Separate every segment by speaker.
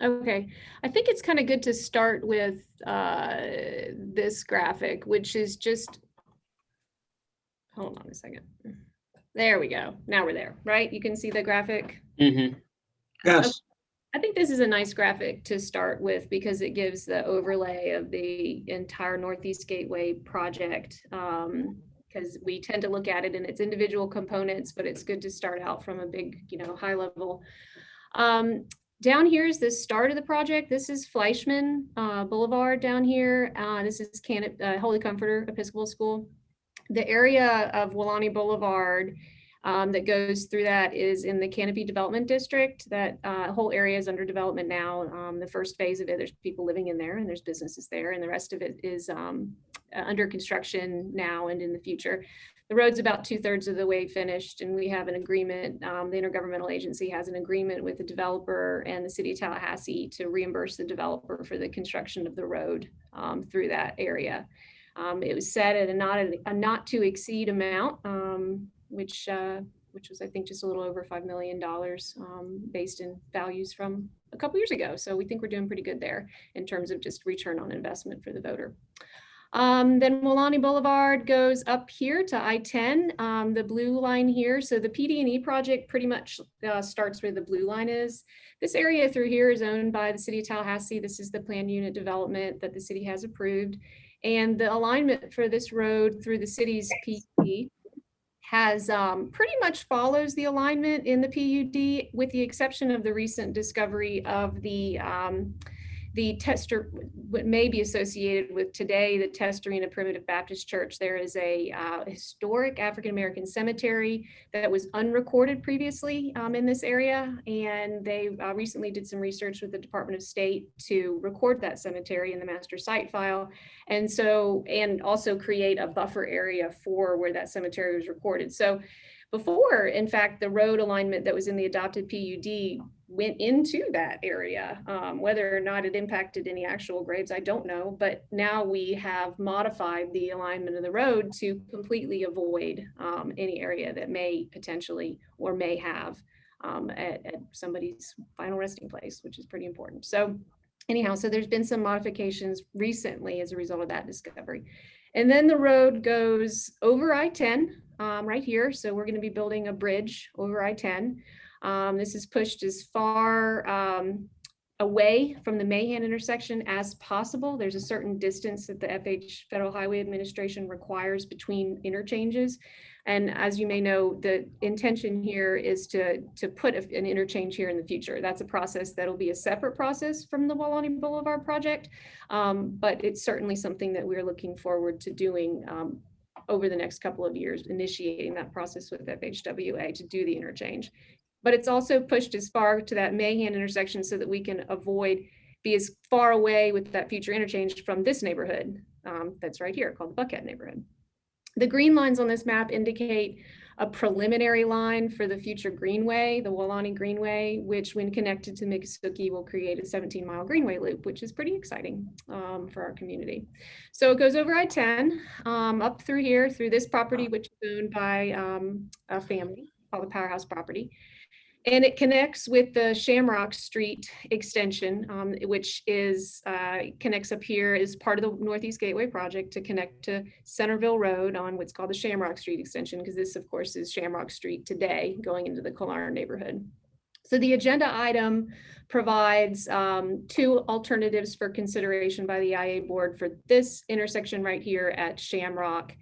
Speaker 1: Okay, I think it's kind of good to start with this graphic, which is just, hold on a second. There we go. Now we're there, right? You can see the graphic.
Speaker 2: Mm-hmm.
Speaker 3: Yes.
Speaker 1: I think this is a nice graphic to start with because it gives the overlay of the entire Northeast Gateway project. Because we tend to look at it in its individual components, but it's good to start out from a big, high level. Down here is the start of the project. This is Fleischman Boulevard down here. This is Holy Comforter Episcopal School. The area of Welaunee Boulevard that goes through that is in the Canopy Development District. That whole area is under development now. The first phase of it, there's people living in there and there's businesses there, and the rest of it is under construction now and in the future. The road's about 2/3 of the way finished, and we have an agreement. The intergovernmental agency has an agreement with the developer and the city of Tallahassee to reimburse the developer for the construction of the road through that area. It was set at a not to exceed amount, which was, I think, just a little over $5 million based in values from a couple years ago. So we think we're doing pretty good there in terms of just return on investment for the voter. Then Welaunee Boulevard goes up here to I-10, the blue line here. So the PD&E project pretty much starts where the blue line is. This area through here is owned by the city of Tallahassee. This is the planned unit development that the city has approved. And the alignment for this road through the city's PUD has pretty much follows the alignment in the PUD, with the exception of the recent discovery of the tester, what may be associated with today, the Testarena Primitive Baptist Church. There is a historic African-American cemetery that was unrecorded previously in this area. And they recently did some research with the Department of State to record that cemetery in the master site file. And also create a buffer area for where that cemetery was recorded. So before, in fact, the road alignment that was in the adopted PUD went into that area. Whether or not it impacted any actual graves, I don't know, but now we have modified the alignment of the road to completely avoid any area that may potentially or may have at somebody's final resting place, which is pretty important. So anyhow, so there's been some modifications recently as a result of that discovery. And then the road goes over I-10 right here. So we're going to be building a bridge over I-10. This is pushed as far away from the Mahan intersection as possible. There's a certain distance that the FH, Federal Highway Administration, requires between interchanges. And as you may know, the intention here is to put an interchange here in the future. That's a process that'll be a separate process from the Welaunee Boulevard project, but it's certainly something that we're looking forward to doing over the next couple of years, initiating that process with FHWA to do the interchange. But it's also pushed as far to that Mahan intersection so that we can be as far away with that future interchange from this neighborhood that's right here called the Buckhead neighborhood. The green lines on this map indicate a preliminary line for the future greenway, the Welaunee Greenway, which when connected to Miccosukee will create a 17-mile greenway loop, which is pretty exciting for our community. So it goes over I-10 up through here, through this property, which is owned by a family called the Powerhouse property. And it connects with the Shamrock Street extension, which is connects up here as part of the Northeast Gateway project to connect to Centerville Road on what's called the Shamrock Street extension, because this, of course, is Shamrock Street today going into the Killarn neighborhood. So the agenda item provides two alternatives for consideration by the IA board for this intersection right here at Shamrock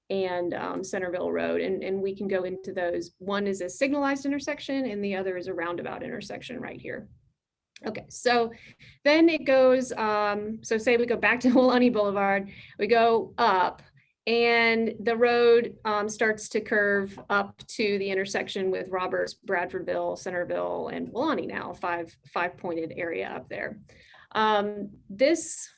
Speaker 1: and Centerville Road, and we can go into those. One is a signalized intersection and the other is a roundabout intersection right here. Okay, so then it goes, so say we go back to Welaunee Boulevard, we go up and the road starts to curve up to the intersection with Roberts, Bradfordville, Centerville, and Welaunee now, five-pointed area up there. This,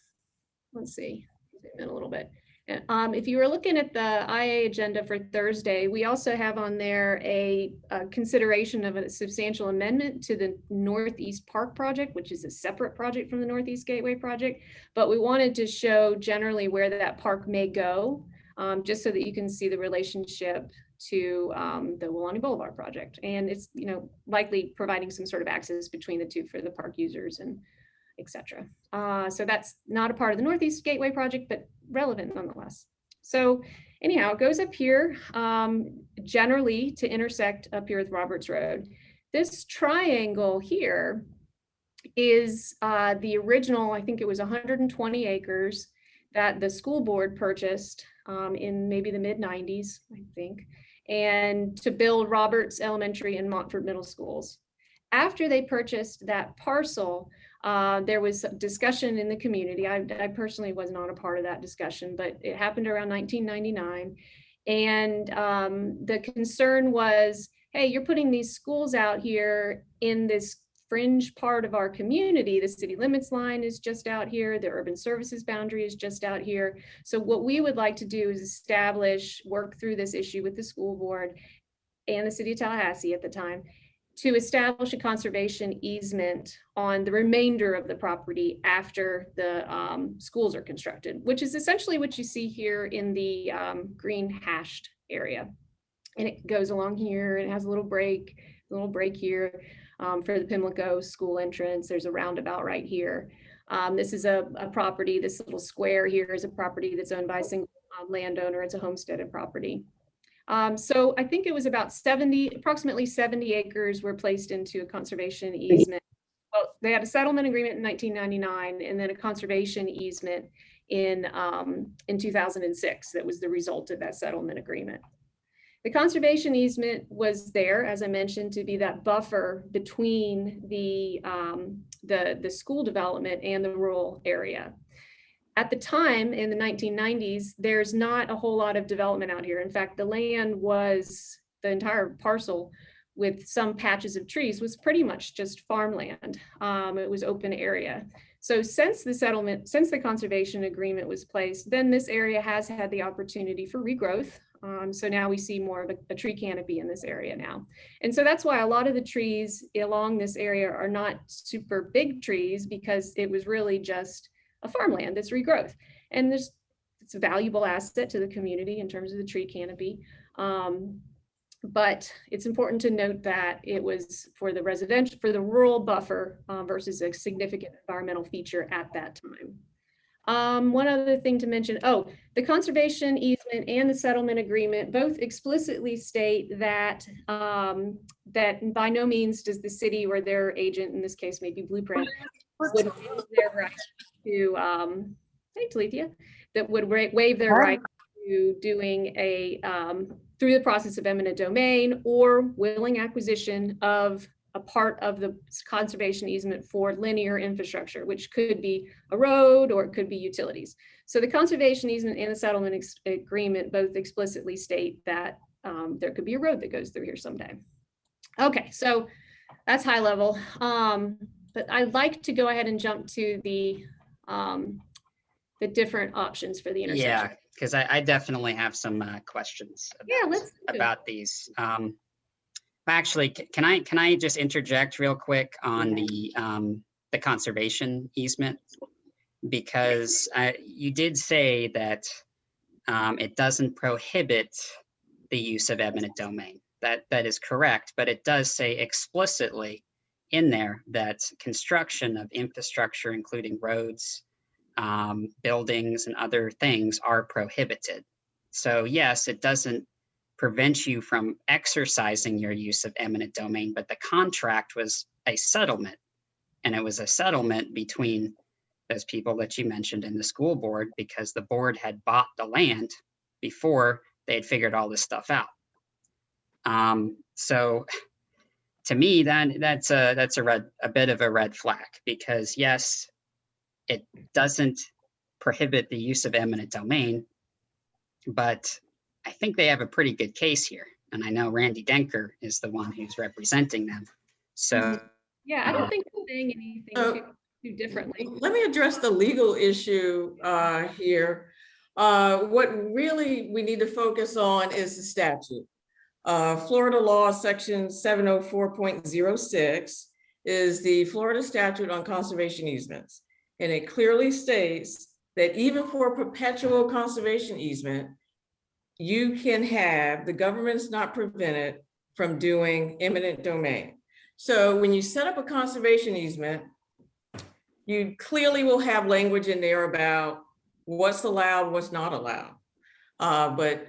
Speaker 1: let's see, zoom in a little bit. If you were looking at the IA agenda for Thursday, we also have on there a consideration of a substantial amendment to the Northeast Park project, which is a separate project from the Northeast Gateway project. But we wanted to show generally where that park may go, just so that you can see the relationship to the Welaunee Boulevard project. And it's likely providing some sort of access between the two for the park users and etc. So that's not a part of the Northeast Gateway project, but relevant nonetheless. So anyhow, it goes up here, generally to intersect up here with Roberts Road. This triangle here is the original, I think it was 120 acres that the school board purchased in maybe the mid-90s, I think, and to build Roberts Elementary and Montford Middle Schools. After they purchased that parcel, there was discussion in the community. I personally was not a part of that discussion, but it happened around 1999. And the concern was, hey, you're putting these schools out here in this fringe part of our community. The city limits line is just out here. The urban services boundary is just out here. So what we would like to do is work through this issue with the school board and the city of Tallahassee at the time to establish a conservation easement on the remainder of the property after the schools are constructed, which is essentially what you see here in the green hashed area. And it goes along here, and it has a little break here for the Pimlico school entrance. There's a roundabout right here. This is a property, this little square here is a property that's owned by a single landowner. It's a homesteaded property. So I think it was about approximately 70 acres were placed into a conservation easement. Well, they had a settlement agreement in 1999 and then a conservation easement in 2006 that was the result of that settlement agreement. The conservation easement was there, as I mentioned, to be that buffer between the school development and the rural area. At the time, in the 1990s, there's not a whole lot of development out here. In fact, the land was, the entire parcel with some patches of trees was pretty much just farmland. It was open area. So since the conservation agreement was placed, then this area has had the opportunity for regrowth. So now we see more of a tree canopy in this area now. And so that's why a lot of the trees along this area are not super big trees, because it was really just a farmland that's regrowth. And it's a valuable asset to the community in terms of the tree canopy. But it's important to note that it was for the rural buffer versus a significant environmental feature at that time. One other thing to mention, the conservation easement and the settlement agreement both explicitly state that that by no means does the city or their agent, in this case maybe Blueprint, would waive their right to, hey Talithia, that would waive their right to doing through the process of eminent domain or willing acquisition of a part of the conservation easement for linear infrastructure, which could be a road or it could be utilities. So the conservation easement and the settlement agreement both explicitly state that there could be a road that goes through here someday. Okay, so that's high level. But I'd like to go ahead and jump to the different options for the intersection.
Speaker 2: Yeah, because I definitely have some questions about these. Actually, can I just interject real quick on the conservation easement? Because you did say that it doesn't prohibit the use of eminent domain. That is correct, but it does say explicitly in there that construction of infrastructure, including roads, buildings, and other things are prohibited. So yes, it doesn't prevent you from exercising your use of eminent domain, but the contract was a settlement, and it was a settlement between those people that you mentioned in the school board, because the board had bought the land before they had figured all this stuff out. So to me, that's a bit of a red flag, because yes, it doesn't prohibit the use of eminent domain, but I think they have a pretty good case here. And I know Randy Denker is the one who's representing them. So
Speaker 1: yeah, I don't think we're saying anything too differently.
Speaker 3: Let me address the legal issue here. What really we need to focus on is the statute. Florida law section 704.06 is the Florida statute on conservation easements. And it clearly states that even for a perpetual conservation easement, you can have, the government's not prevented from doing eminent domain. So when you set up a conservation easement, you clearly will have language in there about what's allowed, what's not allowed. But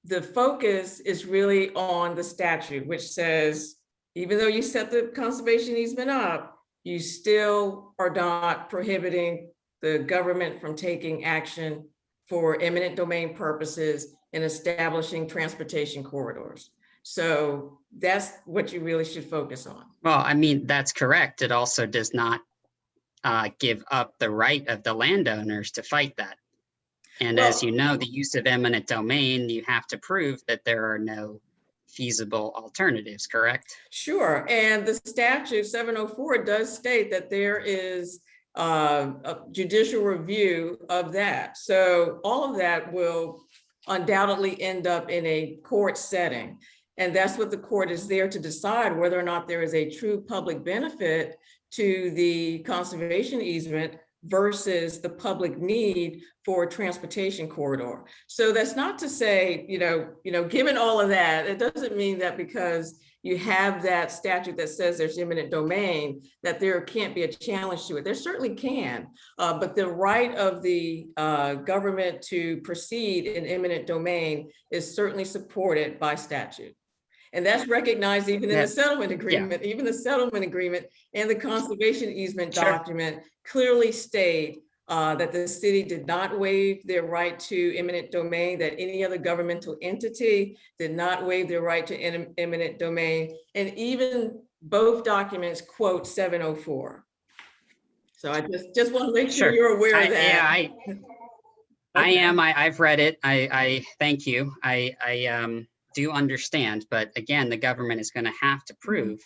Speaker 3: the focus is really on the statute, which says, even though you set the conservation easement up, you still are not prohibiting the government from taking action for eminent domain purposes in establishing transportation corridors. So that's what you really should focus on.
Speaker 2: Well, I mean, that's correct. It also does not give up the right of the landowners to fight that. And as you know, the use of eminent domain, you have to prove that there are no feasible alternatives, correct?
Speaker 3: Sure, and the statute 704 does state that there is a judicial review of that. So all of that will undoubtedly end up in a court setting. And that's what the court is there to decide, whether or not there is a true public benefit to the conservation easement versus the public need for a transportation corridor. So that's not to say, given all of that, it doesn't mean that because you have that statute that says there's eminent domain, that there can't be a challenge to it. There certainly can, but the right of the government to proceed in eminent domain is certainly supported by statute. And that's recognized even in the settlement agreement. Even the settlement agreement and the conservation easement document clearly state that the city did not waive their right to eminent domain, that any other governmental entity did not waive their right to eminent domain. And even both documents quote 704. So I just want to make sure you're aware of that.
Speaker 2: Yeah, I am. I've read it. I thank you. I do understand, but again, the government is going to have to prove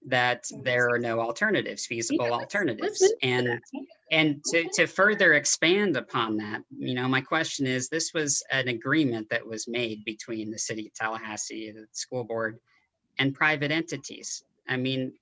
Speaker 2: that there are no alternatives, feasible alternatives. And to further expand upon that, my question is, this was an agreement that was made between the city of Tallahassee, the school board, and private entities. I mean,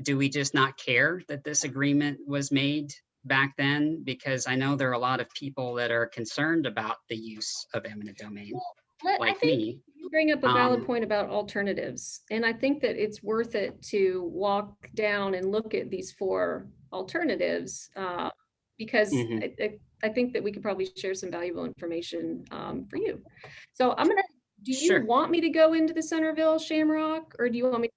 Speaker 2: do we just not care that this agreement was made back then? Because I know there are a lot of people that are concerned about the use of eminent domain.
Speaker 1: I think you bring up a valid point about alternatives. And I think that it's worth it to walk down and look at these 4 alternatives because I think that we could probably share some valuable information for you. So do you want me to go into the Centerville Shamrock, or do you want me to?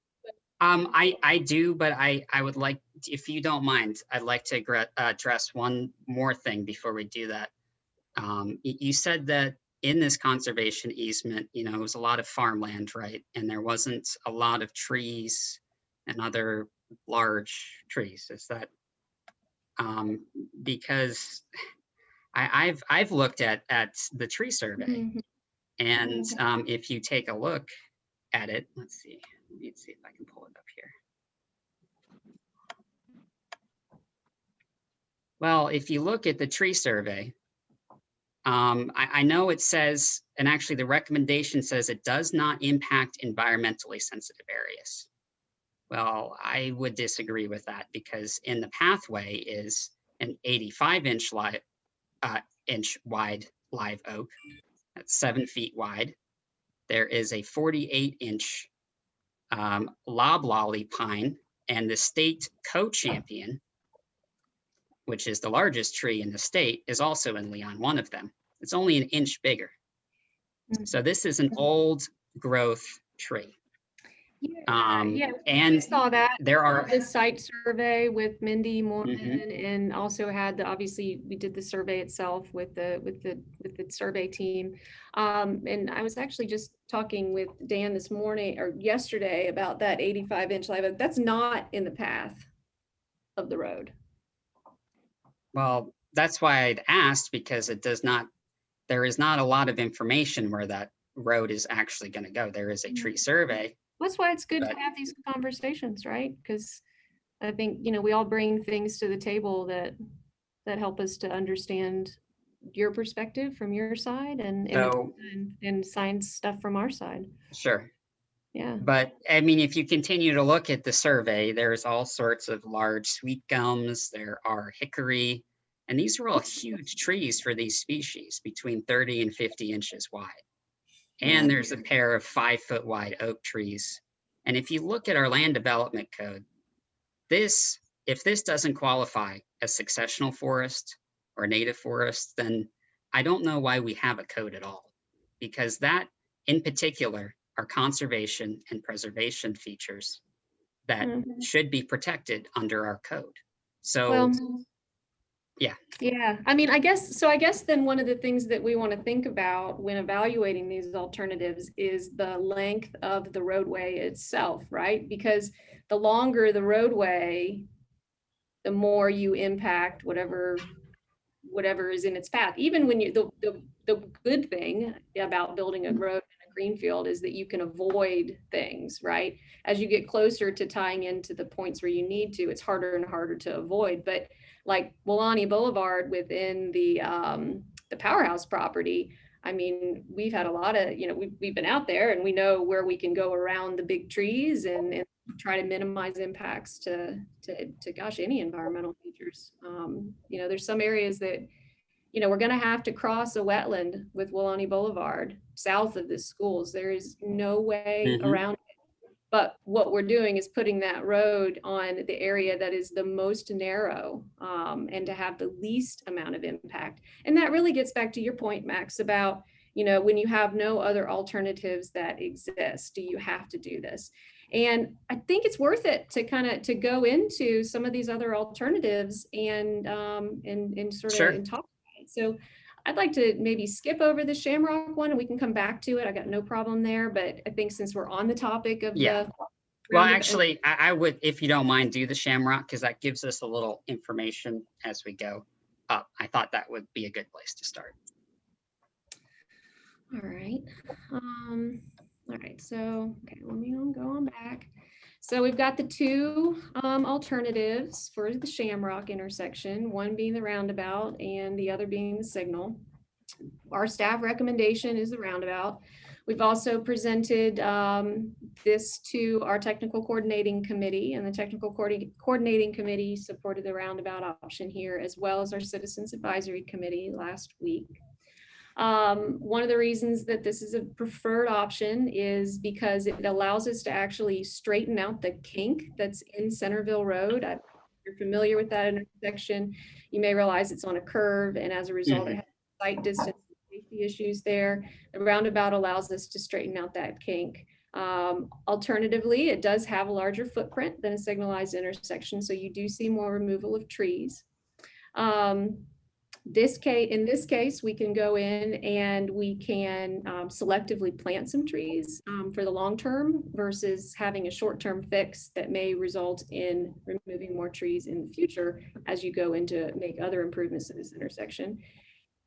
Speaker 2: I do, but I would like, if you don't mind, I'd like to address one more thing before we do that. You said that in this conservation easement, it was a lot of farmland, right? And there wasn't a lot of trees and other large trees. Is that because I've looked at the tree survey, and if you take a look at it, let's see if I can pull it up here. Well, if you look at the tree survey, I know it says, and actually the recommendation says it does not impact environmentally sensitive areas. Well, I would disagree with that, because in the pathway is an 85-inch wide live oak. That's 7 feet wide. There is a 48-inch loblolly pine, and the state co-champion, which is the largest tree in the state, is also in Leon, one of them. It's only an inch bigger. So this is an old growth tree.
Speaker 1: And we saw that. There are the site survey with Mindy Mormon, and also had obviously we did the survey itself with the survey team. And I was actually just talking with Dan this morning or yesterday about that 85-inch live oak. That's not in the path of the road.
Speaker 2: Well, that's why I'd asked, because there is not a lot of information where that road is actually going to go. There is a tree survey.
Speaker 1: That's why it's good to have these conversations, right? Because I think, we all bring things to the table that help us to understand your perspective from your side and science stuff from our side.
Speaker 2: Sure.
Speaker 1: Yeah.
Speaker 2: But I mean, if you continue to look at the survey, there's all sorts of large sweet gums, there are hickory, and these are all huge trees for these species, between 30 and 50 inches wide. And there's a pair of 5-foot wide oak trees. And if you look at our land development code, this if this doesn't qualify as successional forest or native forest, then I don't know why we have a code at all, because that in particular are conservation and preservation features that should be protected under our code. So,
Speaker 1: well,
Speaker 2: yeah.
Speaker 1: Yeah, I mean, I guess then one of the things that we want to think about when evaluating these alternatives is the length of the roadway itself, right? Because the longer the roadway, the more you impact whatever is in its path. Even when you, the good thing about building a road in a greenfield is that you can avoid things, right? As you get closer to tying into the points where you need to, it's harder and harder to avoid. But like Weelaunee Boulevard within the Powerhouse property, I mean, we've had a lot of, we've been out there and we know where we can go around the big trees and try to minimize impacts to gosh, any environmental features. There's some areas that, we're going to have to cross a wetland with Weelaunee Boulevard south of the schools. There is no way around it. But what we're doing is putting that road on the area that is the most narrow and to have the least amount of impact. And that really gets back to your point, Max, about, when you have no other alternatives that exist, do you have to do this? And I think it's worth it to go into some of these other alternatives and sort
Speaker 2: Sure.
Speaker 1: of and talk about it. So I'd like to maybe skip over the Shamrock one and we can come back to it. I got no problem there, but I think since we're on the topic of
Speaker 2: well, actually, I would, if you don't mind, do the Shamrock, because that gives us a little information as we go up. I thought that would be a good place to start.
Speaker 1: All right. All right. So, okay, let me go on back. So we've got the two alternatives for the Shamrock intersection, one being the roundabout and the other being the signal. Our staff recommendation is the roundabout. We've also presented this to our technical coordinating committee, and the technical coordinating committee supported the roundabout option here, as well as our citizens advisory committee last week. One of the reasons that this is a preferred option is because it allows us to actually straighten out the kink that's in Centerville Road. If you're familiar with that intersection, you may realize it's on a curve, and as a result, it has sight distance and safety issues there. The roundabout allows us to straighten out that kink. Alternatively, it does have a larger footprint than a signalized intersection, so you do see more removal of trees. In this case, we can go in and we can selectively plant some trees for the long term versus having a short-term fix that may result in removing more trees in the future as you go into make other improvements to this intersection.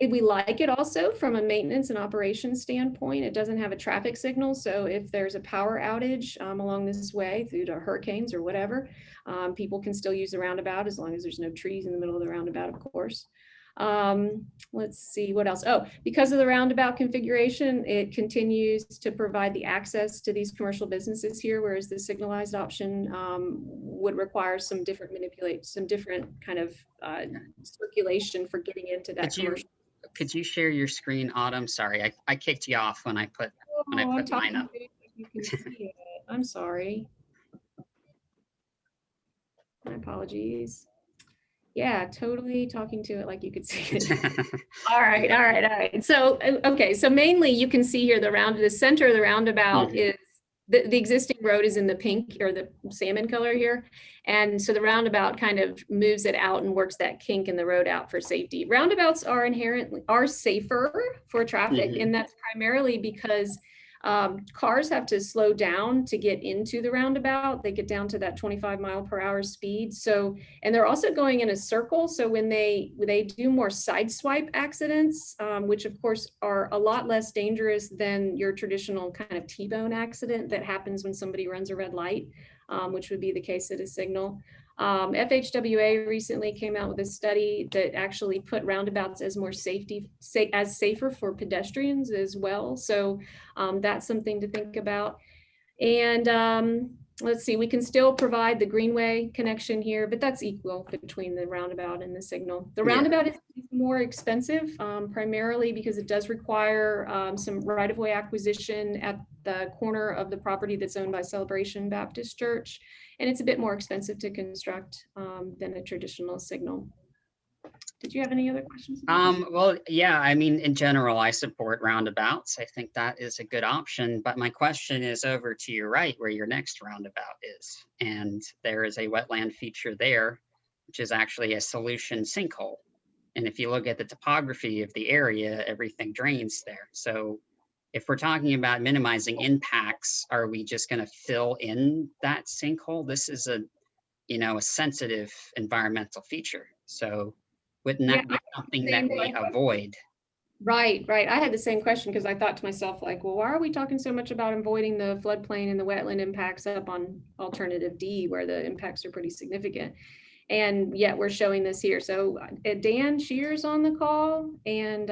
Speaker 1: We like it also from a maintenance and operations standpoint. It doesn't have a traffic signal, so if there's a power outage along this way due to hurricanes or whatever, people can still use the roundabout as long as there's no trees in the middle of the roundabout, of course. Let's see what else. Oh, because of the roundabout configuration, it continues to provide the access to these commercial businesses here, whereas the signalized option would require some different kind of circulation for getting into that commercial.
Speaker 2: Could you share your screen, Autumn? Sorry, I kicked you off when I put mine up.
Speaker 1: You can see it. I'm sorry. My apologies. Yeah, totally talking to it like you could see it. All right. So, okay. So mainly you can see here the center of the roundabout is the existing road is in the pink or the salmon color here. And so the roundabout kind of moves it out and works that kink in the road out for safety. Roundabouts are safer for traffic. And that's primarily because cars have to slow down to get into the roundabout. They get down to that 25 mile per hour speed. So, and they're also going in a circle. So when they do more sideswipe accidents, which of course are a lot less dangerous than your traditional kind of T-bone accident that happens when somebody runs a red light, which would be the case at a signal. FHWA recently came out with a study that actually put roundabouts as more safer for pedestrians as well. So that's something to think about. And let's see, we can still provide the greenway connection here, but that's equal between the roundabout and the signal. The roundabout is more expensive, primarily because it does require some right-of-way acquisition at the corner of the property that's owned by Celebration Baptist Church. And it's a bit more expensive to construct than a traditional signal. Did you have any other questions?
Speaker 2: Well, yeah, I mean, in general, I support roundabouts. I think that is a good option, but my question is over to your right where your next roundabout is. And there is a wetland feature there, which is actually a solution sinkhole. And if you look at the topography of the area, everything drains there. So if we're talking about minimizing impacts, are we just going to fill in that sinkhole? This is a sensitive environmental feature. So wouldn't that be something that we avoid?
Speaker 1: Right. I had the same question because I thought to myself, like, well, why are we talking so much about avoiding the floodplain and the wetland impacts up on alternative D where the impacts are pretty significant? And yet we're showing this here. So Dan Shears on the call, and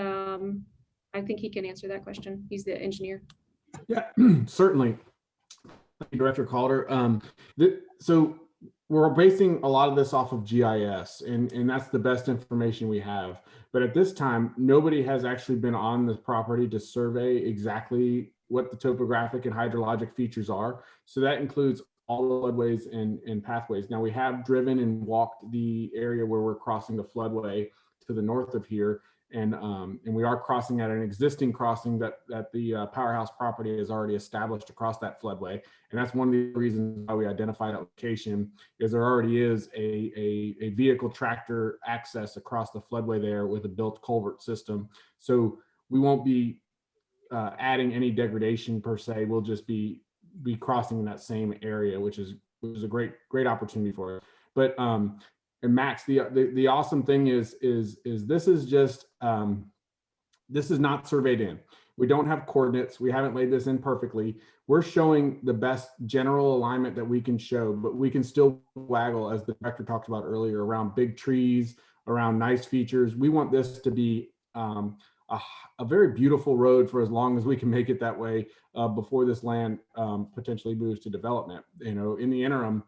Speaker 1: I think he can answer that question. He's the engineer.
Speaker 4: Yeah, certainly. Thank you, Director Calder. So we're basing a lot of this off of GIS, and that's the best information we have. But at this time, nobody has actually been on the property to survey exactly what the topographic and hydrologic features are. So that includes all the floodways and pathways. Now we have driven and walked the area where we're crossing the floodway to the north of here. And we are crossing at an existing crossing that the Powerhouse property has already established across that floodway. And that's one of the reasons why we identified that location, is there already is a vehicle tractor access across the floodway there with a built culvert system. So we won't be adding any degradation per se. We'll just be crossing in that same area, which is a great opportunity for us. But and Max, the awesome thing is this is just this is not surveyed in. We don't have coordinates. We haven't laid this in perfectly. We're showing the best general alignment that we can show, but we can still waggle, as the director talked about earlier, around big trees, around nice features. We want this to be a very beautiful road for as long as we can make it that way before this land potentially moves to development. In the interim,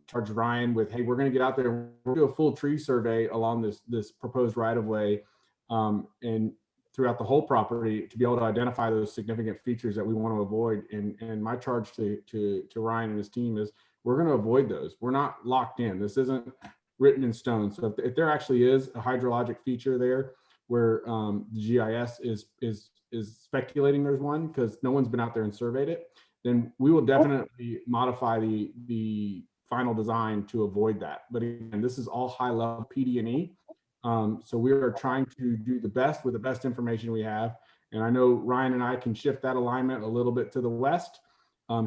Speaker 4: charge Ryan with, hey, we're going to get out there and we'll do a full tree survey along this proposed right of way and throughout the whole property to be able to identify those significant features that we want to avoid. And my charge to Ryan and his team is we're going to avoid those. We're not locked in. This isn't written in stone. So if there actually is a hydrologic feature there where the GIS is speculating there's one because no one's been out there and surveyed it, then we will definitely modify the final design to avoid that. But again, this is all high level PD&E. So we are trying to do the best with the best information we have. And I know Ryan and I can shift that alignment a little bit to the west,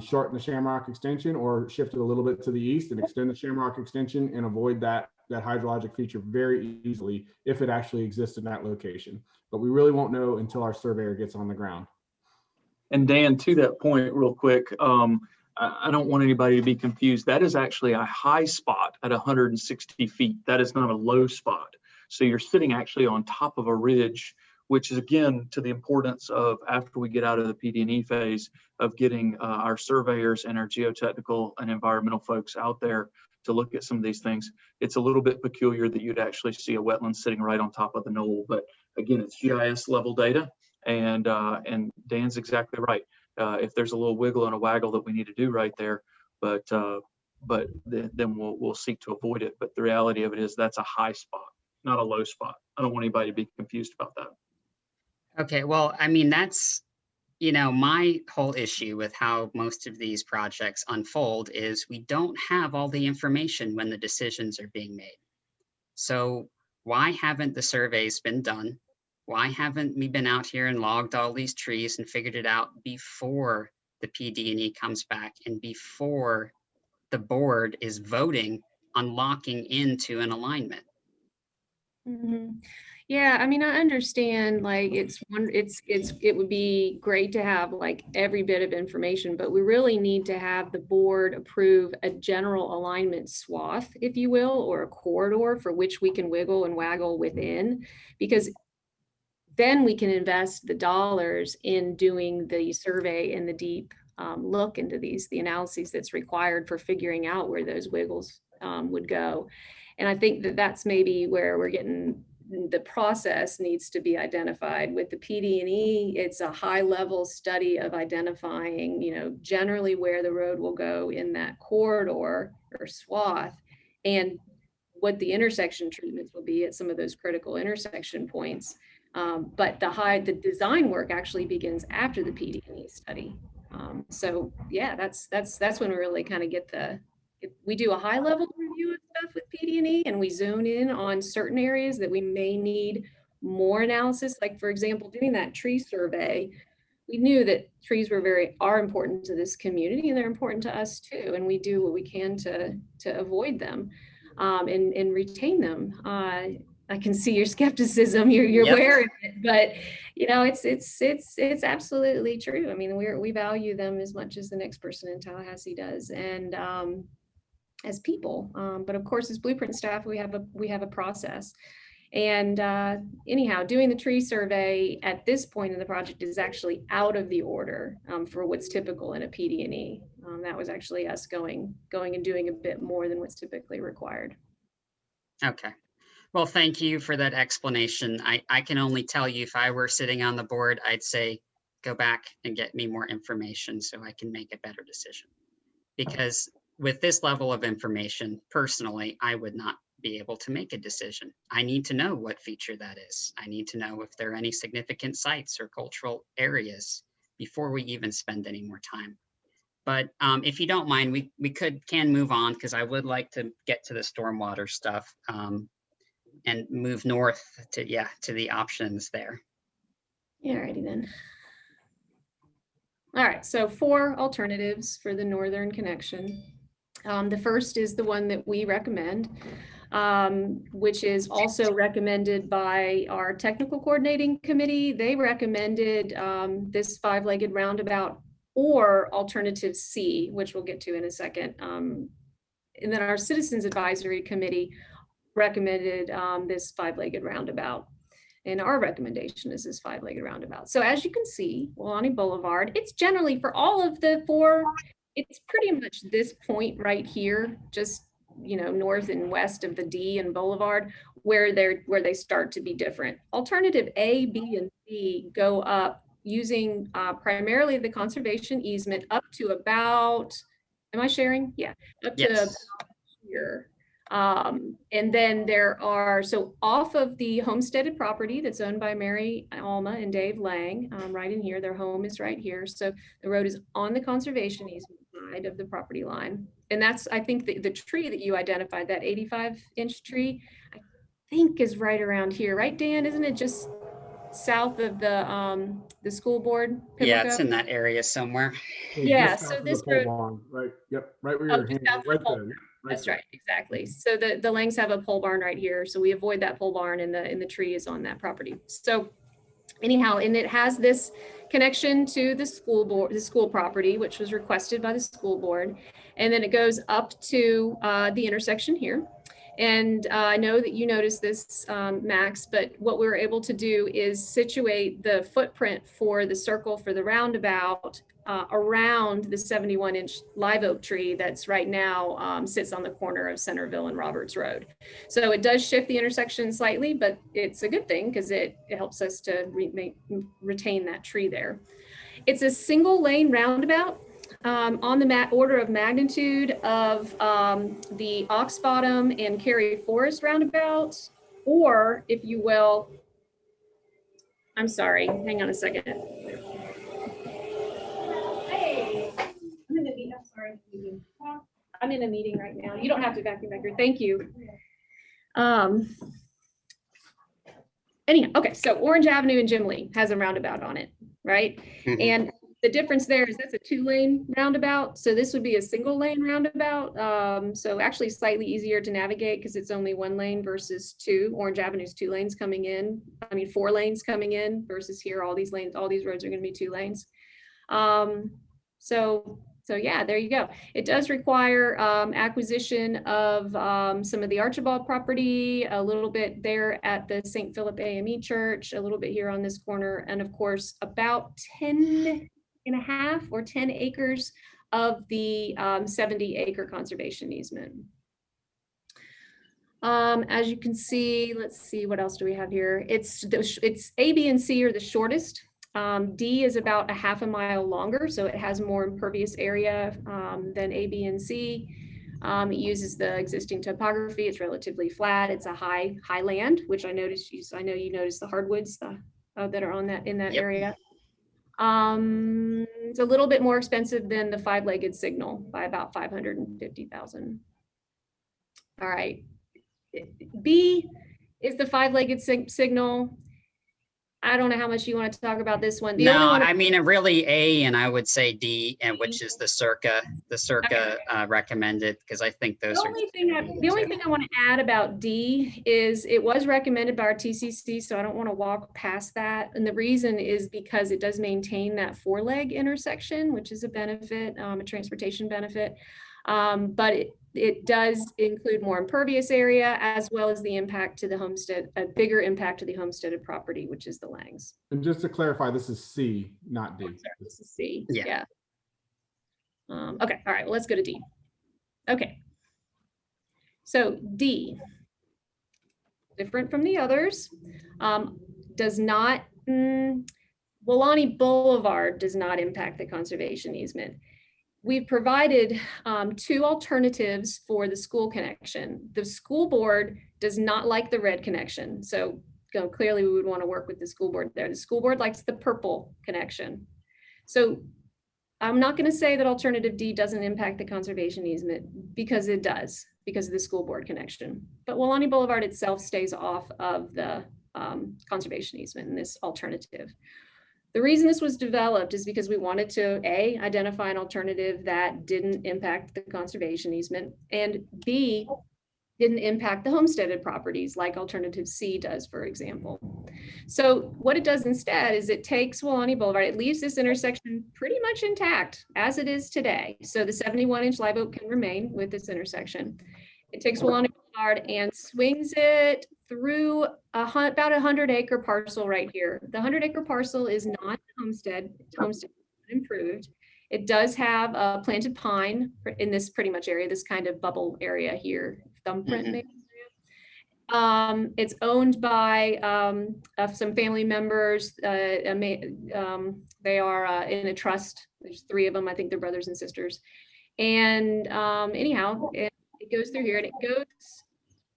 Speaker 4: shorten the Shamrock extension, or shift it a little bit to the east and extend the Shamrock extension and avoid that hydrologic feature very easily if it actually exists in that location. But we really won't know until our surveyor gets on the ground.
Speaker 5: And Dan, to that point real quick, I don't want anybody to be confused. That is actually a high spot at 160 feet. That is not a low spot. So you're sitting actually on top of a ridge, which is again to the importance of, after we get out of the PD&E phase, of getting our surveyors and our geotechnical and environmental folks out there to look at some of these things. It's a little bit peculiar that you'd actually see a wetland sitting right on top of the knoll, but again, it's GIS level data, and Dan's exactly right. If there's a little wiggle and a waggle that we need to do right there, but then we'll seek to avoid it. But the reality of it is that's a high spot, not a low spot. I don't want anybody to be confused about that.
Speaker 2: Okay, well, I mean, that's, my whole issue with how most of these projects unfold is we don't have all the information when the decisions are being made. So why haven't the surveys been done? Why haven't we been out here and logged all these trees and figured it out before the PD&E comes back and before the board is voting on locking into an alignment?
Speaker 1: Mm-hmm. Yeah, I mean, I understand, like, it would be great to have like every bit of information, but we really need to have the board approve a general alignment swath, if you will, or a corridor for which we can wiggle and waggle within, because then we can invest the dollars in doing the survey and the deep look into the analyses that's required for figuring out where those wiggles would go. And I think that that's maybe where we're getting, the process needs to be identified. With the PD&E, it's a high level study of identifying, generally where the road will go in that corridor or swath, and what the intersection treatments will be at some of those critical intersection points. But the design work actually begins after the PD&E study. So yeah, that's when we really kind of we do a high level review of stuff with PD&E, and we zone in on certain areas that we may need more analysis. Like, for example, doing that tree survey, we knew that trees are important to this community, and they're important to us too. And we do what we can to avoid them and retain them. I can see your skepticism. You're yep. aware of it, but it's absolutely true. I mean, we value them as much as the next person in Tallahassee does, and as people. But of course, as Blueprint staff, we have a process. And anyhow, doing the tree survey at this point in the project is actually out of the order for what's typical in a PD&E. That was actually us going and doing a bit more than what's typically required.
Speaker 2: Okay. Well, thank you for that explanation. I can only tell you, if I were sitting on the board, I'd say, go back and get me more information so I can make a better decision. Because with this level of information, personally, I would not be able to make a decision. I need to know what feature that is. I need to know if there are any significant sites or cultural areas before we even spend any more time. But if you don't mind, we can move on, because I would like to get to the stormwater stuff and move north to the options there.
Speaker 1: Yeah, alrighty then. All right, so 4 alternatives for the northern connection. The first is the one that we recommend, which is also recommended by our technical coordinating committee. They recommended this 5-legged roundabout, or alternative C, which we'll get to in a second. And then our citizens advisory committee recommended this 5-legged roundabout. And our recommendation is this 5-legged roundabout. So as you can see, Weelaunee Boulevard, it's generally, for all of the 4, it's pretty much this point right here, just north and west of the D and Boulevard, where they start to be different. Alternative A, B, and C go up using primarily the conservation easement up to about, am I sharing? Yeah, up to about here. And then there are, so off of the homesteaded property that's owned by Mary Alma and Dave Lang, right in here, their home is right here. So the road is on the conservation easement side of the property line. And that's, I think, the tree that you identified, that 85-inch tree, I think is right around here, right, Dan? Isn't it just south of the school board? Pimlico?
Speaker 2: Yeah, it's in that area somewhere.
Speaker 1: Yeah, so this road,
Speaker 4: barn, right? Yep, right where you're handing, right there.
Speaker 1: That's right, exactly. So the Langs have a pole barn right here, so we avoid that pole barn, and the tree is on that property. So anyhow, and it has this connection to the school property, which was requested by the school board, and then it goes up to the intersection here. And I know that you noticed this, Max, but what we were able to do is situate the footprint for the circle for the roundabout around the 71-inch live oak tree that's right now sits on the corner of Centerville and Roberts Road. So it does shift the intersection slightly, but it's a good thing because it helps us to retain that tree there. It's a single lane roundabout. On the order of magnitude of the Ox Bottom and Cary Forest roundabouts, or if you will, I'm sorry, hang on a second. Hey, I'm in a meeting right now. You don't have to vacuum back here. Thank you. Anyhow, okay, so Orange Avenue and Jim Lee has a roundabout on it, right? Mm-hmm. And the difference there is that's a 2-lane roundabout. So this would be a single lane roundabout. So actually slightly easier to navigate because it's only 1 lane versus 2. Orange Avenue's 2 lanes coming in. 4 lanes coming in versus here, all these roads are going to be 2 lanes. So So yeah, there you go. It does require acquisition of some of the Archibald property, a little bit there at the St. Philip AME Church, a little bit here on this corner, and of course about 10.5 or 10 acres of the 70-acre conservation easement. As you can see, let's see, what else do we have here? It's A, B, and C are the shortest. D is about a half a mile longer, so it has more impervious area than A, B, and C. It uses the existing topography. It's relatively flat. It's a high land, which I noticed. I know you noticed the hardwoods that are on that in that area. It's a little bit more expensive than the 5-legged signal by about $550,000. All right. B is the 5-legged signal. I don't know how much you want to talk about this one. The only one
Speaker 2: I mean, really A, and I would say D, and which is the Circa recommended, because I think those are.
Speaker 1: The only thing I want to add about D is it was recommended by our TCC, so I don't want to walk past that. And the reason is because it does maintain that 4-leg intersection, which is a benefit, a transportation benefit. But it does include more impervious area, as well as the impact to the homestead, a bigger impact to the homesteaded property, which is the Langs.
Speaker 4: And just to clarify, this is C, not D.
Speaker 1: This is C.
Speaker 2: Yeah.
Speaker 1: Okay. All right. Well, let's go to D. Okay. So D, different from the others, does not. Wolaani Boulevard does not impact the conservation easement. We've provided 2 alternatives for the school connection. The school board does not like the red connection. So clearly we would want to work with the school board there. The school board likes the purple connection. So I'm not going to say that alternative D doesn't impact the conservation easement, because it does, because of the school board connection. But Wolaani Boulevard itself stays off of the conservation easement in this alternative. The reason this was developed is because we wanted to A, identify an alternative that didn't impact the conservation easement, and B, didn't impact the homesteaded properties like alternative C does, for example. So what it does instead is it takes Wolaani Boulevard, it leaves this intersection pretty much intact as it is today. So the 71-inch live oak can remain with this intersection. It takes Wolaani Boulevard and swings it through about a 100-acre parcel right here. The 100-acre parcel is not homestead improved. It does have a planted pine in this pretty much area, this kind of bubble area here, thumbprint maybe. It's owned by some family members. They are in a trust. There's 3 of them. I think they're brothers and sisters. And anyhow, it goes through here, and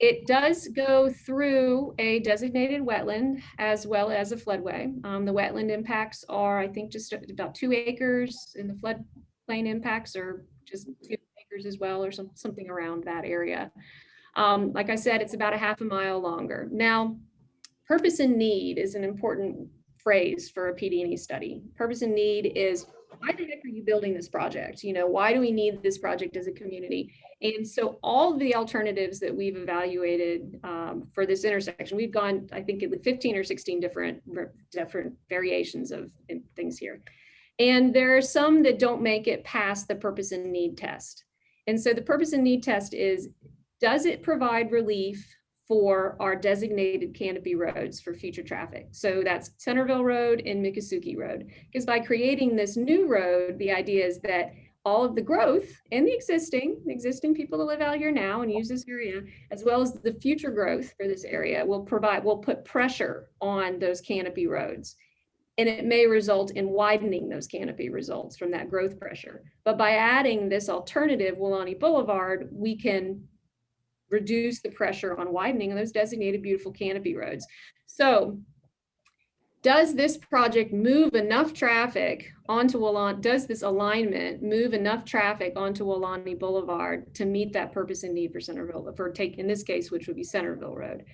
Speaker 1: it does go through a designated wetland as well as a floodway. The wetland impacts are, I think, just about 2 acres, and the floodplain impacts are just 2 acres as well, or something around that area. Like I said, it's about a half a mile longer. Now, purpose and need is an important phrase for a PD&E study. Purpose and need is, why the heck are you building this project? Why do we need this project as a community? And so all of the alternatives that we've evaluated for this intersection, we've gone, I think, 15 or 16 different variations of things here. And there are some that don't make it past the purpose and need test. And so the purpose and need test is, does it provide relief for our designated canopy roads for future traffic? So that's Centerville Road and Miccosukee Road. Because by creating this new road, the idea is that all of the growth and the existing people that live out here now and use this area, as well as the future growth for this area, will put pressure on those canopy roads. And it may result in widening those canopy results from that growth pressure. But by adding this alternative, Wolaani Boulevard, we can reduce the pressure on widening those designated beautiful canopy roads. So does this project move enough traffic onto Wolaani? Does this alignment move enough traffic onto Wolaani Boulevard to meet that purpose and need for Centerville, in this case, which would be Centerville Road?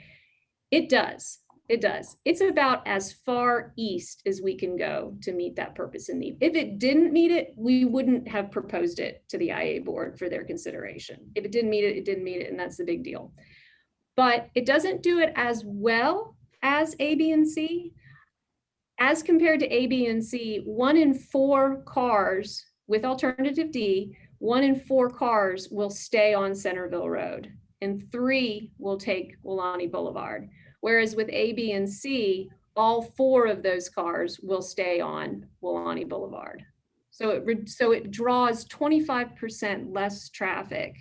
Speaker 1: It does. It does. It's about as far east as we can go to meet that purpose and need. If it didn't meet it, we wouldn't have proposed it to the IA board for their consideration. If it didn't meet it, it didn't meet it, and that's the big deal. But it doesn't do it as well as A, B, and C. As compared to A, B, and C, 1 in 4 cars with alternative D, 1 in 4 cars will stay on Centerville Road and 3 will take Wilani Boulevard. Whereas with A, B, and C, all 4 of those cars will stay on Wilani Boulevard. So it draws 25% less traffic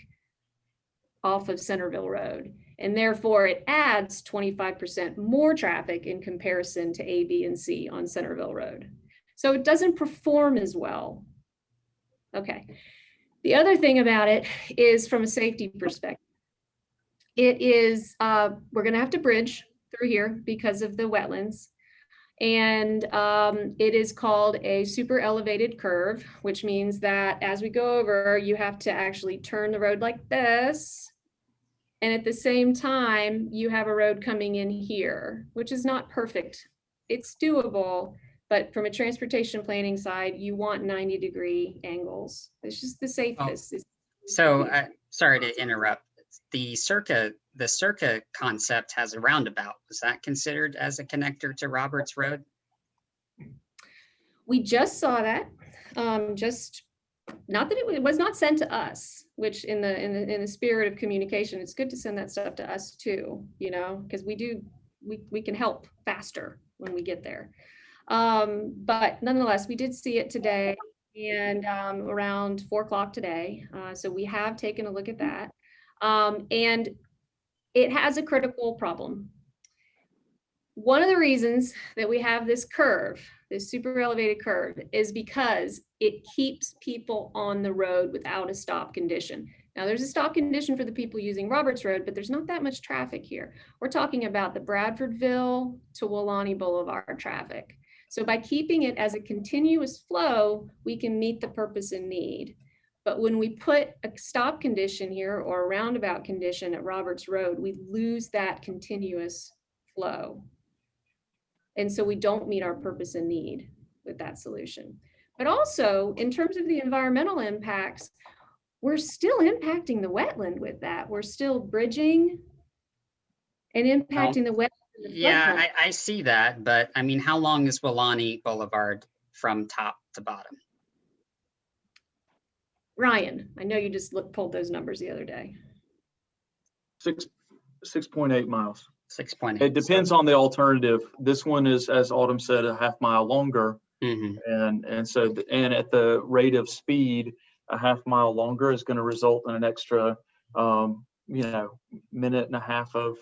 Speaker 1: off of Centerville Road. And therefore it adds 25% more traffic in comparison to A, B, and C on Centerville Road. So it doesn't perform as well. Okay. The other thing about it is from a safety perspective. It is, we're gonna have to bridge through here because of the wetlands. And it is called a super elevated curve, which means that as we go over, you have to actually turn the road like this. And at the same time, you have a road coming in here, which is not perfect. It's doable, but from a transportation planning side, you want 90-degree angles. It's just the safest.
Speaker 2: So sorry to interrupt. The Circa concept has a roundabout. Was that considered as a connector to Roberts Road?
Speaker 1: We just saw that. Not that it was not sent to us, which in the spirit of communication, it's good to send that stuff to us too, you know, because we can help faster when we get there. But nonetheless, we did see it today and around 4 o'clock today. So we have taken a look at that. And it has a critical problem. One of the reasons that we have this curve, this super elevated curve, is because it keeps people on the road without a stop condition. Now there's a stop condition for the people using Roberts Road, but there's not that much traffic here. We're talking about the Bradfordville to Wilani Boulevard traffic. So by keeping it as a continuous flow, we can meet the purpose and need. But when we put a stop condition here or a roundabout condition at Roberts Road, we lose that continuous flow. And so we don't meet our purpose and need with that solution. But also in terms of the environmental impacts, we're still impacting the wetland with that. We're still bridging and impacting the wetland.
Speaker 2: Yeah, I see that, but I mean, how long is Wilani Boulevard from top to bottom?
Speaker 1: Ryan, I know you just pulled those numbers the other day.
Speaker 5: 6.8 miles.
Speaker 2: 6.8.
Speaker 5: It depends on the alternative. This one is, as Autumn said, a half mile longer. And at the rate of speed, a half mile longer is going to result in an extra, minute and a half of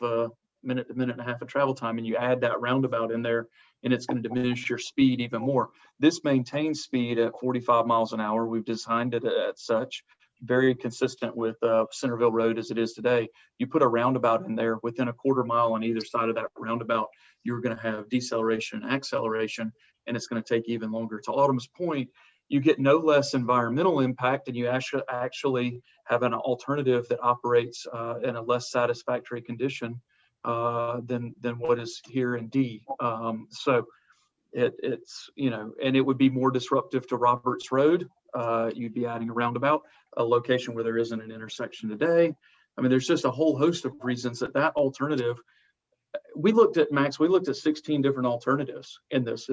Speaker 5: travel time. And you add that roundabout in there, and it's going to diminish your speed even more. This maintains speed at 45 miles an hour. We've designed it as such, very consistent with Centerville Road as it is today. You put a roundabout in there, within a quarter mile on either side of that roundabout, you're going to have deceleration and acceleration, and it's going to take even longer. To Autumn's point, you get no less environmental impact, and you actually have an alternative that operates in a less satisfactory condition than what is here in D. So it's, and it would be more disruptive to Roberts Road. You'd be adding a roundabout, a location where there isn't an intersection today. I mean, there's just a whole host of reasons that alternative. We looked at 16 different alternatives in this.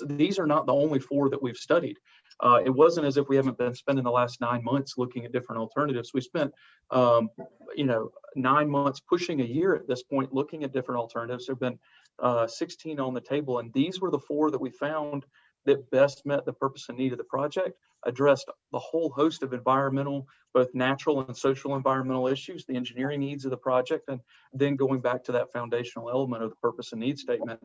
Speaker 5: These are not the only 4 that we've studied. It wasn't as if we haven't been spending the last 9 months looking at different alternatives. We spent, 9 months, pushing a year at this point, looking at different alternatives. There've been 16 on the table, and these were the 4 that we found that best met the purpose and need of the project, addressed the whole host of environmental, both natural and social environmental issues, the engineering needs of the project, and then going back to that foundational element of the purpose and need statement,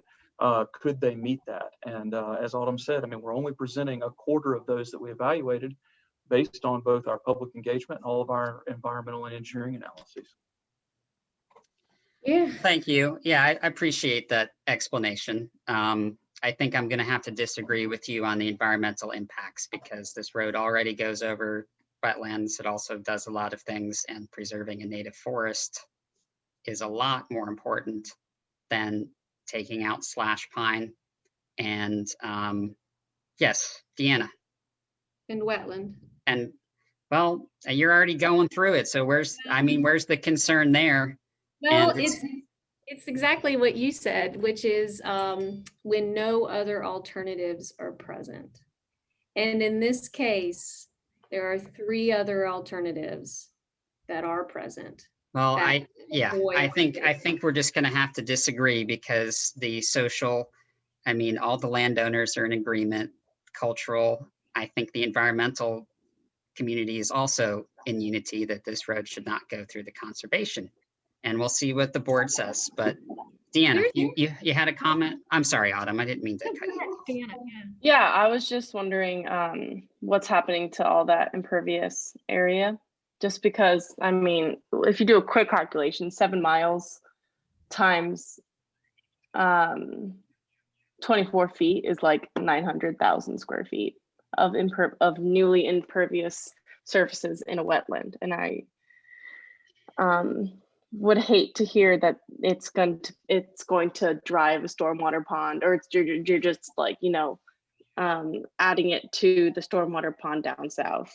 Speaker 5: could they meet that? And as Autumn said, I mean, we're only presenting a quarter of those that we evaluated based on both our public engagement and all of our environmental and engineering analyses.
Speaker 1: Yeah.
Speaker 2: Thank you. Yeah, I appreciate that explanation. I think I'm going to have to disagree with you on the environmental impacts, because this road already goes over wetlands. It also does a lot of things, and preserving a native forest is a lot more important than taking out slash pine. And yes, Deanna.
Speaker 1: And wetland.
Speaker 2: And well, you're already going through it. So where's the concern there?
Speaker 1: Well, it's exactly what you said, which is when no other alternatives are present. And in this case, There are 3 other alternatives that are present.
Speaker 2: Well,
Speaker 1: that
Speaker 2: I think we're just going to have to disagree because the social, I mean, all the landowners are in agreement, cultural. I think the environmental community is also in unity that this road should not go through the conservation. And we'll see what the board says. But Deanna, you had a comment? I'm sorry, Autumn, I didn't mean to cut you off.
Speaker 6: Yeah, I was just wondering what's happening to all that impervious area. Just because, I mean, if you do a quick calculation, 7 miles times 24 feet is like 900,000 square feet of newly impervious surfaces in a wetland. And I would hate to hear that it's going to drive a stormwater pond, or you're just like, you know, adding it to the stormwater pond down south.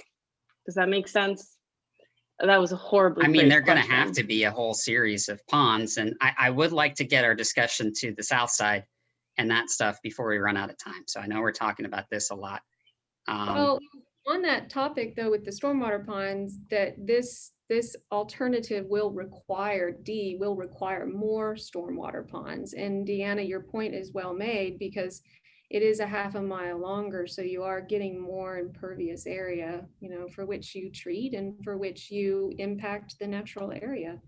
Speaker 6: Does that make sense? That was a horribly.
Speaker 2: I mean, they're going to have to be a whole series of ponds, and I would like to get our discussion to the south side and that stuff before we run out of time. So I know we're talking about this a lot.
Speaker 1: Well, on that topic though, with the stormwater ponds, that this alternative will require more stormwater ponds. And Deanna, your point is well made, because it is a ½ a mile longer. So you are getting more impervious area, you know, for which you treat and for which you impact the natural area.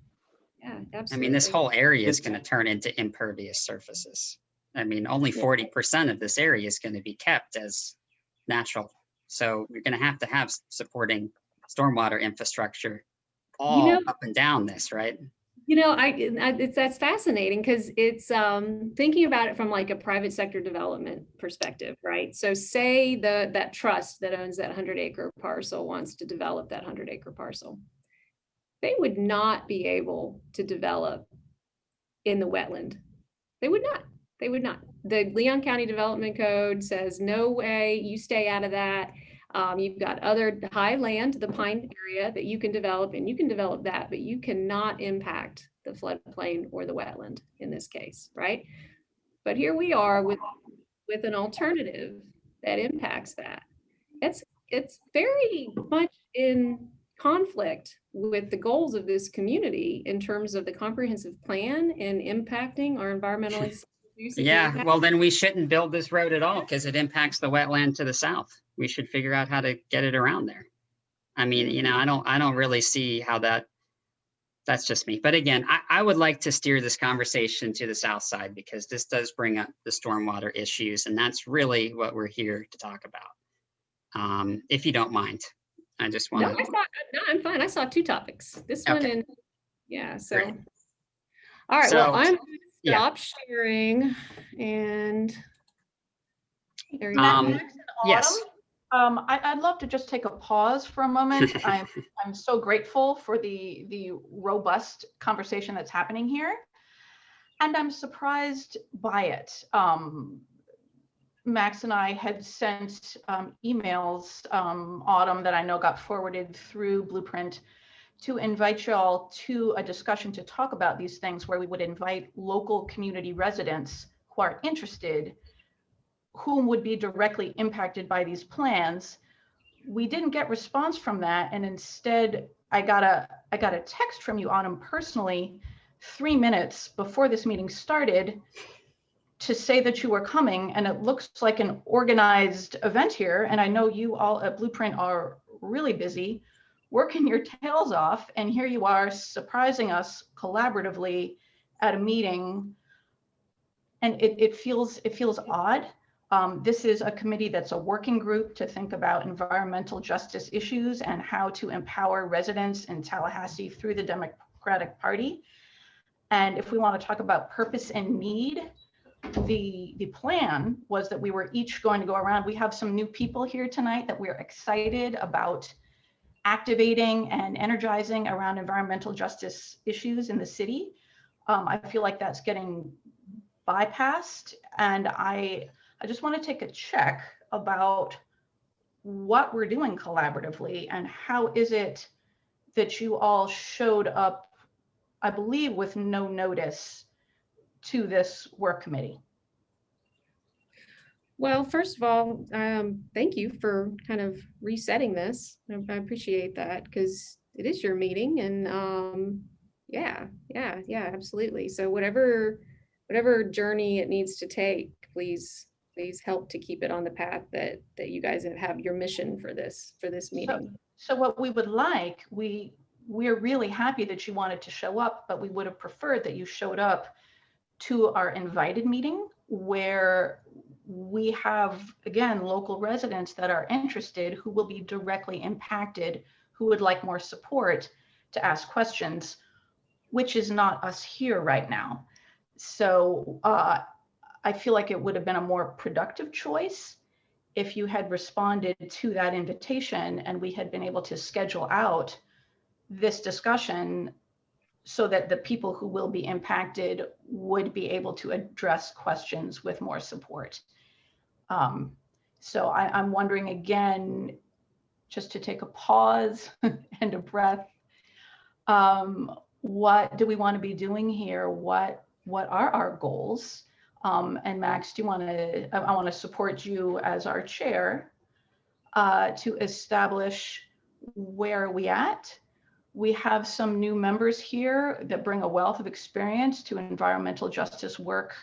Speaker 1: Yeah, absolutely.
Speaker 2: I mean, this whole area is going to turn into impervious surfaces. I mean, only 40% of this area is going to be kept as natural. So you're going to have supporting stormwater infrastructure all up and down this, right?
Speaker 1: You know, that's fascinating, because it's thinking about it from like a private sector development perspective, right? So say that trust that owns that 100-acre parcel wants to develop that 100-acre parcel. They would not be able to develop in the wetland. They would not. The Leon County Development Code says, no way, you stay out of that. You've got other high land, the pine area that you can develop, and you can develop that, but you cannot impact the floodplain or the wetland in this case, right? But here we are with an alternative that impacts that. It's very much in conflict with the goals of this community in terms of the comprehensive plan and impacting our environmental.
Speaker 2: Yeah, well, then we shouldn't build this road at all, because it impacts the wetland to the south. We should figure out how to get it around there. I mean, you know, I don't really see how that's just me. But again, I would like to steer this conversation to the south side, because this does bring up the stormwater issues, and that's really what we're here to talk about. If you don't mind, I just want to.
Speaker 1: No, I'm fine. I saw 2 topics. This one and yeah. So,
Speaker 2: great.
Speaker 1: All right. Well, I'm stop sharing, and there you go.
Speaker 2: Yes.
Speaker 7: I'd love to just take a pause for a moment. I'm so grateful for the robust conversation that's happening here, and I'm surprised by it. Max and I had sent emails, Autumn, that I know got forwarded through Blueprint, to invite y'all to a discussion to talk about these things, where we would invite local community residents who are interested, whom would be directly impacted by these plans. We didn't get response from that, and instead I got a text from you, Autumn, personally, 3 minutes before this meeting started, to say that you were coming, and it looks like an organized event here. And I know you all at Blueprint are really busy, working your tails off, and here you are surprising us collaboratively at a meeting. And it feels odd. This is a committee that's a working group to think about environmental justice issues and how to empower residents in Tallahassee through the Democratic Party. And if we want to talk about purpose and need, the plan was that we were each going to go around. We have some new people here tonight that we're excited about activating and energizing around environmental justice issues in the city. I feel like that's getting bypassed, and I just want to take a check about what we're doing collaboratively, and how is it that you all showed up, I believe, with no notice to this work committee.
Speaker 1: Well, first of all, thank you for kind of resetting this. I appreciate that because it is your meeting and yeah, absolutely. So whatever journey it needs to take, please help to keep it on the path that you guys have your mission for this meeting.
Speaker 7: So what we would like, we're really happy that you wanted to show up, but we would have preferred that you showed up to our invited meeting where we have, again, local residents that are interested who will be directly impacted, who would like more support to ask questions, which is not us here right now. So I feel like it would have been a more productive choice if you had responded to that invitation and we had been able to schedule out this discussion so that the people who will be impacted would be able to address questions with more support. So I'm wondering again, just to take a pause and a breath, what do we want to be doing here? What are our goals? And Max, I want to support you as our chair to establish where are we at. We have some new members here that bring a wealth of experience to environmental justice work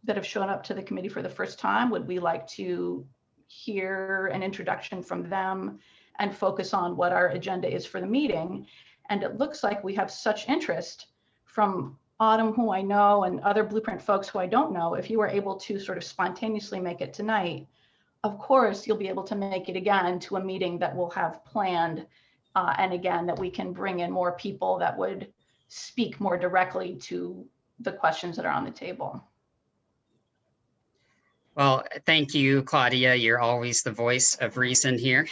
Speaker 7: that have shown up to the committee for the first time. Would we like to hear an introduction from them and focus on what our agenda is for the meeting? And it looks like we have such interest from Autumn, who I know, and other Blueprint folks who I don't know. If you were able to sort of spontaneously make it tonight, of course, you'll be able to make it again to a meeting that we'll have planned. And again, that we can bring in more people that would speak more directly to the questions that are on the table.
Speaker 2: Well, thank you, Claudia. You're always the voice of reason here.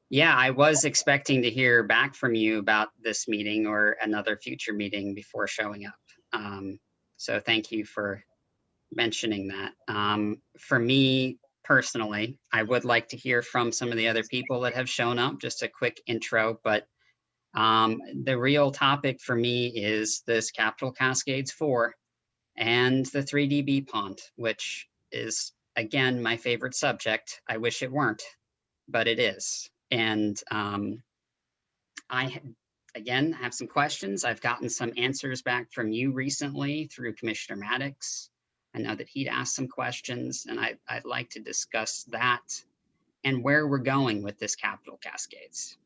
Speaker 2: Yeah, I was expecting to hear back from you about this meeting or another future meeting before showing up. So thank you for mentioning that. For me personally, I would like to hear from some of the other people that have shown up, just a quick intro, but the real topic for me is this Capitol Cascades 4 and the 3dB pond, which is, again, my favorite subject. I wish it weren't, but it is. And I, again, have some questions. I've gotten some answers back from you recently through Commissioner Maddox. I know that he'd asked some questions, and I'd like to discuss that and where we're going with this Capitol Cascades.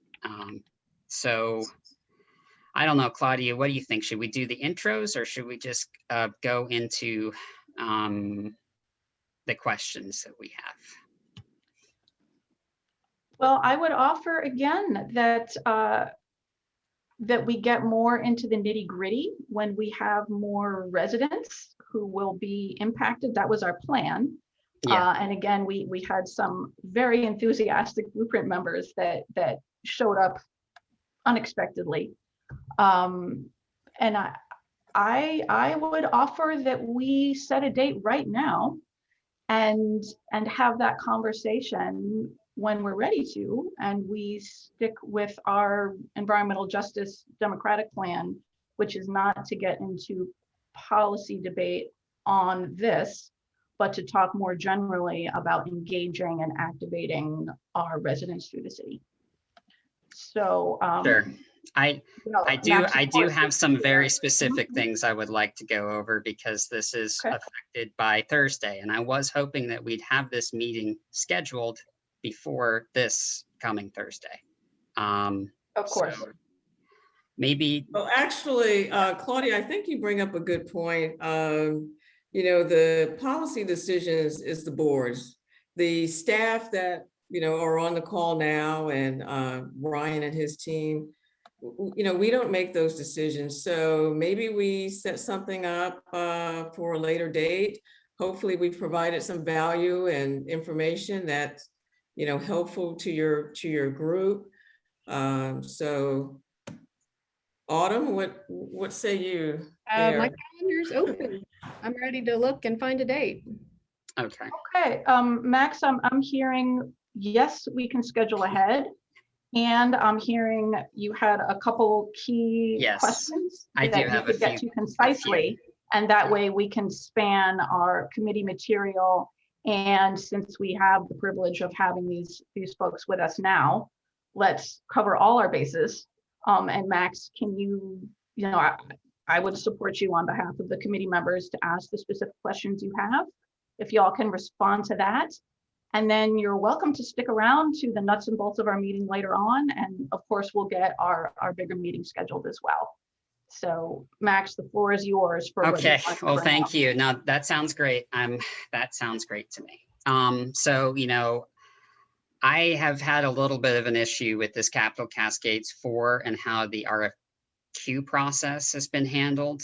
Speaker 2: So I don't know, Claudia, what do you think? Should we do the intros or should we just go into the questions that we have?
Speaker 7: Well, I would offer again that that we get more into the nitty gritty when we have more residents who will be impacted. That was our plan. Yeah. And again, we had some very enthusiastic Blueprint members that showed up unexpectedly. And I would offer that we set a date right now and have that conversation when we're ready to, and we stick with our environmental justice democratic plan, which is not to get into policy debate on this, but to talk more generally about engaging and activating our residents through the city. So
Speaker 2: sure. I do have some very specific things I would like to go over because this is affected by Thursday, and I was hoping that we'd have this meeting scheduled before this coming Thursday.
Speaker 7: Of course.
Speaker 2: So maybe.
Speaker 3: Well, actually, Claudia, I think you bring up a good point. You know, the policy decisions is the board's. The staff that, you know, are on the call now, and Ryan and his team, you know, we don't make those decisions. So maybe we set something up for a later date. Hopefully we've provided some value and information that's, you know, helpful to your group. So Autumn, what say you?
Speaker 1: My calendar's open. I'm ready to look and find a date.
Speaker 2: Okay.
Speaker 7: Okay, Max, I'm hearing, yes, we can schedule ahead. And I'm hearing you had a couple key questions
Speaker 2: I
Speaker 7: that
Speaker 2: do have
Speaker 7: you could get to concisely. And that way we can span our committee material. And since we have the privilege of having these folks with us now, let's cover all our bases. And Max, can you know, I would support you on behalf of the committee members to ask the specific questions you have, if y'all can respond to that. And then you're welcome to stick around to the nuts and bolts of our meeting later on. And of course, we'll get our bigger meeting scheduled as well. So Max, the floor is yours. For
Speaker 2: okay, well, thank you. Now that sounds great. That sounds great to me. So, you know, I have had a little bit of an issue with this Capital Cascades 4 and how the RFQ process has been handled.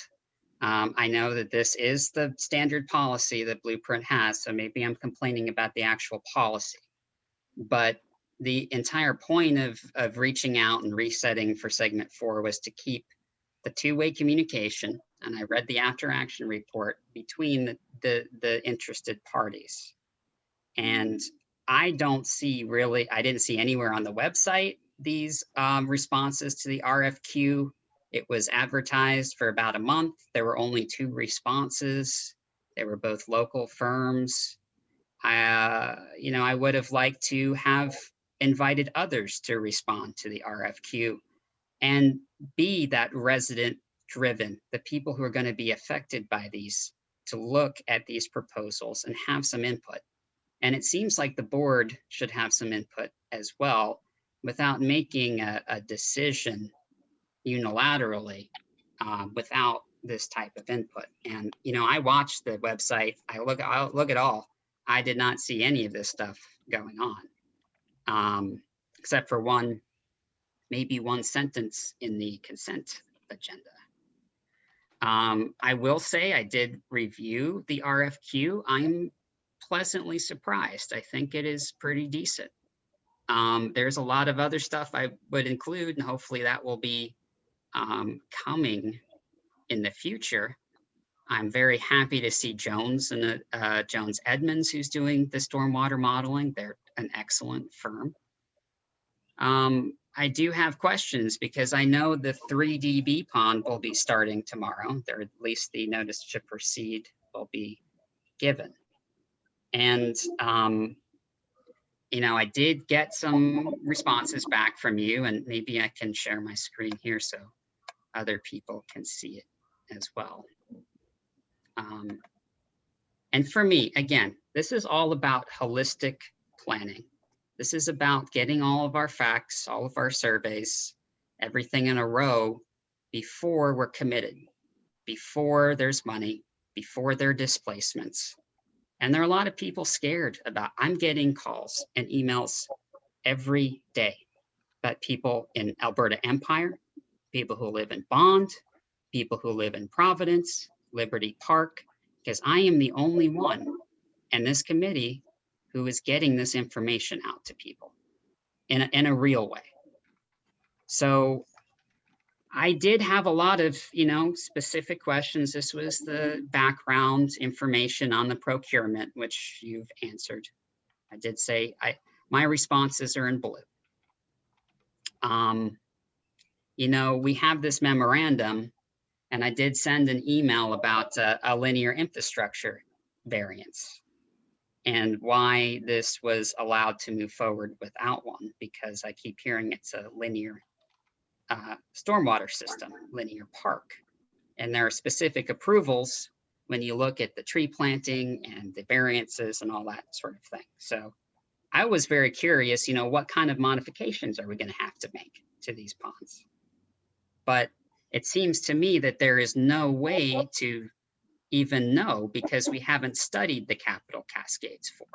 Speaker 2: I know that this is the standard policy that Blueprint has, so maybe I'm complaining about the actual policy. But the entire point of reaching out and resetting for segment 4 was to keep the two-way communication, and I read the after action report, between the interested parties. And I didn't see anywhere on the website these responses to the RFQ. It was advertised for about a month. There were only 2 responses. They were both local firms. You know, I would have liked to have invited others to respond to the RFQ and be that resident driven, the people who are going to be affected by these, to look at these proposals and have some input. And it seems like the board should have some input as well, without making a decision unilaterally without this type of input. And, you know, I watched the website, I look at all. I did not see any of this stuff going on, except for maybe one sentence in the consent agenda. I will say I did review the RFQ. I'm pleasantly surprised. I think it is pretty decent. There's a lot of other stuff I would include, and hopefully that will be coming in the future. I'm very happy to see Jones and Jones Edmonds, who's doing the stormwater modeling. They're an excellent firm. I do have questions because I know the 3dB pond will be starting tomorrow, or at least the notice to proceed will be given. And, you know, I did get some responses back from you, and maybe I can share my screen here so other people can see it as well. And for me, again, this is all about holistic planning. This is about getting all of our facts, all of our surveys, everything in a row before we're committed, before there's money, before there are displacements. And there are a lot of people scared about, I'm getting calls and emails every day about people in Alberta Empire, people who live in Bond, people who live in Providence, Liberty Park, because I am the only one in this committee who is getting this information out to people in a real way. So I did have a lot of, you know, specific questions. This was the background information on the procurement, which you've answered. I did say my responses are in blue. You know, we have this memorandum, and I did send an email about a linear infrastructure variance and why this was allowed to move forward without one, because I keep hearing it's a linear stormwater system, linear park. And there are specific approvals when you look at the tree planting and the variances and all that sort of thing. So I was very curious, you know, what kind of modifications are we going to have to make to these ponds? But it seems to me that there is no way to even know, because we haven't studied the Capital Cascades 4.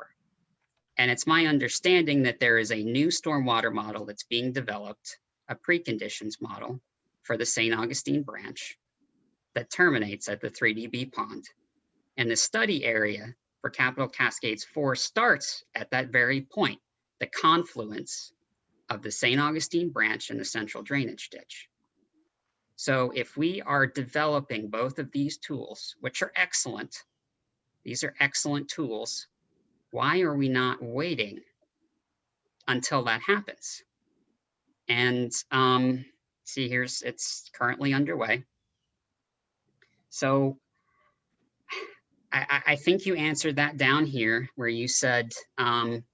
Speaker 2: And it's my understanding that there is a new stormwater model that's being developed, a preconditions model for the St. Augustine branch that terminates at the 3dB pond. And the study area for Capital Cascades 4 starts at that very point, the confluence of the St. Augustine branch and the central drainage ditch. So if we are developing both of these tools, which are excellent, these are excellent tools, why are we not waiting until that happens? And see, it's currently underway. So I think you answered that down here where you said, let's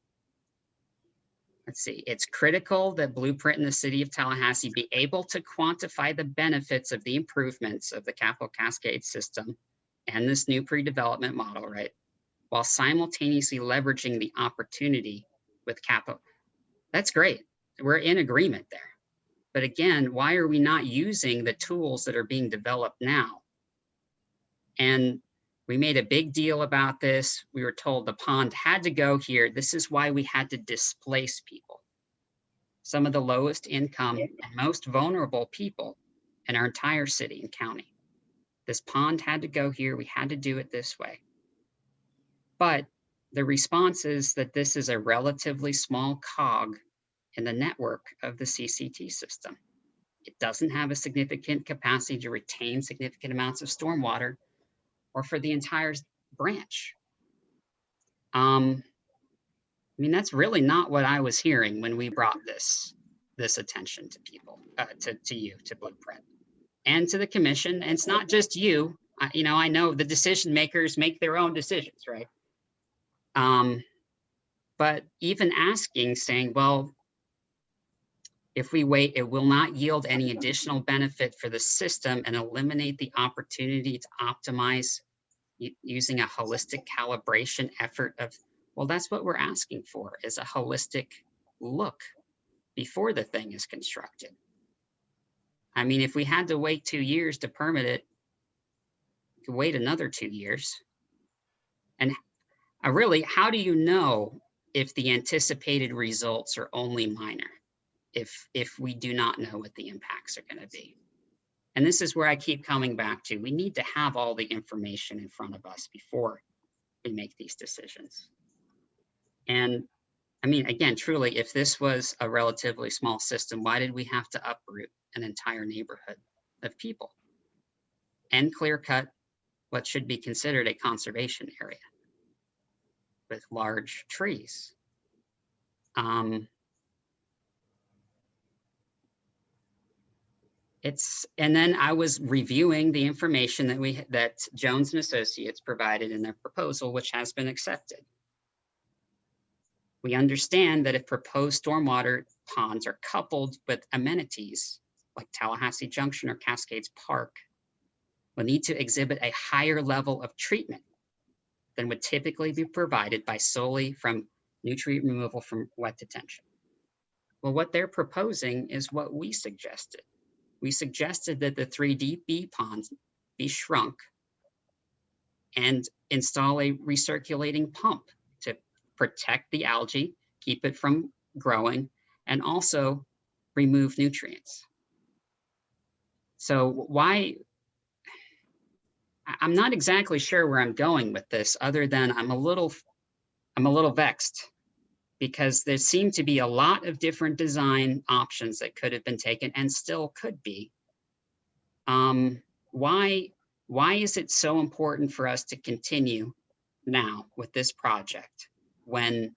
Speaker 2: see, it's critical that Blueprint in the city of Tallahassee be able to quantify the benefits of the improvements of the Capital Cascade system and this new pre-development model, right? While simultaneously leveraging the opportunity with capital. That's great. We're in agreement there. But again, why are we not using the tools that are being developed now? And we made a big deal about this. We were told the pond had to go here. This is why we had to displace people. Some of the lowest income and most vulnerable people in our entire city and county. This pond had to go here. We had to do it this way. But the response is that this is a relatively small cog in the network of the CCT system. It doesn't have a significant capacity to retain significant amounts of stormwater or for the entire branch. I mean, that's really not what I was hearing when we brought this attention to people, to you, to Blueprint, and to the commission. And it's not just you. I know the decision makers make their own decisions, right? But even asking, saying, well, if we wait, it will not yield any additional benefit for the system and eliminate the opportunity to optimize using a holistic calibration effort of, well, that's what we're asking for, is a holistic look before the thing is constructed. I mean, if we had to wait 2 years to permit it, we could wait another 2 years. And really, how do you know if the anticipated results are only minor? If we do not know what the impacts are going to be. And this is where I keep coming back to, we need to have all the information in front of us before we make these decisions. And I mean, again, truly, if this was a relatively small system, why did we have to uproot an entire neighborhood of people and clear cut what should be considered a conservation area with large trees? And then I was reviewing the information that Jones and Associates provided in their proposal, which has been accepted. We understand that if proposed stormwater ponds are coupled with amenities like Tallahassee Junction or Cascades Park, will need to exhibit a higher level of treatment than would typically be provided by solely from nutrient removal from wet detention. Well, what they're proposing is what we suggested. We suggested that the 3DB ponds be shrunk and install a recirculating pump to protect the algae, keep it from growing, and also remove nutrients. So I'm not exactly sure where I'm going with this, other than I'm a little vexed, because there seem to be a lot of different design options that could have been taken and still could be. Why is it so important for us to continue now with this project when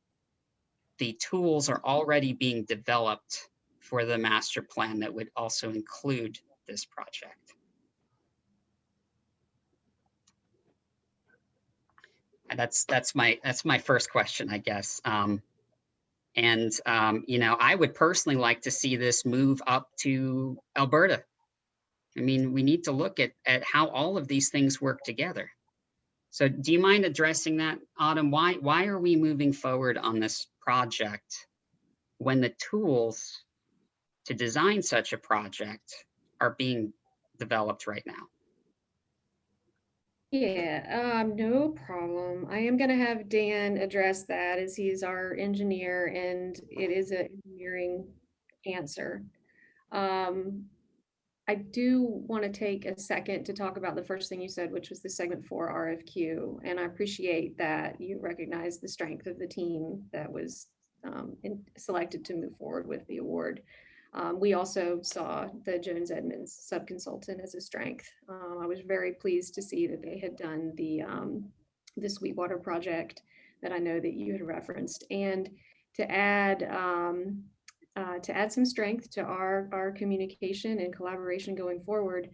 Speaker 2: the tools are already being developed for the master plan that would also include this project? And that's my first question, I guess. I would personally like to see this move up to Alberta. I mean, we need to look at how all of these things work together. So do you mind addressing that, Autumn? Why are we moving forward on this project when the tools to design such a project are being developed right now?
Speaker 1: Yeah, no problem. I am going to have Dan address that, as he's our engineer and it is an engineering answer. I do want to take a second to talk about the first thing you said, which was the segment 4 RFQ. And I appreciate that you recognize the strength of the team that was selected to move forward with the award. We also saw the Jones Edmonds subconsultant as a strength. I was very pleased to see that they had done the Sweetwater project that I know that you had referenced, and to add some strength to our communication and collaboration going forward.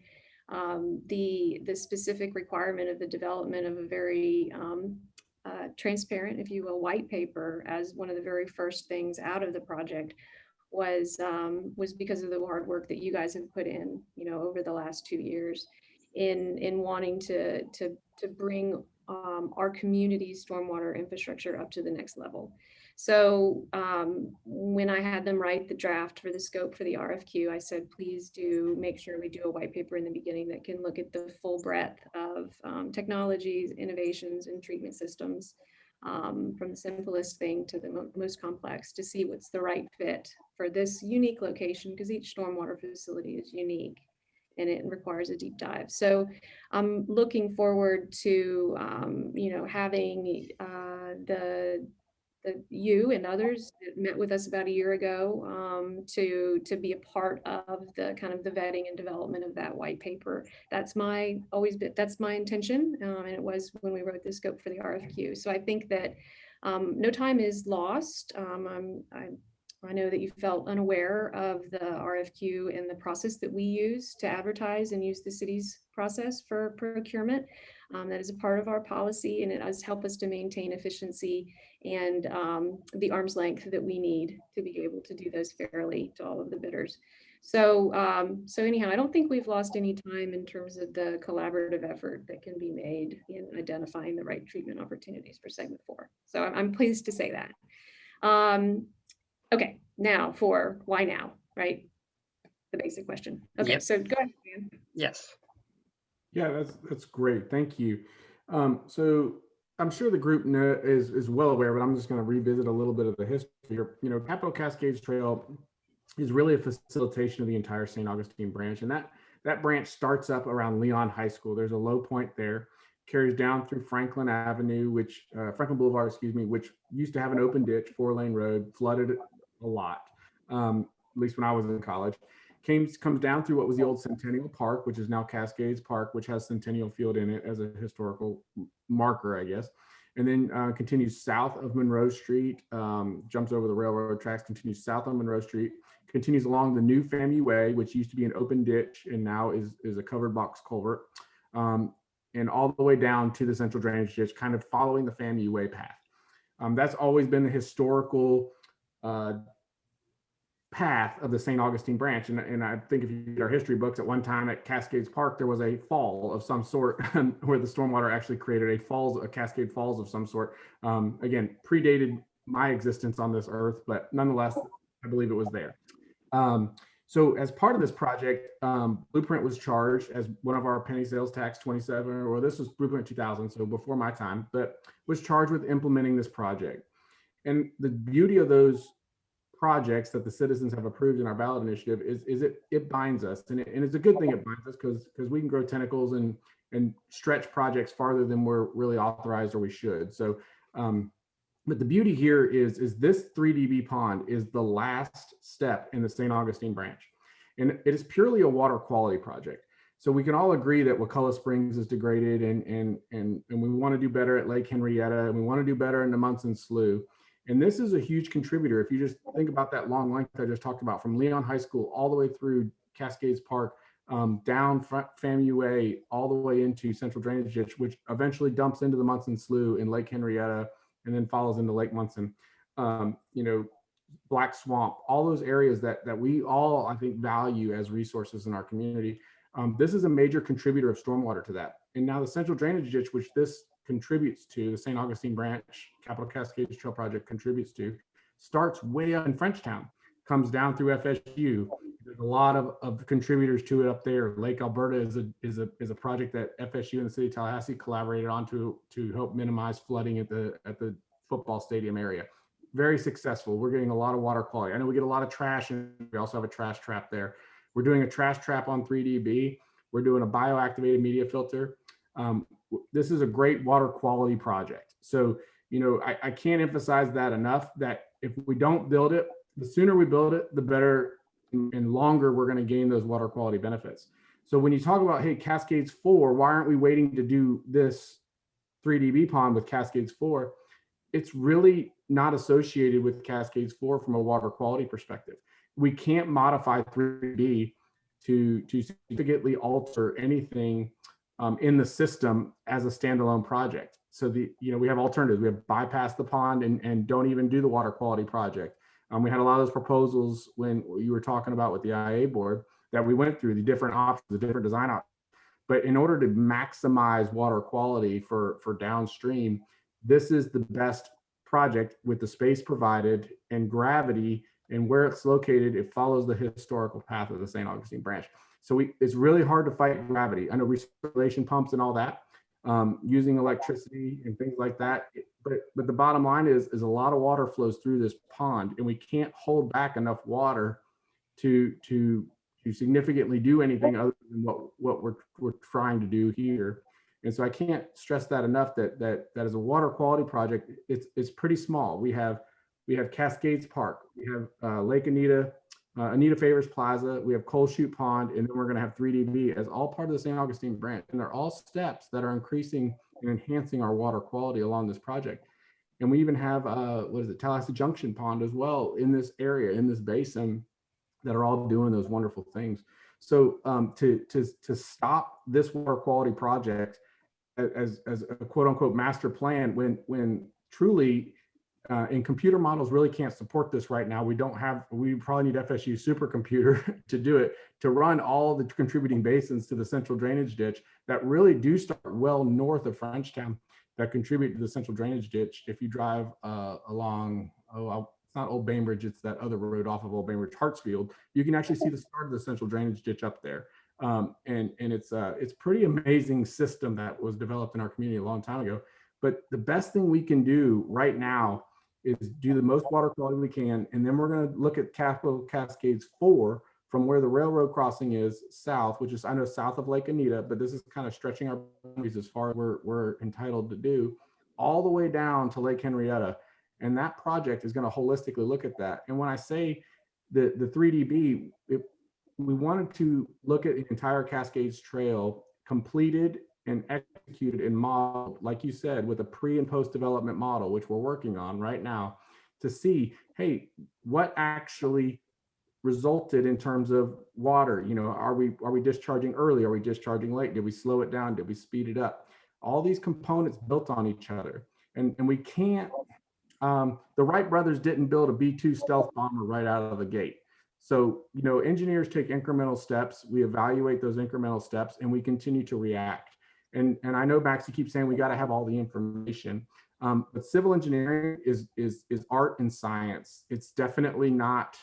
Speaker 1: the specific requirement of the development of a very transparent, if you will, white paper as one of the very first things out of the project was because of the hard work that you guys have put in, over the last 2 years in wanting to bring our community's stormwater infrastructure up to the next level. So when I had them write the draft for the scope for the RFQ, I said, please do make sure we do a white paper in the beginning that can look at the full breadth of technologies, innovations, and treatment systems, from the simplest thing to the most complex, to see what's the right fit for this unique location, because each stormwater facility is unique and it requires a deep dive. So I'm looking forward to, having you and others that met with us about a year ago to be a part of the kind of the vetting and development of that white paper. That's my intention, and it was when we wrote the scope for the RFQ. So I think that no time is lost. I know that you felt unaware of the RFQ and the process that we use to advertise and use the city's process for procurement. That is a part of our policy, and it does help us to maintain efficiency and the arm's length that we need to be able to do those fairly to all of the bidders. So anyhow, I don't think we've lost any time in terms of the collaborative effort that can be made in identifying the right treatment opportunities for segment 4. So I'm pleased to say that. Okay, now for why now, right? The basic question. Okay,
Speaker 2: Yep.
Speaker 1: So go ahead, Dan.
Speaker 2: Yes.
Speaker 4: Yeah, that's great. Thank you. So I'm sure the group is well aware, but I'm just going to revisit a little bit of the history. Capitol Cascades Trail is really a facilitation of the entire St. Augustine branch, and that branch starts up around Leon High School. There's a low point there, carries down through Franklin Avenue, Franklin Boulevard, which used to have an open ditch, 4-lane road, flooded a lot, at least when I was in college. Comes down through what was the old Centennial Park, which is now Cascades Park, which has Centennial Field in it as a historical marker, I guess. And then continues south of Monroe Street, jumps over the railroad tracks, continues south on Monroe Street, continues along the new FAMU Way, which used to be an open ditch and now is a covered box culvert, and all the way down to the central drainage ditch, kind of following the FAMU Way path. That's always been the historical path of the St. Augustine branch. And I think if you read our history books, at one time at Cascades Park, there was a fall of some sort where the stormwater actually created a Cascade Falls of some sort. Again, predated my existence on this earth, but nonetheless, I believe it was there. So as part of this project, Blueprint was charged as one of our penny sales tax 27, or this was Blueprint 2000, so before my time, but was charged with implementing this project. And the beauty of those projects that the citizens have approved in our ballot initiative is it binds us, and it's a good thing it binds us because we can grow tentacles and stretch projects farther than we're really authorized or we should. So but the beauty here is this 3dB pond is the last step in the St. Augustine branch, and it is purely a water quality project. So we can all agree that Wakulla Springs is degraded, and we want to do better at Lake Henrietta, and we want to do better in the Munson Slough. And this is a huge contributor. If you just think about that long length I just talked about, from Leon High School all the way through Cascades Park, down FAMU Way, all the way into Central Drainage Ditch, which eventually dumps into the Munson Slough in Lake Henrietta, and then follows into Lake Munson, Black Swamp, all those areas that we all, I think, value as resources in our community. This is a major contributor of stormwater to that. And now the Central Drainage Ditch, which this contributes to, the St. Augustine branch, Capitol Cascades Trail project contributes to, starts way up in Frenchtown, comes down through FSU. There's a lot of contributors to it up there. Lake Alberta is a project that FSU and the city of Tallahassee collaborated on to help minimize flooding at the football stadium area. Very successful. We're getting a lot of water quality. I know we get a lot of trash, and we also have a trash trap there. We're doing a trash trap on 3dB. We're doing a bioactivated media filter. This is a great water quality project. So, I can't emphasize that enough, that if we don't build it, the sooner we build it, the better and longer we're going to gain those water quality benefits. So when you talk about, hey, Cascades 4, why aren't we waiting to do this 3dB pond with Cascades 4? It's really not associated with Cascades 4 from a water quality perspective. We can't modify 3dB to significantly alter anything in the system as a standalone project. So we have alternatives. We have bypass the pond and don't even do the water quality project. We had a lot of those proposals when you were talking about with the IA board that we went through, the different options, the different design options. But in order to maximize water quality for downstream, this is the best project with the space provided and gravity, and where it's located, it follows the historical path of the St. Augustine branch. So it's really hard to fight gravity. I know recirculation pumps and all that, using electricity and things like that. But the bottom line is a lot of water flows through this pond, and we can't hold back enough water to significantly do anything other than what we're trying to do here. And so I can't stress that enough that as a water quality project, it's pretty small. We have Cascades Park, we have Lake Anita, Anita Favors Plaza, we have Coal Chute Pond, and then we're going to have 3DB as all part of the St. Augustine branch. And they're all steps that are increasing and enhancing our water quality along this project. And we even have, Tallahassee Junction Pond as well in this area, in this basin, that are all doing those wonderful things. So to stop this water quality project as a quote unquote master plan, when truly and computer models really can't support this right now. We probably need FSU supercomputer to do it, to run all the contributing basins to the central drainage ditch that really do start well north of Frenchtown, that contribute to the central drainage ditch. If you drive along, it's not Old Bainbridge, it's that other road off of Old Bainbridge, Hartsfield, you can actually see the start of the central drainage ditch up there. And it's pretty amazing system that was developed in our community a long time ago. But the best thing we can do right now is do the most water quality we can. And then we're going to look at Capital Cascades 4 from where the railroad crossing is south, which is, I know, south of Lake Anita, but this is kind of stretching our boundaries as far as we're entitled to do, all the way down to Lake Henrietta. And that project is going to holistically look at that. And when I say the 3DB, we wanted to look at the entire Cascades Trail completed and executed and modeled, like you said, with a pre and post development model, which we're working on right now, to see, hey, what actually resulted in terms of water. Are we discharging early? Are we discharging late? Did we slow it down? Did we speed it up? All these components built on each other. And we can't, the Wright brothers didn't build a B-2 stealth bomber right out of the gate. So, engineers take incremental steps, we evaluate those incremental steps, and we continue to react. And I know Max, you keep saying we got to have all the information, but civil engineering is art and science. It's definitely not,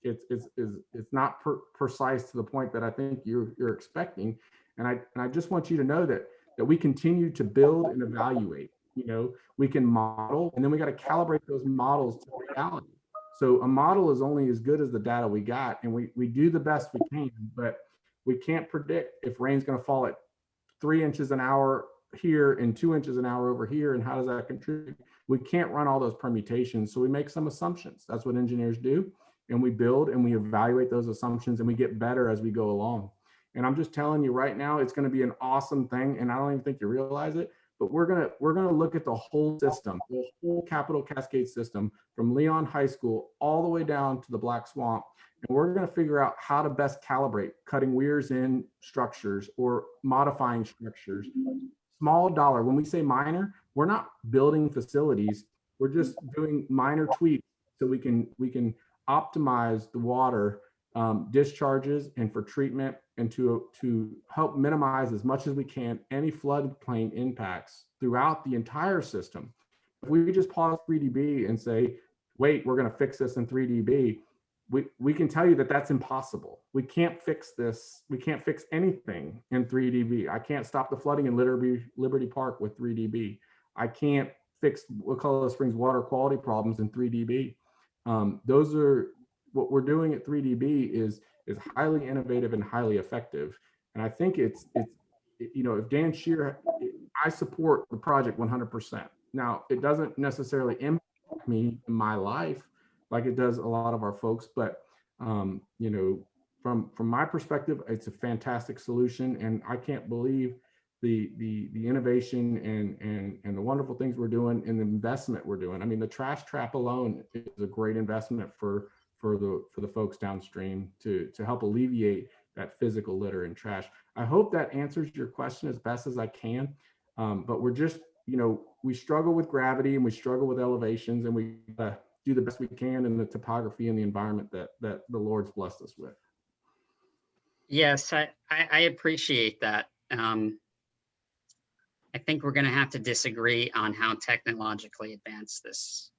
Speaker 4: it's not precise to the point that I think you're expecting. And I just want you to know that we continue to build and evaluate. We can model, and then we got to calibrate those models to reality. So a model is only as good as the data we got, and we do the best we can, but we can't predict if rain's going to fall at 3 inches an hour here and 2 inches an hour over here, and how does that contribute? We can't run all those permutations, so we make some assumptions. That's what engineers do, and we build and we evaluate those assumptions, and we get better as we go along. And I'm just telling you right now, it's going to be an awesome thing, and I don't even think you realize it, but we're gonna look at the whole system, the whole Capital Cascade system, from Leon High School all the way down to the Black Swamp. And we're going to figure out how to best calibrate cutting weirs in structures or modifying structures. Small dollar. When we say minor, we're not building facilities. We're just doing minor tweaks so we can optimize the water discharges and for treatment, and to help minimize as much as we can any floodplain impacts throughout the entire system. If we just pause 3DB and say, wait, we're going to fix this in 3DB, we can tell you that that's impossible. We can't fix this. We can't fix anything in 3DB. I can't stop the flooding in Liberty Park with 3DB. I can't fix Colorado Springs water quality problems in 3DB. Those are what we're doing at 3DB is highly innovative and highly effective. And I think it's if Dan Shear, I support the project 100%. Now, it doesn't necessarily impact me in my life like it does a lot of our folks, but from my perspective, it's a fantastic solution, and I can't believe the innovation and the wonderful things we're doing and the investment we're doing. I mean, the trash trap alone is a great investment for the folks downstream to help alleviate that physical litter and trash. I hope that answers your question as best as I can. But we're just, we struggle with gravity and we struggle with elevations, and we do the best we can in the topography and the environment that the Lord's blessed us with.
Speaker 2: Yes, I appreciate that. I think we're going to have to disagree on how technologically advanced this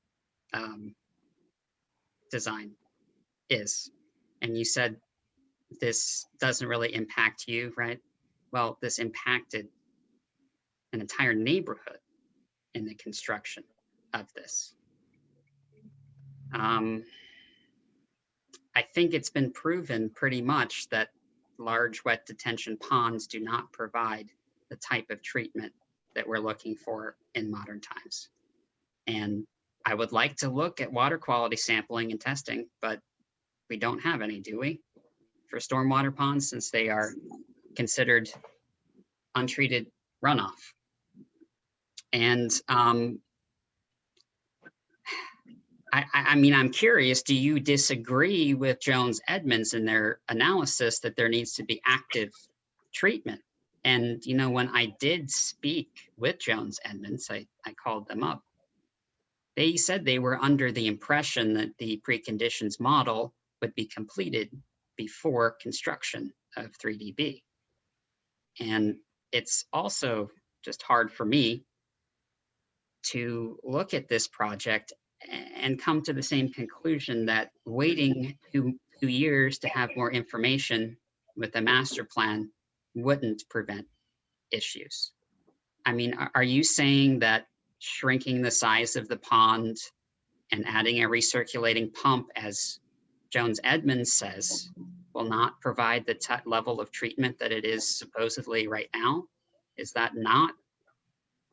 Speaker 2: design is. And you said this doesn't really impact you, right? Well, this impacted an entire neighborhood in the construction of this. I think it's been proven pretty much that large wet detention ponds do not provide the type of treatment that we're looking for in modern times. And I would like to look at water quality sampling and testing, but we don't have any, do we? For stormwater ponds, since they are considered untreated runoff. And I mean, I'm curious, do you disagree with Jones Edmonds in their analysis that there needs to be active treatment? And, when I did speak with Jones Edmonds, I called them up. They said they were under the impression that the preconditions model would be completed before construction of 3DB. And it's also just hard for me to look at this project and come to the same conclusion that waiting 2 years to have more information with a master plan wouldn't prevent issues. I mean, are you saying that shrinking the size of the pond and adding a recirculating pump, as Jones Edmonds says, will not provide the level of treatment that it is supposedly right now? Is that not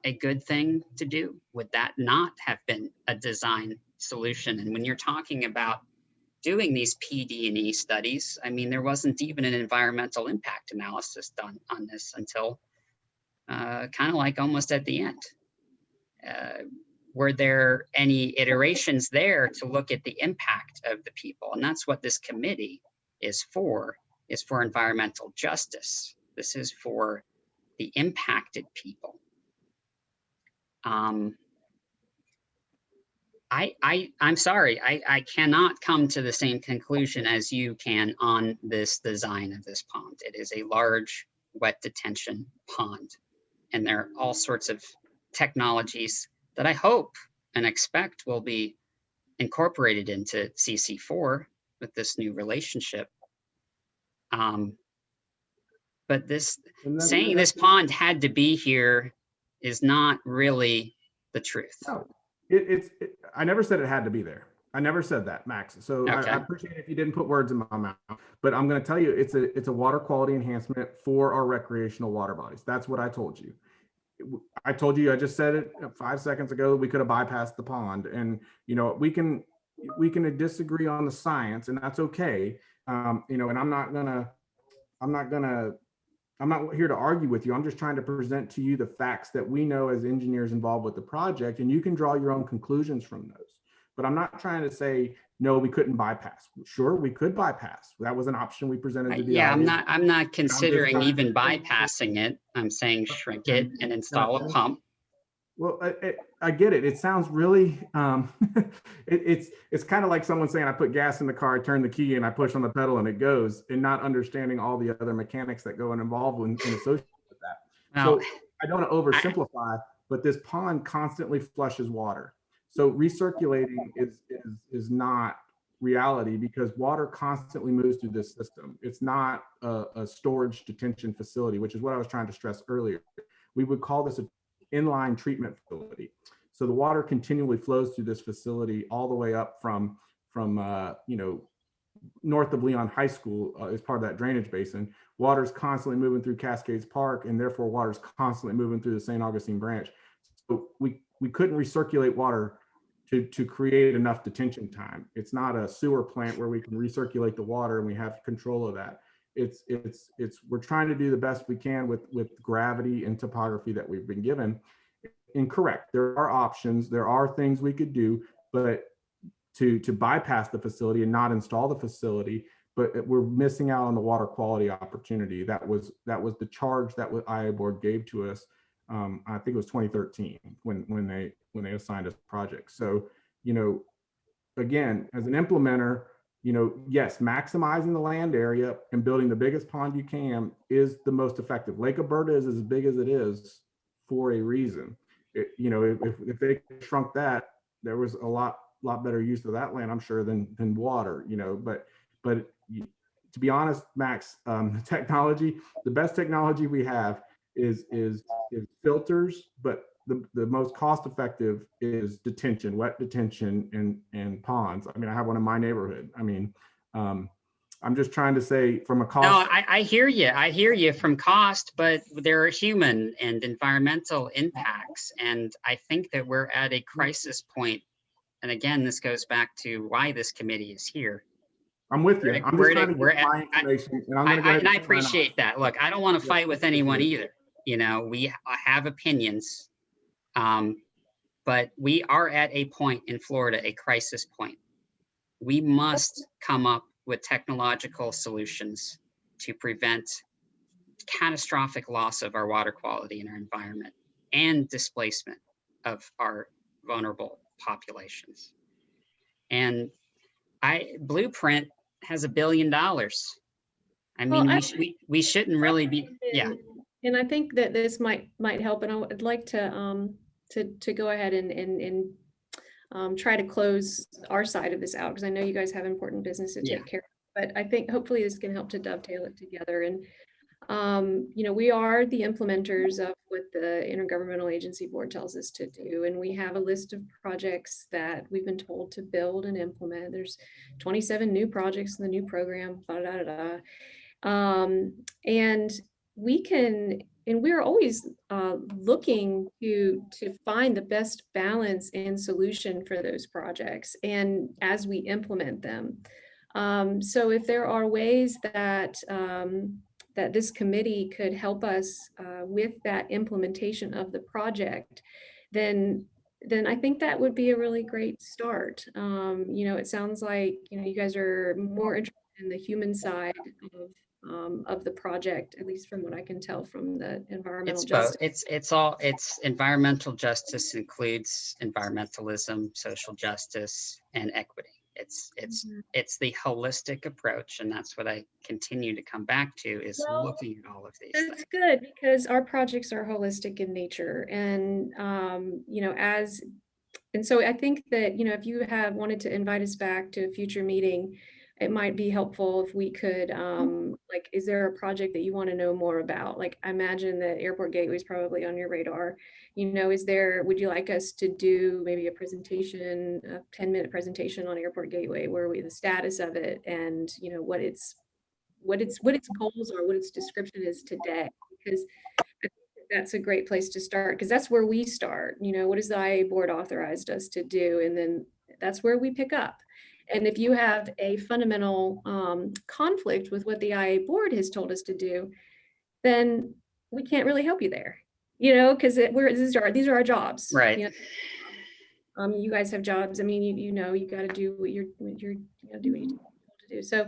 Speaker 2: a good thing to do? Would that not have been a design solution? And when you're talking about doing these PD&E studies, I mean, there wasn't even an environmental impact analysis done on this until kind of like almost at the end. Were there any iterations there to look at the impact of the people? And that's what this committee is for environmental justice. This is for the impacted people. I'm sorry, I cannot come to the same conclusion as you can on this design of this pond. It is a large wet detention pond, and there are all sorts of technologies that I hope and expect will be incorporated into CC4 with this new relationship. But saying this pond had to be here is not really the truth.
Speaker 4: No, I never said it had to be there. I never said that, Max. So okay. I appreciate it if you didn't put words in my mouth, but I'm going to tell you, it's a water quality enhancement for our recreational water bodies. That's what I told you. I just said it 5 seconds ago. We could have bypassed the pond, and we can disagree on the science, and that's okay. And I'm not here to argue with you. I'm just trying to present to you the facts that we know as engineers involved with the project, and you can draw your own conclusions from those. But I'm not trying to say, no, we couldn't bypass. Sure, we could bypass. That was an option we presented to the audience.
Speaker 2: I'm not considering even bypassing it. I'm saying shrink it and install a pump.
Speaker 4: Well, I get it. It sounds really, it's kind of like someone saying, I put gas in the car, I turn the key and I push on the pedal and it goes, and not understanding all the other mechanics that go and involved in associated with that. So I don't want to oversimplify, but this pond constantly flushes water. So recirculating is not reality, because water constantly moves through this system. It's not a storage detention facility, which is what I was trying to stress earlier. We would call this an inline treatment facility. So the water continually flows through this facility all the way up from north of Leon High School as part of that drainage basin. Water's constantly moving through Cascades Park, and therefore water's constantly moving through the St. Augustine branch. So we couldn't recirculate water to create enough detention time. It's not a sewer plant where we can recirculate the water and we have control of that. We're trying to do the best we can with gravity and topography that we've been given. Incorrect. There are options. There are things we could do, but to bypass the facility and not install the facility. but we're missing out on the water quality opportunity. That was the charge that IA board gave to us. I think it was 2013 when they assigned us projects. So, you know, again, as an implementer, you know, yes, maximizing the land area and building the biggest pond you can is the most effective. Lake Alberta is as big as it is for a reason. You know, if they shrunk that, there was a lot better use of that land, I'm sure, than water. You know, but to be honest, Max, technology, the best technology we have is filters, but the most cost effective is detention, wet detention and ponds. I mean, I have one in my neighborhood. I mean, I'm just trying to say from a cost.
Speaker 2: No, I hear you. I hear you from cost, but there are human and environmental impacts. And I think that we're at a crisis point. And again, this goes back to why this committee is here.
Speaker 4: I'm with you. I'm just trying to get my information, and I'm going to go ahead
Speaker 2: and I appreciate that. Look, I don't want to fight with anyone either. You know, we have opinions. But we are at a point in Florida, a crisis point. We must come up with technological solutions to prevent catastrophic loss of our water quality in our environment and displacement of our vulnerable populations. And Blueprint has $1 billion. I mean,
Speaker 1: Well,
Speaker 2: we shouldn't really be, yeah.
Speaker 1: And I think that this might help, and I'd like to go ahead and try to close our side of this out, because I know you guys have important business to take care of. But I think hopefully this can help to dovetail it together. And you know, we are the implementers of what the Intergovernmental Agency Board tells us to do, and we have a list of projects that we've been told to build and implement. There's 27 new projects in the new program, and we can, and we're always looking to find the best balance and solution for those projects, and as we implement them. So if there are ways that that this committee could help us with that implementation of the project, then I think that would be a really great start. You know, it sounds like, you know, you guys are more interested in the human side of the project, at least from what I can tell from the environmental justice.
Speaker 2: It's environmental justice includes environmentalism, social justice, and equity. It's the holistic approach, and that's what I continue to come back to, is looking at all of these
Speaker 1: That's
Speaker 2: things.
Speaker 1: good, because our projects are holistic in nature, and you know, and so I think that, you know, if you have wanted to invite us back to a future meeting, it might be helpful if we could, like, is there a project that you want to know more about? Like, I imagine that Airport Gateway is probably on your radar. You know, would you like us to do maybe a presentation, a 10-minute presentation on Airport Gateway, where the status of it, and, you know, what its goals are, what its description is today? Because I think that's a great place to start, because that's where we start. You know, what has the IA board authorized us to do? And then that's where we pick up. And if you have a fundamental conflict with what the IA board has told us to do, then we can't really help you there, you know, because these are our jobs.
Speaker 2: Right.
Speaker 1: You know? You guys have jobs. I mean, you know, you got to do what you're do what you need to do. So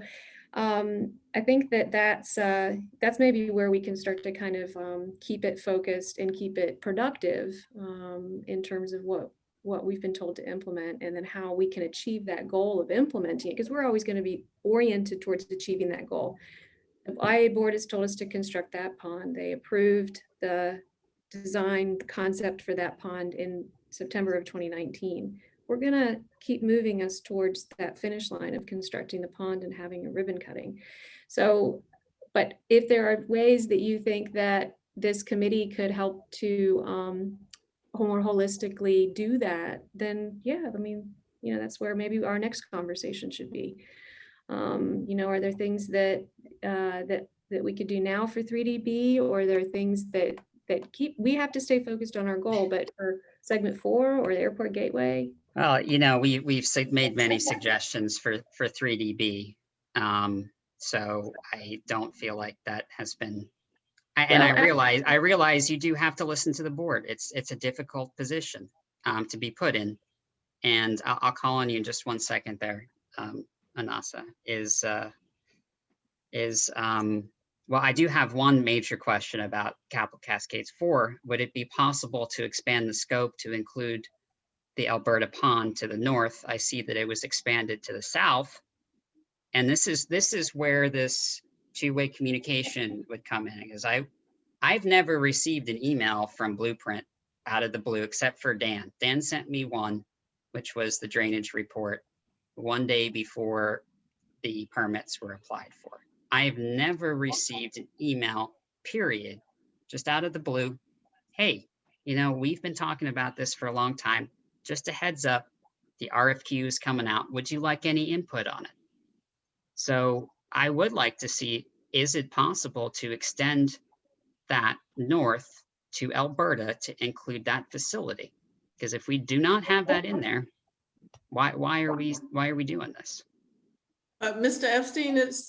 Speaker 1: I think that's maybe where we can start to kind of keep it focused and keep it productive in terms of what we've been told to implement, and then how we can achieve that goal of implementing it, because we're always going to be oriented towards achieving that goal. The IA board has told us to construct that pond. They approved the design concept for that pond in September of 2019. We're going to keep moving us towards that finish line of constructing the pond and having a ribbon cutting. So, but if there are ways that you think that this committee could help to more holistically do that, then yeah, I mean, you know, that's where maybe our next conversation should be. You know, are there things that we could do now for 3DB, or are there things that we have to stay focused on our goal, but for segment 4 or the Airport Gateway?
Speaker 2: Well, you know, we've made many suggestions for 3DB. So I don't feel like that has been, and I realize you do have to listen to the board. It's a difficult position to be put in. And I'll call on you in just one second there, Anasa, is is, well, I do have one major question about Capital Cascades 4. Would it be possible to expand the scope to include the Alberta Pond to the north? I see that it was expanded to the south. And this is where this two-way communication would come in, because I've never received an email from Blueprint out of the blue, except for Dan. Dan sent me one, which was the drainage report, one day before the permits were applied for. I've never received an email, period, just out of the blue. Hey, you know, we've been talking about this for a long time. Just a heads up, the RFQ is coming out. Would you like any input on it? So I would like to see, is it possible to extend that north to Alberta to include that facility? Because if we do not have that in there, why are we doing this?
Speaker 3: Mr. Epstein, it's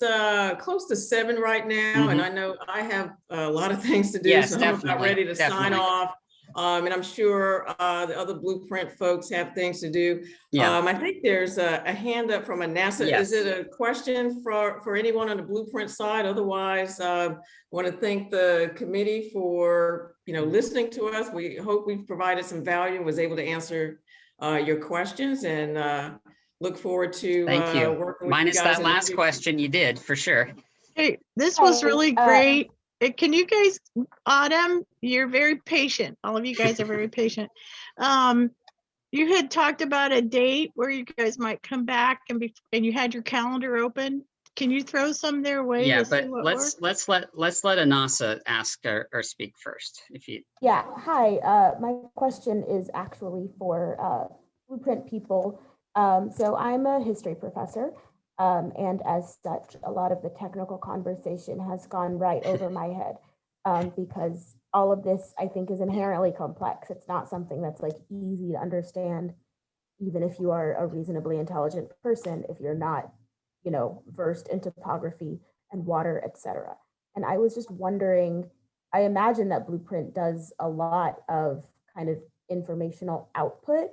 Speaker 3: close to 7 right now, and I know I have a lot of things to do,
Speaker 2: Yes,
Speaker 3: so I'm about ready to sign
Speaker 2: definitely.
Speaker 3: off. And I'm sure the other Blueprint folks have things to do.
Speaker 2: Yeah.
Speaker 3: I think there's a hand up from NASA.
Speaker 2: Yes.
Speaker 3: Is it a question for anyone on the Blueprint side? Otherwise, I want to thank the committee for listening to us. We hope we've provided some value and was able to answer your questions, and look forward to
Speaker 2: Thank you.
Speaker 3: working with
Speaker 2: Minus
Speaker 3: you guys
Speaker 2: that last question you did, for sure.
Speaker 8: Hey, this was really great. Can you guys, Autumn, you're very patient. All of you guys are very patient. You had talked about a date where you guys might come back and you had your calendar open. Can you throw some their way?
Speaker 2: Yeah,
Speaker 8: to see
Speaker 2: but
Speaker 8: what
Speaker 2: let's let Anasa ask or speak first. If you.
Speaker 9: Yeah, hi. My question is actually for Blueprint people. So I'm a history professor, and as such, a lot of the technical conversation has gone right over my head, because all of this, I think, is inherently complex. It's not something that's like easy to understand, even if you are a reasonably intelligent person, if you're not, versed in topography and water, etc. And I was just wondering, I imagine that Blueprint does a lot of kind of informational output,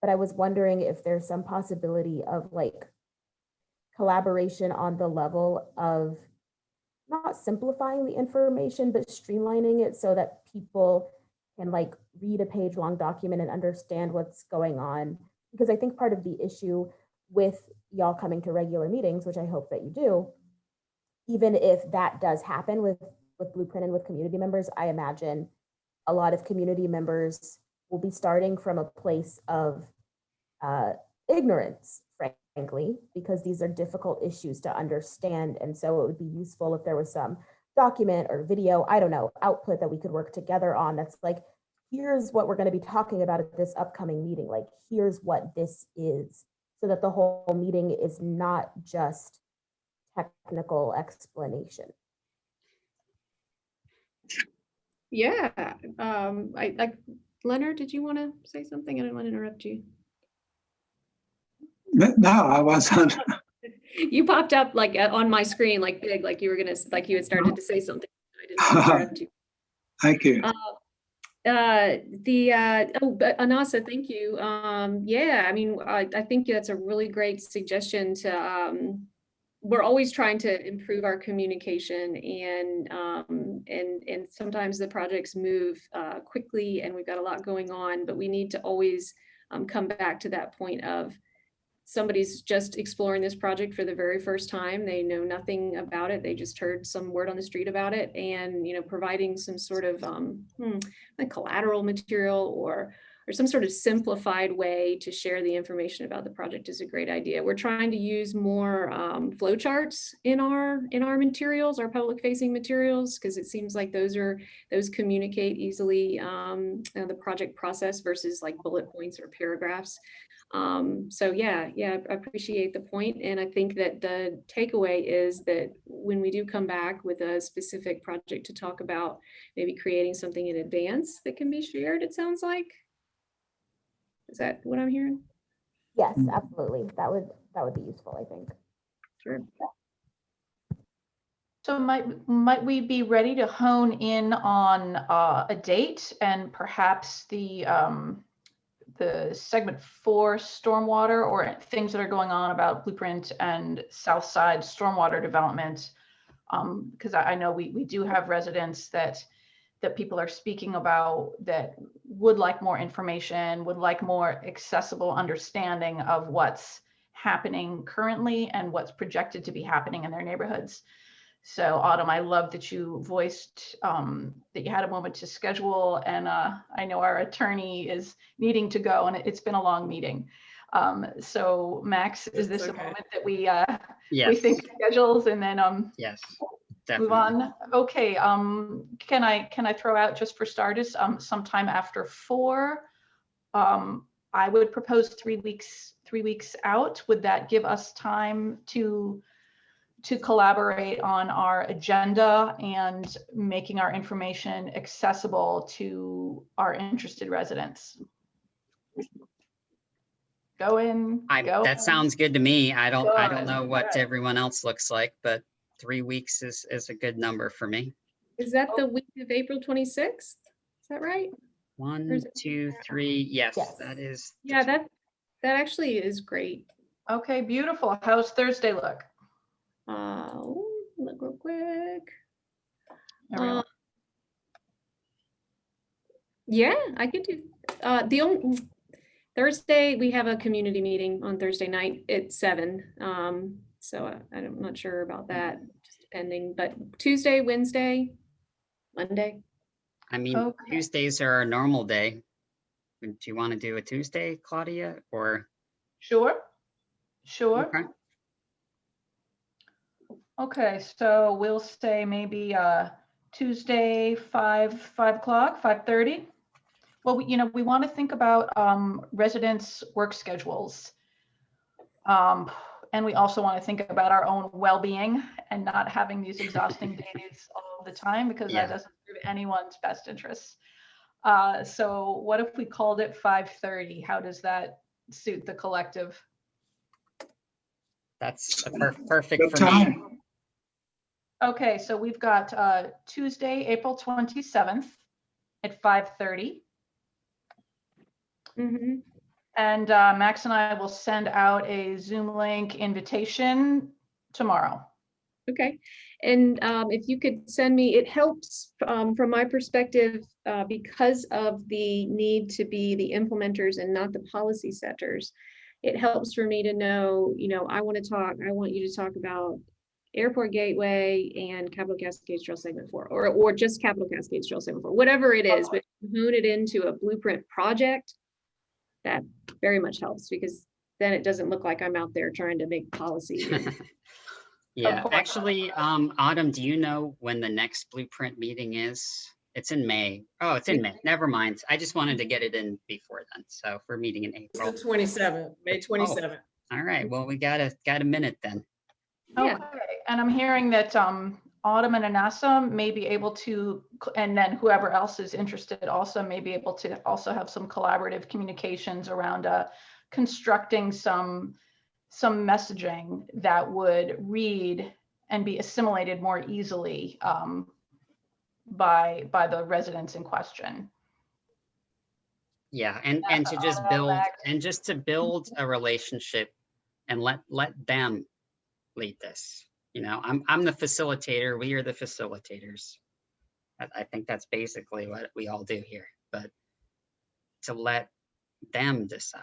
Speaker 9: but I was wondering if there's some possibility of like collaboration on the level of not simplifying the information, but streamlining it so that people can like read a page-long document and understand what's going on. Because I think part of the issue with y'all coming to regular meetings, which I hope that you do, even if that does happen with Blueprint and with community members, I imagine a lot of community members will be starting from a place of ignorance, frankly, because these are difficult issues to understand. And so it would be useful if there was some document or video, I don't know, output that we could work together on that's like, here's what we're going to be talking about at this upcoming meeting. Like, here's what this is, so that the whole meeting is not just technical explanation.
Speaker 1: Yeah, Leonard, did you want to say something? I didn't want to interrupt you.
Speaker 10: No, I wasn't.
Speaker 1: You popped up like on my screen, like big, like you had started to say something. I didn't want to interrupt you.
Speaker 10: Thank you.
Speaker 1: But Anasa, thank you. Yeah, I mean, I think that's a really great suggestion to, we're always trying to improve our communication, and sometimes the projects move quickly and we've got a lot going on, but we need to always come back to that point of somebody's just exploring this project for the very first time. They know nothing about it. They just heard some word on the street about it, and providing some sort of like collateral material or some sort of simplified way to share the information about the project is a great idea. We're trying to use more flowcharts in our materials, our public facing materials, because it seems like those communicate easily the project process versus like bullet points or paragraphs. So yeah, I appreciate the point. And I think that the takeaway is that when we do come back with a specific project to talk about, maybe creating something in advance that can be shared, it sounds like. Is that what I'm hearing?
Speaker 9: Yes, absolutely. That would be useful, I think.
Speaker 1: Sure.
Speaker 7: So might we be ready to hone in on a date and perhaps the segment 4 stormwater, or things that are going on about Blueprint and Southside stormwater development Because I know we do have residents that people are speaking about that would like more information, would like more accessible understanding of what's happening currently and what's projected to be happening in their neighborhoods. So Autumn, I love that you voiced that you had a moment to schedule, and I know our attorney is needing to go, and it's been a long meeting. So Max, is this a moment that we think schedules and then
Speaker 2: yes,
Speaker 7: definitely move on? Okay. Can I throw out, just for starters, sometime after 4? I would propose 3 weeks. 3 weeks out. Would that give us time to collaborate on our agenda and making our information accessible to our interested residents?
Speaker 2: That sounds good to me. I don't know what everyone else looks like, but 3 weeks is a good number for me.
Speaker 1: Is that the week of April 26th? Is that right?
Speaker 2: 1, 2, 3. Yes, that is.
Speaker 1: Yeah, that actually is great.
Speaker 7: Okay, beautiful. How's Thursday look?
Speaker 1: Look real quick. Yeah, I could do. The only Thursday we have a community meeting on Thursday night at 7. So I'm not sure about that, just depending. But Tuesday, Wednesday, Monday.
Speaker 2: I mean, Tuesdays are a normal day. Do you want to do a Tuesday, Claudia, or?
Speaker 7: Sure.
Speaker 2: Okay.
Speaker 7: Okay, so we'll say maybe Tuesday, 5 o'clock, 5:30. Well, we want to think about residents' work schedules. And we also want to think about our own well-being and not having these exhausting days all the time, because that doesn't serve anyone's best interests. So what if we called it 5:30? How does that suit the collective?
Speaker 2: That's perfect for me.
Speaker 7: Okay, so we've got Tuesday, April 27th at 5:30.
Speaker 1: Mm-hmm.
Speaker 7: And Max and I will send out a Zoom link invitation tomorrow.
Speaker 1: Okay. And if you could send me, it helps from my perspective, because of the need to be the implementers and not the policy setters. It helps for me to know, I want you to talk about Airport Gateway and Capital Cascades Trail Segment 4, or just Capital Cascades Trail Segment 4, whatever it is, but hone it into a blueprint project. That very much helps, because then it doesn't look like I'm out there trying to make policy.
Speaker 2: Yeah, actually, Autumn, do you know when the next blueprint meeting is? It's in May. Oh, it's in May. Never mind. I just wanted to get it in before then. So if we're meeting in April.
Speaker 3: It's the 27th, May 27th.
Speaker 2: Oh, all right. Well, we got a minute then.
Speaker 7: Okay. And I'm hearing that Autumn and Anassa may be able to, and then whoever else is interested also may be able to also have some collaborative communications around constructing some messaging that would read and be assimilated more easily by the residents in question.
Speaker 2: Yeah, and to just build a relationship and let them lead this. I'm the facilitator. We are the facilitators. I think that's basically what we all do here, but to let them decide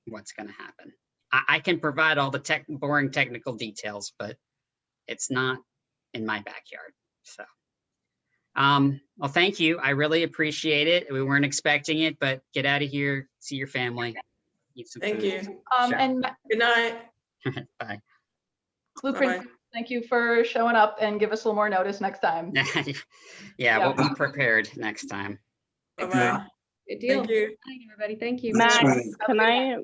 Speaker 2: what's going to happen. I can provide all the boring technical details, but it's not in my backyard. So, well, thank you. I really appreciate it. We weren't expecting it, but get out of here, see your family, eat some food.
Speaker 3: Thank you.
Speaker 2: Sure.
Speaker 7: And
Speaker 3: Good night.
Speaker 2: Bye.
Speaker 7: Blueprint,
Speaker 3: Bye-bye.
Speaker 7: thank you for showing up, and give us a little more notice next time.
Speaker 2: Yeah, we'll be prepared next time.
Speaker 3: Bye-bye.
Speaker 1: Good deal.
Speaker 3: Thank you.
Speaker 1: Hi, everybody. Thank you.
Speaker 6: Max,
Speaker 10: right.
Speaker 6: can I?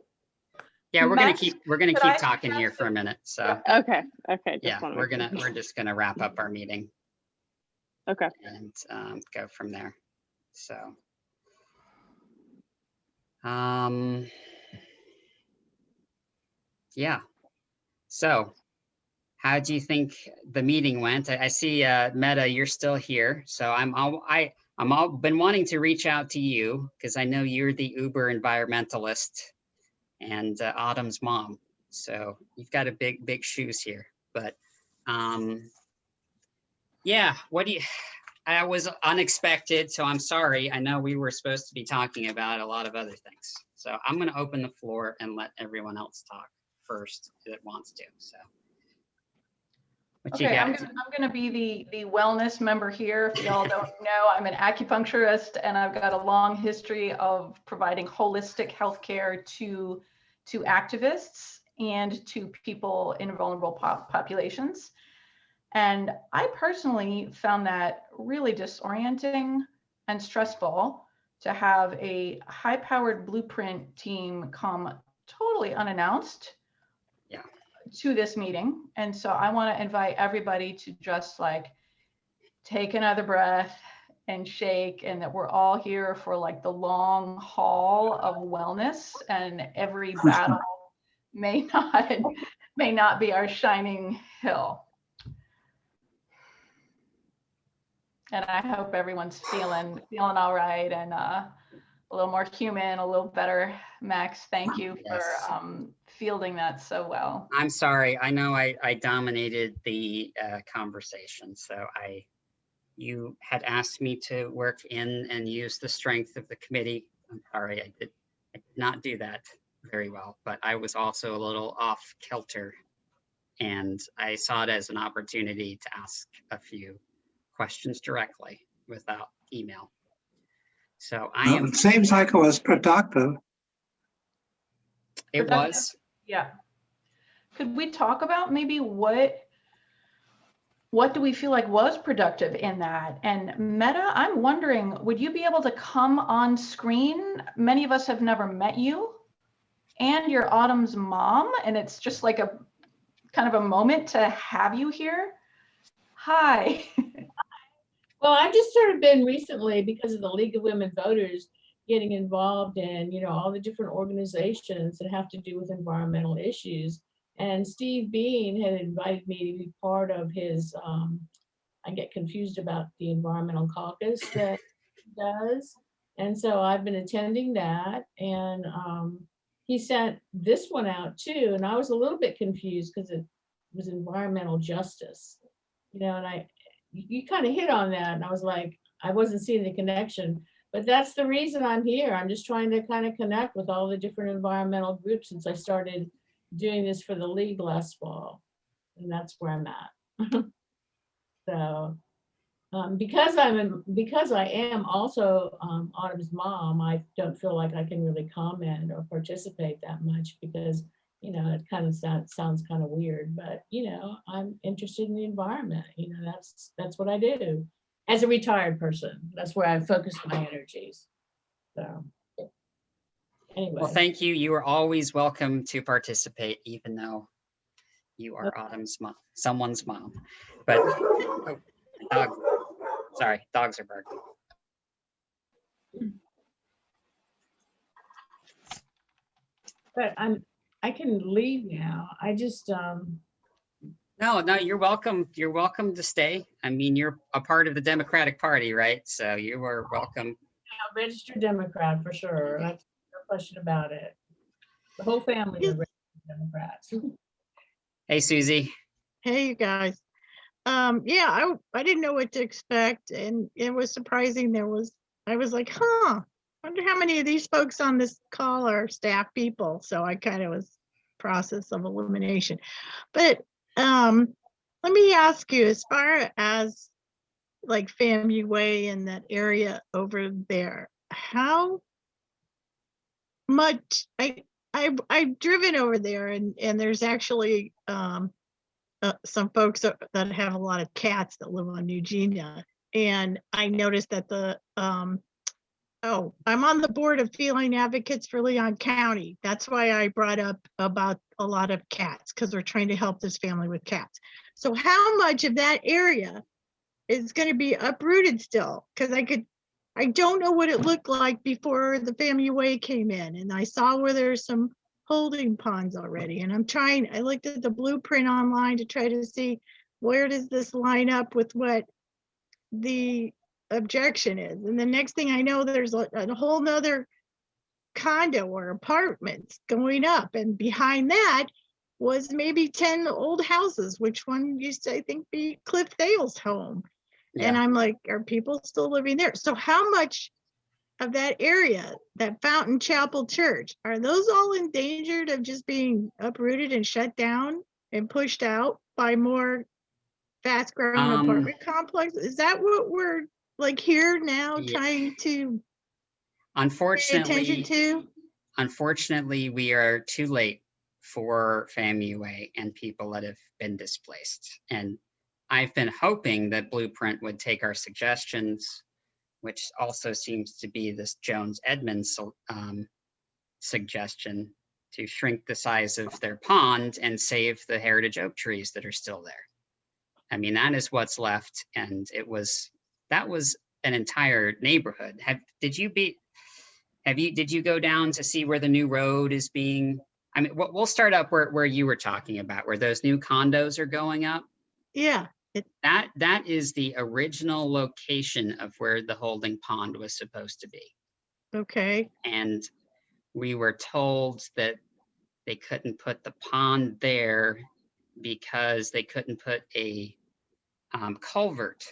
Speaker 2: Yeah, we're
Speaker 7: Max,
Speaker 2: gonna
Speaker 7: could I
Speaker 2: keep talking here
Speaker 7: suggest
Speaker 2: for a minute. So
Speaker 6: Okay. Just
Speaker 2: yeah,
Speaker 6: wanna
Speaker 2: we're
Speaker 6: make sure.
Speaker 2: just gonna wrap up our meeting
Speaker 6: Okay.
Speaker 2: and go from there. So yeah. So how do you think the meeting went? I see Meta, you're still here. So I've been wanting to reach out to you because I know you're the Uber environmentalist and Autumn's mom. So you've got a big shoes here. But Yeah, what do you, I was unexpected, so I'm sorry. I know we were supposed to be talking about a lot of other things. So I'm going to open the floor and let everyone else talk first that wants to. So what you
Speaker 7: Okay, I'm
Speaker 2: got?
Speaker 7: gonna be the wellness member here. If y'all don't know, I'm an acupuncturist and I've got a long history of providing holistic healthcare to activists and to people in vulnerable populations. And I personally found that really disorienting and stressful to have a high-powered Blueprint team come totally unannounced to this meeting. And so I want to invite everybody to just like take another breath and shake, and that we're all here for like the long haul of wellness, and every battle may not be our shining hill. And I hope everyone's feeling all right and a little more human, a little better. Max, thank you for fielding that so well.
Speaker 2: I'm sorry. I know I dominated the conversation. So you had asked me to work in and use the strength of the committee. I'm sorry, I did not do that very well, but I was also a little off kilter, and I saw it as an opportunity to ask a few questions directly without email. So I am.
Speaker 10: It seems like it was productive.
Speaker 2: It was.
Speaker 7: Yeah. Could we talk about maybe what do we feel like was productive in that? And Meta, I'm wondering, would you be able to come on screen? Many of us have never met you, and you're Autumn's mom, and it's just like a kind of a moment to have you here. Hi.
Speaker 11: Well, I've just sort of been recently, because of the League of Women Voters, getting involved in, all the different organizations that have to do with environmental issues. And Steve Bean had invited me to be part of his, I get confused about the environmental caucus that he does. And so I've been attending that. And he sent this one out too. And I was a little bit confused because it was environmental justice, and you kind of hit on that. And I was like, I wasn't seeing the connection. But that's the reason I'm here. I'm just trying to kind of connect with all the different environmental groups since I started doing this for the league last fall. And that's where I'm at. So because I am also Autumn's mom, I don't feel like I can really comment or participate that much because, it kind of sounds kind of weird, but, I'm interested in the environment. That's what I do. As a retired person, that's where I focus my energies. So anyway.
Speaker 2: Well, thank you. You are always welcome to participate, even though you are Autumn's mom, someone's mom. But sorry, dogs are barking.
Speaker 11: But I can leave now. I just
Speaker 2: No, you're welcome. You're welcome to stay. I mean, you're a part of the Democratic Party, right? So you are welcome.
Speaker 11: Yeah, registered Democrat for sure. That's no question about it. The whole family is registered Democrats.
Speaker 2: Hey, Susie.
Speaker 8: Hey, you guys. Yeah, I didn't know what to expect, and it was surprising. I was like, wonder how many of these folks on this call are staff people. So I kind of was process of elimination. But let me ask you, as far as like FAMU Way and that area over there, how much I've driven over there, and there's actually some folks that have a lot of cats that live on Eugenia, and I noticed that I'm on the board of Feline Advocates for Leon County. That's why I brought up about a lot of cats, because we're trying to help this family with cats. So how much of that area is going to be uprooted still? Because I don't know what it looked like before the FAMU Way came in, and I saw where there's some holding ponds already. And I looked at the blueprint online to try to see where does this line up with what the objection is. And the next thing I know, there's a whole nother condo or apartments going up, and behind that was maybe 10 old houses, which one used to, I think, be Cliff Thale's home. And
Speaker 2: Yeah.
Speaker 8: I'm like, are people still living there? So how much of that area, that Fountain Chapel Church, are those all endangered of just being uprooted and shut down and pushed out by more fast growing apartment complex? Is that what we're like here now
Speaker 2: Yeah.
Speaker 8: trying to pay attention to?
Speaker 2: Unfortunately, we are too late for FAMUA and people that have been displaced. And I've been hoping that Blueprint would take our suggestions, which also seems to be this Jones-Edmonds suggestion, to shrink the size of their pond and save the heritage oak trees that are still there. I mean, that is what's left. And that was an entire neighborhood. Did you go down to see where the new road is being? I mean, we'll start up where you were talking about, where those new condos are going up.
Speaker 8: Yeah.
Speaker 2: That is the original location of where the holding pond was supposed to be.
Speaker 8: Okay.
Speaker 2: And we were told that they couldn't put the pond there because they couldn't put a culvert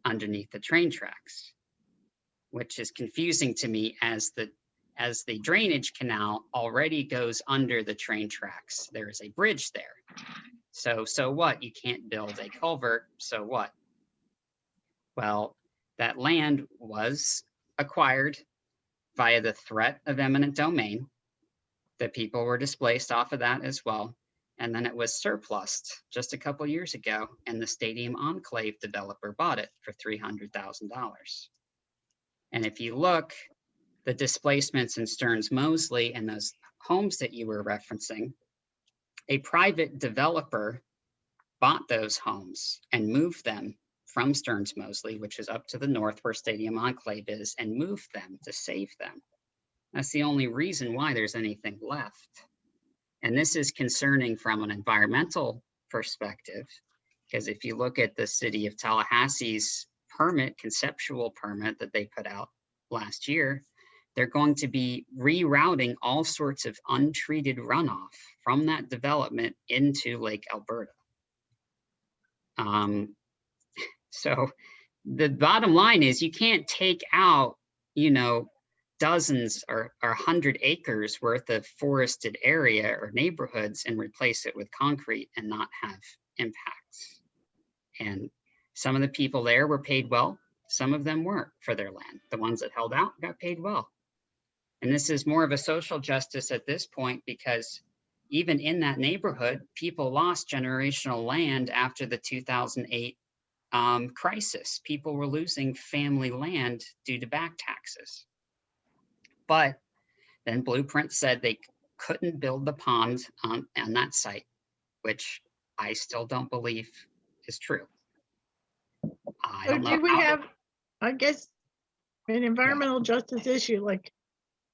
Speaker 2: underneath the train tracks, which is confusing to me as the drainage canal already goes under the train tracks. There is a bridge there. So what? You can't build a culvert, so what? Well, that land was acquired via the threat of eminent domain. The people were displaced off of that as well. And then it was surplused just a couple years ago, and the Stadium Enclave developer bought it for $300,000. And if you look, the displacements in Stearns Mosley and those homes that you were referencing, a private developer bought those homes and moved them from Stearns Mosley, which is up to the north where Stadium Enclave is, and moved them to save them. That's the only reason why there's anything left. And this is concerning from an environmental perspective, because if you look at the city of Tallahassee's conceptual permit that they put out last year, they're going to be rerouting all sorts of untreated runoff from that development into Lake Alberta. So the bottom line is you can't take out, dozens or 100 acres worth of forested area or neighborhoods and replace it with concrete and not have impacts. And some of the people there were paid well. Some of them weren't for their land. The ones that held out got paid well. And this is more of a social justice at this point, because even in that neighborhood, people lost generational land after the 2008 crisis. People were losing family land due to back taxes. But then Blueprint said they couldn't build the pond on that site, which I still don't believe is true.
Speaker 8: So do we have, I guess, an environmental justice issue? Like,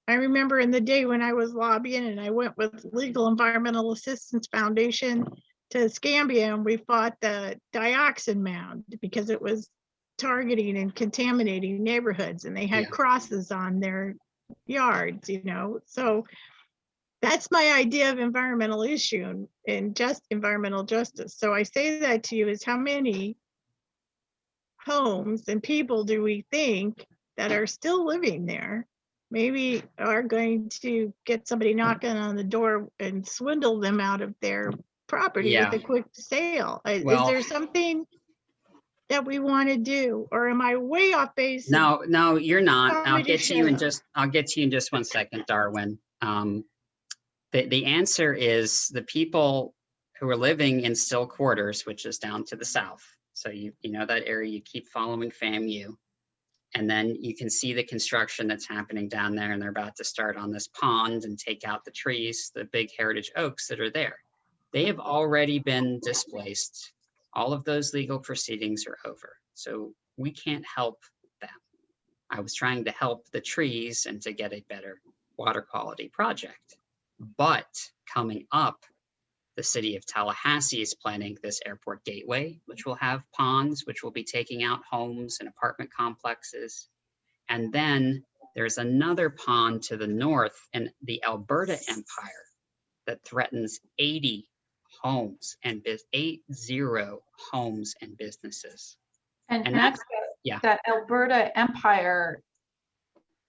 Speaker 8: I remember in the day when I was lobbying and I went with Legal Environmental Assistance Foundation to Escambia, and we fought the dioxin mound because it was targeting and contaminating neighborhoods, and they had crosses on their yards, So that's my idea of environmental issue and just environmental justice. So I say that to you is, how many homes and people do we think that are still living there maybe are going to get somebody knocking on the door and swindle them out of their property with a quick sale? Is there something that we want to do, or am I way off base?
Speaker 2: No, you're not. I'll get to you in just 1 second, Darwin. The answer is the people who are living in still quarters, which is down to the south. So you know that area, you keep following FAMU, and then you can see the construction that's happening down there, and they're about to start on this pond and take out the trees, the big heritage oaks that are there. They have already been displaced. All of those legal proceedings are over. So we can't help them. I was trying to help the trees and to get a better water quality project. But coming up, the city of Tallahassee is planning this airport gateway, which will have ponds, which will be taking out homes and apartment complexes. And then there's another pond to the north in the Alberta Empire that threatens 80 homes and 80 homes and businesses.
Speaker 7: And
Speaker 2: And
Speaker 7: that's
Speaker 2: yeah.
Speaker 7: that Alberta Empire.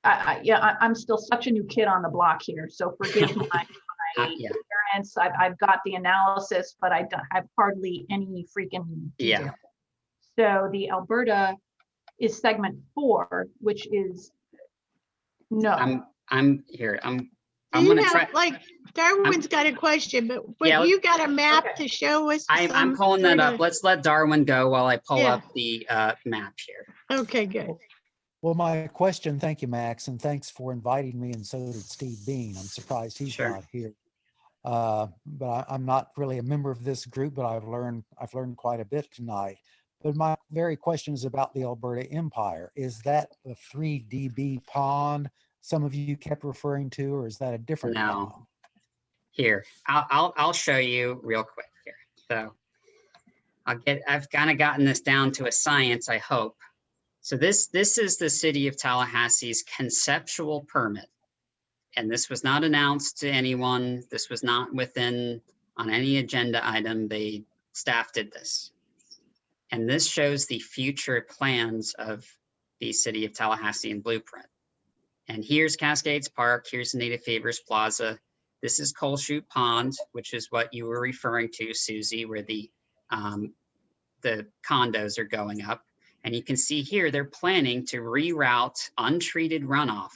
Speaker 7: I'm still such a new kid on the block here, so forgive my
Speaker 2: Yeah.
Speaker 7: ignorance. I've got the analysis, but I don't have hardly any freaking detail.
Speaker 2: Yeah.
Speaker 7: So the Alberta is segment 4, which is no.
Speaker 2: I'm here. I'm
Speaker 8: You
Speaker 2: gonna
Speaker 8: have,
Speaker 2: try.
Speaker 8: like, Darwin's got a question, but
Speaker 2: Yeah,
Speaker 8: you got a map
Speaker 7: Okay.
Speaker 8: to show us?
Speaker 2: I'm
Speaker 8: some
Speaker 2: pulling that
Speaker 8: sort
Speaker 2: up.
Speaker 8: of-
Speaker 2: Let's let Darwin go while I pull
Speaker 8: Yeah.
Speaker 2: up the map here.
Speaker 8: Okay, good.
Speaker 12: Well, my question, thank you, Max, and thanks for inviting me, and so did Steve Bean. I'm surprised he's
Speaker 2: Sure.
Speaker 12: not here. But I'm not really a member of this group, but I've learned quite a bit tonight. But my very question is about the Alberta Empire. Is that the 3 dB pond some of you kept referring to, or is that a different pond?
Speaker 2: No. Here, I'll show you real quick here. So I've kind of gotten this down to a science, I hope. So this is the city of Tallahassee's conceptual permit. And this was not announced to anyone. This was not within on any agenda item. Staff did this. And this shows the future plans of the city of Tallahassee in blueprint. And here's Cascades Park. Here's Native Favors Plaza. This is Coal Chute Pond, which is what you were referring to, Susie, where the condos are going up. And you can see here, they're planning to reroute untreated runoff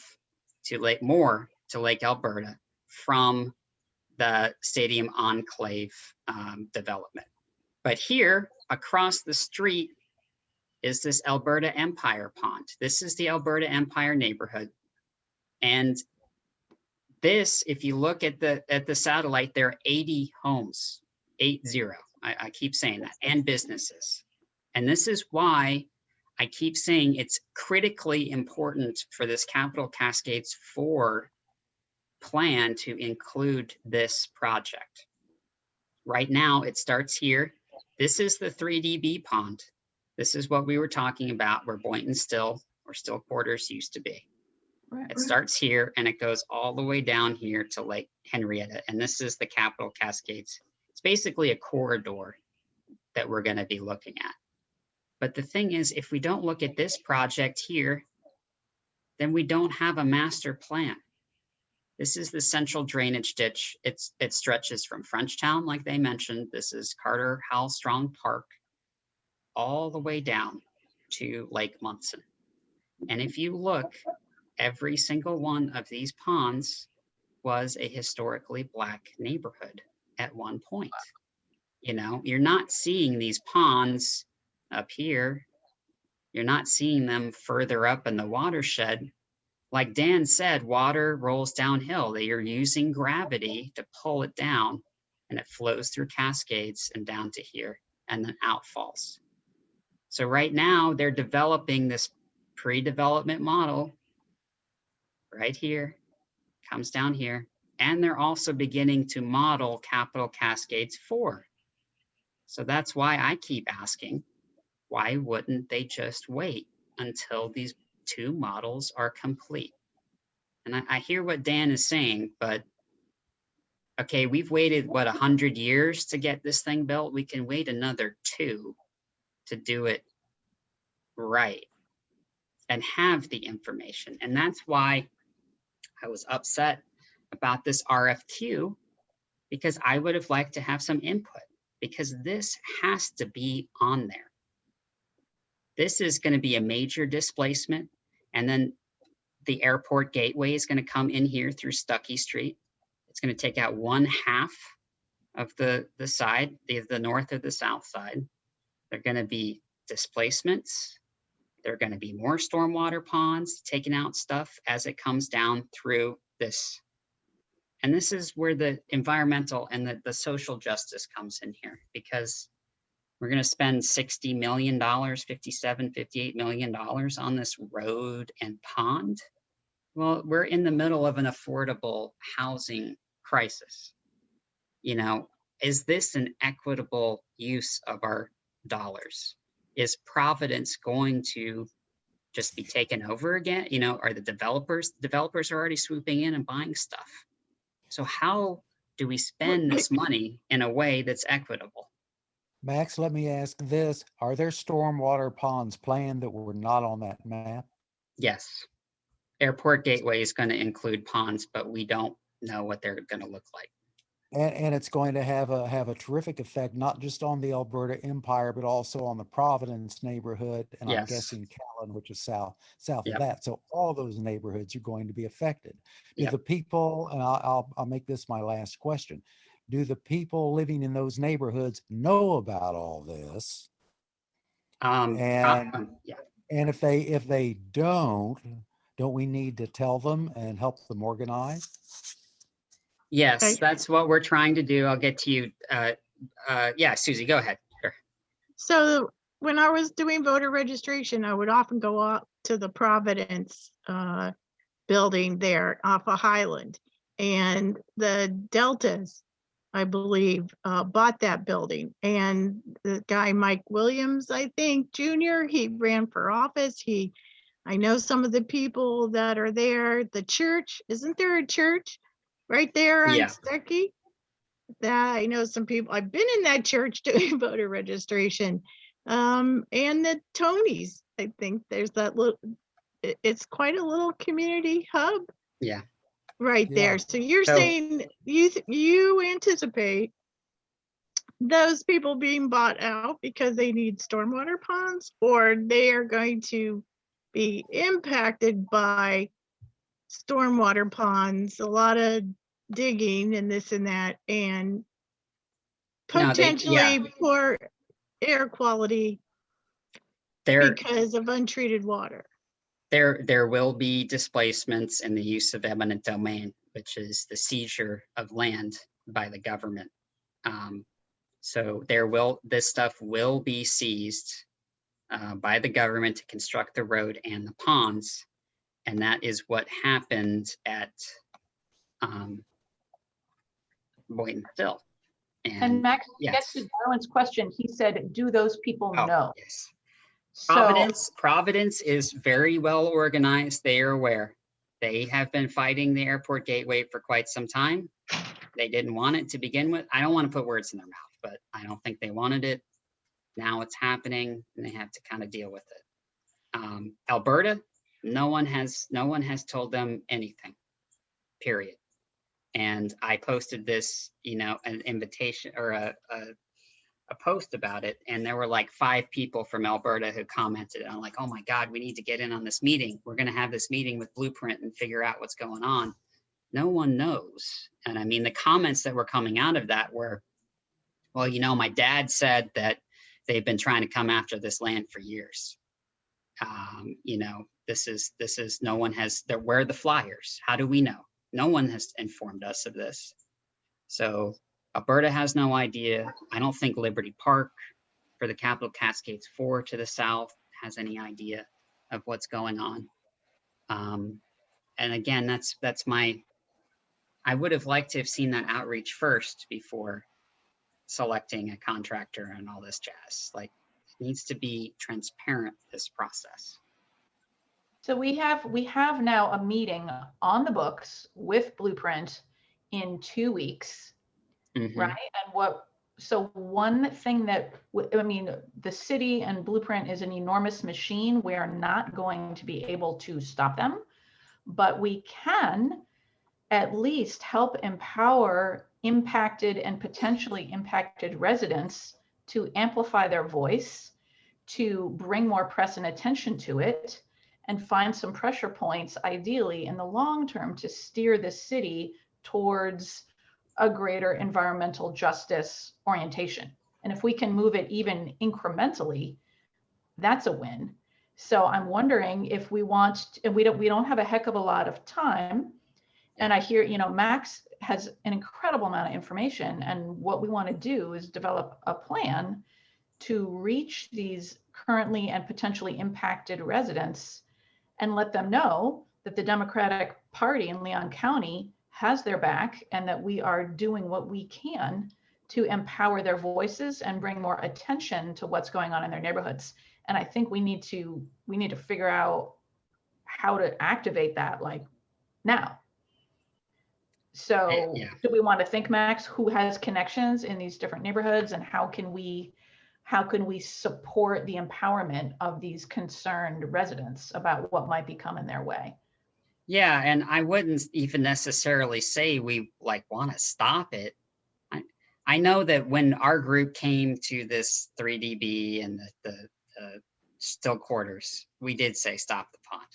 Speaker 2: to Lake Alberta from the Stadium Enclave development. But here across the street is this Alberta Empire Pond. This is the Alberta Empire neighborhood. And this, if you look at the satellite, there are 80 homes, 80. I keep saying that, and businesses. And this is why I keep saying it's critically important for this Capital Cascades 4 plan to include this project. Right now, it starts here. This is the 3 dB pond. This is what we were talking about where Boynton Still or Still Quarters used to be. It starts here and it goes all the way down here to Lake Henrietta. And this is the Capital Cascades. It's basically a corridor that we're going to be looking at. But the thing is, if we don't look at this project here, then we don't have a master plan. This is the central drainage ditch. It stretches from Frenchtown, like they mentioned. This is Carter Howell Strong Park, all the way down to Lake Munson. And if you look, every single one of these ponds was a historically Black neighborhood at one point. You know, you're not seeing these ponds up here. You're not seeing them further up in the watershed. Like Dan said, water rolls downhill. They are using gravity to pull it down, and it flows through cascades and down to here, and then outfalls. So right now they're developing this pre-development model right here, comes down here, and they're also beginning to model Capital Cascades 4. So that's why I keep asking, why wouldn't they just wait until these 2 models are complete? And I hear what Dan is saying, but okay, we've waited, what, 100 years to get this thing built? We can wait another 2 to do it right and have the information. And that's why I was upset about this RFQ, because I would have liked to have some input, because this has to be on there. This is going to be a major displacement. And then the airport gateway is going to come in here through Stuckey Street. It's going to take out 1/2 of the side, the north or the south side. They're going to be displacements. There are going to be more stormwater ponds taking out stuff as it comes down through this. And this is where the environmental and the social justice comes in here, because we're going to spend $60 million, $57, $58 million on this road and pond. Well, we're in the middle of an affordable housing crisis. You know, is this an equitable use of our dollars? Is Providence going to just be taken over again? You know, are the developers are already swooping in and buying stuff. So how do we spend this money in a way that's equitable?
Speaker 12: Max, let me ask this. Are there stormwater ponds planned that were not on that map?
Speaker 2: Yes. Airport Gateway is going to include ponds, but we don't know what they're going to look like.
Speaker 12: And it's going to have a terrific effect, not just on the Alberta Empire, but also on the Providence neighborhood. And I'm
Speaker 2: Yes.
Speaker 12: guessing Callan, which is south of
Speaker 2: Yep.
Speaker 12: that. So all those neighborhoods are going to be affected. Do
Speaker 2: Yep.
Speaker 12: the people, and I'll make this my last question. Do the people living in those neighborhoods know about all this?
Speaker 2: Yeah.
Speaker 12: And if they don't we need to tell them and help them organize?
Speaker 2: Yes,
Speaker 8: Okay.
Speaker 2: that's what we're trying to do. I'll get to you. Yeah, Susie, go ahead. Sure.
Speaker 8: So when I was doing voter registration, I would often go up to the Providence building there off of Highland. And the Deltas, I believe, bought that building. And the guy, Mike Williams, I think, Jr., he ran for office. I know some of the people that are there. The church, isn't there a church right there on
Speaker 2: Yeah.
Speaker 8: Stuckey? That I know some people. I've been in that church doing voter registration. And the Tonys, I think there's that little, it's quite a little community hub
Speaker 2: Yeah.
Speaker 8: right
Speaker 12: Yeah.
Speaker 8: there. So you're
Speaker 2: So-
Speaker 8: saying you anticipate those people being bought out because they need stormwater ponds, or they are going to be impacted by stormwater ponds, a lot of digging and this and that, and
Speaker 2: No,
Speaker 8: potentially poor air quality
Speaker 2: There,
Speaker 8: because of untreated water.
Speaker 2: there will be displacements in the use of eminent domain, which is the seizure of land by the government. So this stuff will be seized by the government to construct the road and the ponds. And that is what happened at Boynton Hill.
Speaker 7: And Max, to get
Speaker 2: yes.
Speaker 7: to Darwin's question, he said, do those people
Speaker 2: Oh,
Speaker 7: know?
Speaker 2: yes.
Speaker 7: So,
Speaker 2: Providence is very well organized. They are aware. They have been fighting the airport gateway for quite some time. They didn't want it to begin with. I don't want to put words in their mouth, but I don't think they wanted it. Now it's happening and they have to kind of deal with it. Alberta, no one has told them anything, period. And I posted this, an invitation or a post about it. And there were like 5 people from Alberta who commented. I'm like, oh my God, we need to get in on this meeting. We're going to have this meeting with Blueprint and figure out what's going on. No one knows. And I mean, the comments that were coming out of that were, well, my dad said that they've been trying to come after this land for years. This is no one has, where are the flyers? How do we know? No one has informed us of this. So Alberta has no idea. I don't think Liberty Park for the Capital Cascades 4 to the south has any idea of what's going on. And again, that's I would have liked to have seen that outreach first before selecting a contractor and all this jazz. Like, it needs to be transparent, this process.
Speaker 7: so we have now a meeting on the books with Blueprint in 2 weeks,
Speaker 2: Mhm.
Speaker 7: right? And so one thing that, the city and Blueprint is an enormous machine. We are not going to be able to stop them, but we can at least help empower impacted and potentially impacted residents to amplify their voice, to bring more press and attention to it, and find some pressure points, ideally in the long term, to steer the city towards a greater environmental justice orientation. And if we can move it even incrementally, that's a win. So I'm wondering if we want, and we don't have a heck of a lot of time. And I hear, Max has an incredible amount of information, and what we want to do is develop a plan to reach these currently and potentially impacted residents and let them know that the Democratic Party in Leon County has their back and that we are doing what we can to empower their voices and bring more attention to what's going on in their neighborhoods. And I think we need to figure out how to activate that, like, now. So
Speaker 2: Yeah.
Speaker 7: do we want to think, Max, who has connections in these different neighborhoods, and how can we how can we support the empowerment of these concerned residents about what might be coming their way?
Speaker 2: Yeah, and I wouldn't even necessarily say we like want to stop it. I know that when our group came to this 3DB and the still quarters, we did say stop the pond,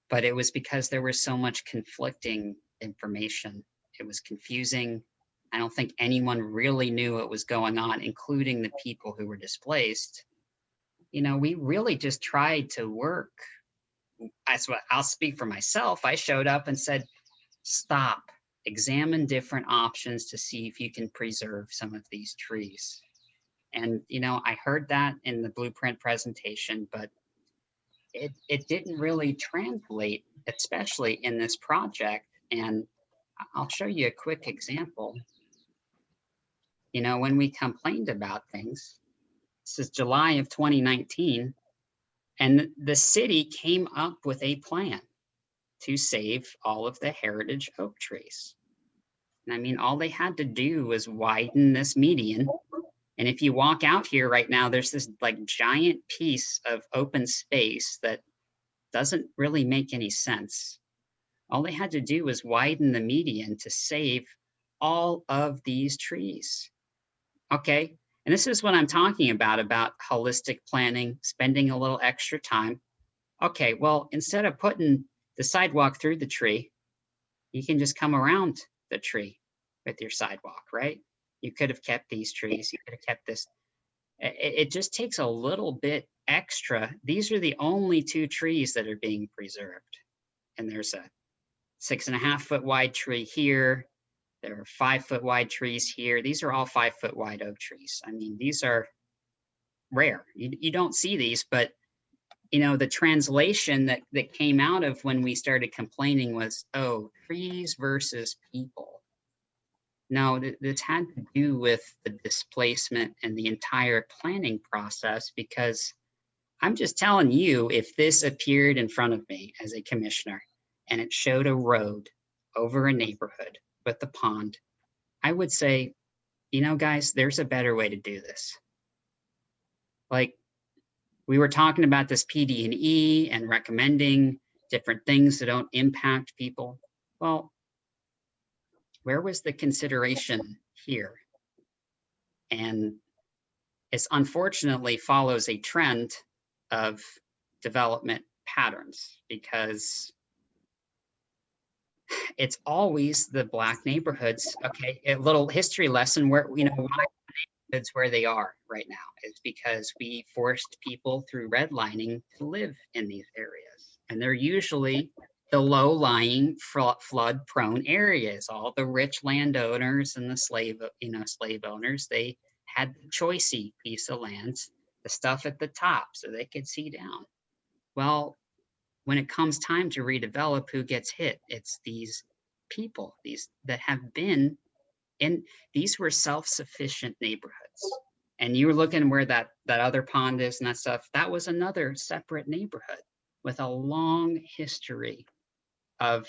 Speaker 2: but it was because there was so much conflicting information. It was confusing. I don't think anyone really knew what was going on, including the people who were displaced. You know, we really just tried to work. That's what I'll speak for myself. I showed up and said, stop, examine different options to see if you can preserve some of these trees. And, you know, I heard that in the blueprint presentation, but it didn't really translate, especially in this project. And I'll show you a quick example. You know, when we complained about things, this is July of 2019, and the city came up with a plan to save all of the heritage oak trees. And I mean, all they had to do was widen this median. And if you walk out here right now, there's this like giant piece of open space that doesn't really make any sense. All they had to do was widen the median to save all of these trees. Okay, and this is what I'm talking about holistic planning, spending a little extra time. Okay, well, instead of putting the sidewalk through the tree, you can just come around the tree with your sidewalk, right? You could have kept these trees, you could have kept this. It just takes a little bit extra. These are the only 2 trees that are being preserved. And there's a 6.5 foot wide tree here. There are 5 foot wide trees here. These are all 5 foot wide oak trees. I mean, these are rare. You don't see these, but you know, the translation that came out of when we started complaining was, oh, trees versus people. No, this had to do with the displacement and the entire planning process, because I'm just telling you, if this appeared in front of me as a commissioner and it showed a road over a neighborhood with the pond, I would say, you know, guys, there's a better way to do this. Like, we were talking about this PD&E and recommending different things that don't impact people. Well, where was the consideration here? And it unfortunately follows a trend of development patterns, because it's always the Black neighborhoods. Okay, a little history lesson where, you know, why neighborhoods where they are right now is because we forced people through redlining to live in these areas. And they're usually the low-lying, flood-prone areas. All the rich landowners and the slave owners, they had the choicey piece of land, the stuff at the top, so they could see down. Well, when it comes time to redevelop, who gets hit? It's these people, these that have been in, these were self-sufficient neighborhoods. And you were looking where that other pond is and that stuff, that was another separate neighborhood with a long history of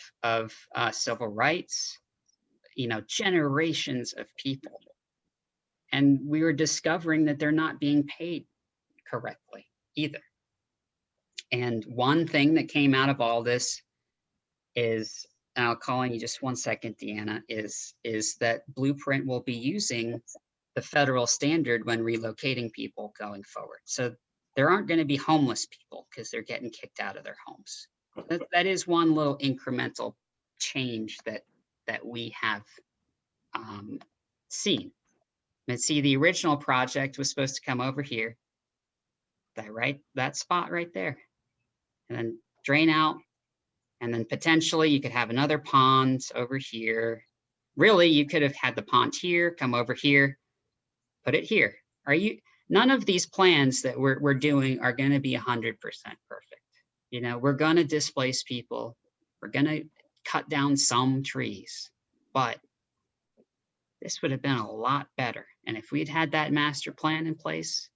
Speaker 2: civil rights, you know, generations of people. And we were discovering that they're not being paid correctly either. And one thing that came out of all this is, and I'll call on you just 1 second, Deanna, is that Blueprint will be using the federal standard when relocating people going forward. So there aren't going to be homeless people because they're getting kicked out of their homes. That is one little incremental change that we have seen. And see, the original project was supposed to come over here, that spot right there, and then drain out, and then potentially you could have another pond over here. Really, you could have had the pond here, come over here, put it here. None of these plans that we're doing are going to be 100% perfect. You know, we're going to displace people. We're going to cut down some trees, but this would have been a lot better. And if we'd had that master plan in place,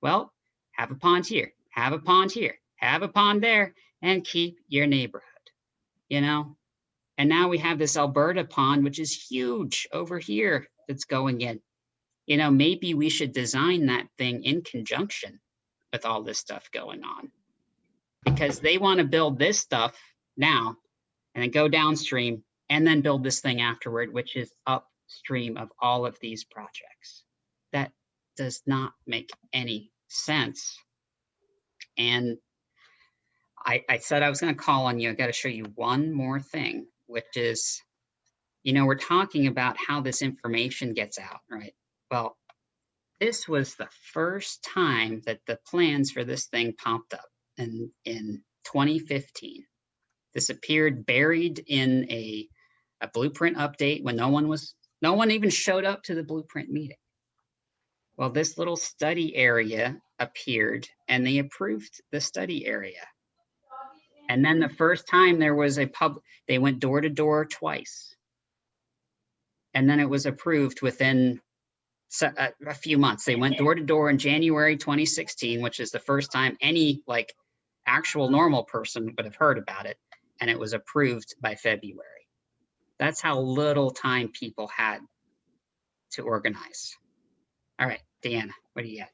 Speaker 2: well, have a pond here, have a pond here, have a pond there, and keep your neighborhood, you know? And now we have this Alberta pond, which is huge over here that's going in. you know, maybe we should design that thing in conjunction with all this stuff going on, because they want to build this stuff now and then go downstream and then build this thing afterward, which is upstream of all of these projects. That does not make any sense. And I said I was going to call on you. I got to show you one more thing, which is, you know, we're talking about how this information gets out, right? Well, this was the first time that the plans for this thing popped up in 2015. This appeared buried in a blueprint update when no one even showed up to the blueprint meeting. Well, this little study area appeared and they approved the study area. And then the first time there was they went door to door twice. And then it was approved within a few months. They went door to door in January 2016, which is the first time any like actual normal person would have heard about it. And it was approved by February. That's how little time people had to organize. All right, Deanna, what do you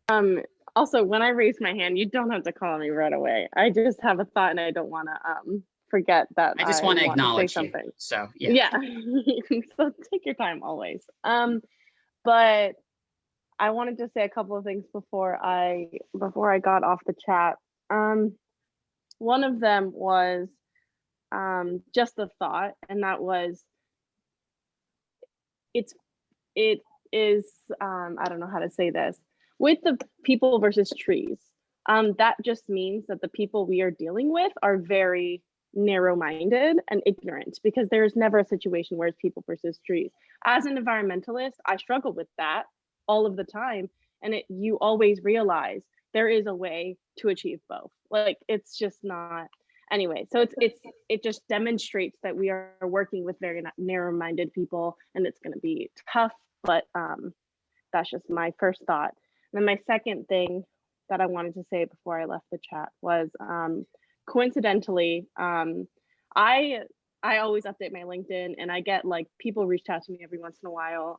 Speaker 2: got?
Speaker 6: Also, when I raise my hand, you don't have to call me right away. I just have a thought and I don't want to forget that.
Speaker 2: I just want to acknowledge
Speaker 6: say
Speaker 2: you.
Speaker 6: something.
Speaker 2: So yeah.
Speaker 6: So take your time always. But I wanted to say a couple of things before I got off the chat. One of them was just a thought, and that was it is I don't know how to say this. With the people versus trees, that just means that the people we are dealing with are very narrow-minded and ignorant, because there's never a situation where it's people versus trees. As an environmentalist, I struggle with that all of the time, and you always realize there is a way to achieve both. Like, it's just not. Anyway, so it just demonstrates that we are working with very narrow-minded people, and it's going to be tough, but that's just my first thought. And then my second thing that I wanted to say before I left the chat was, coincidentally, I always update my LinkedIn, and I get like people reach out to me every once in a while.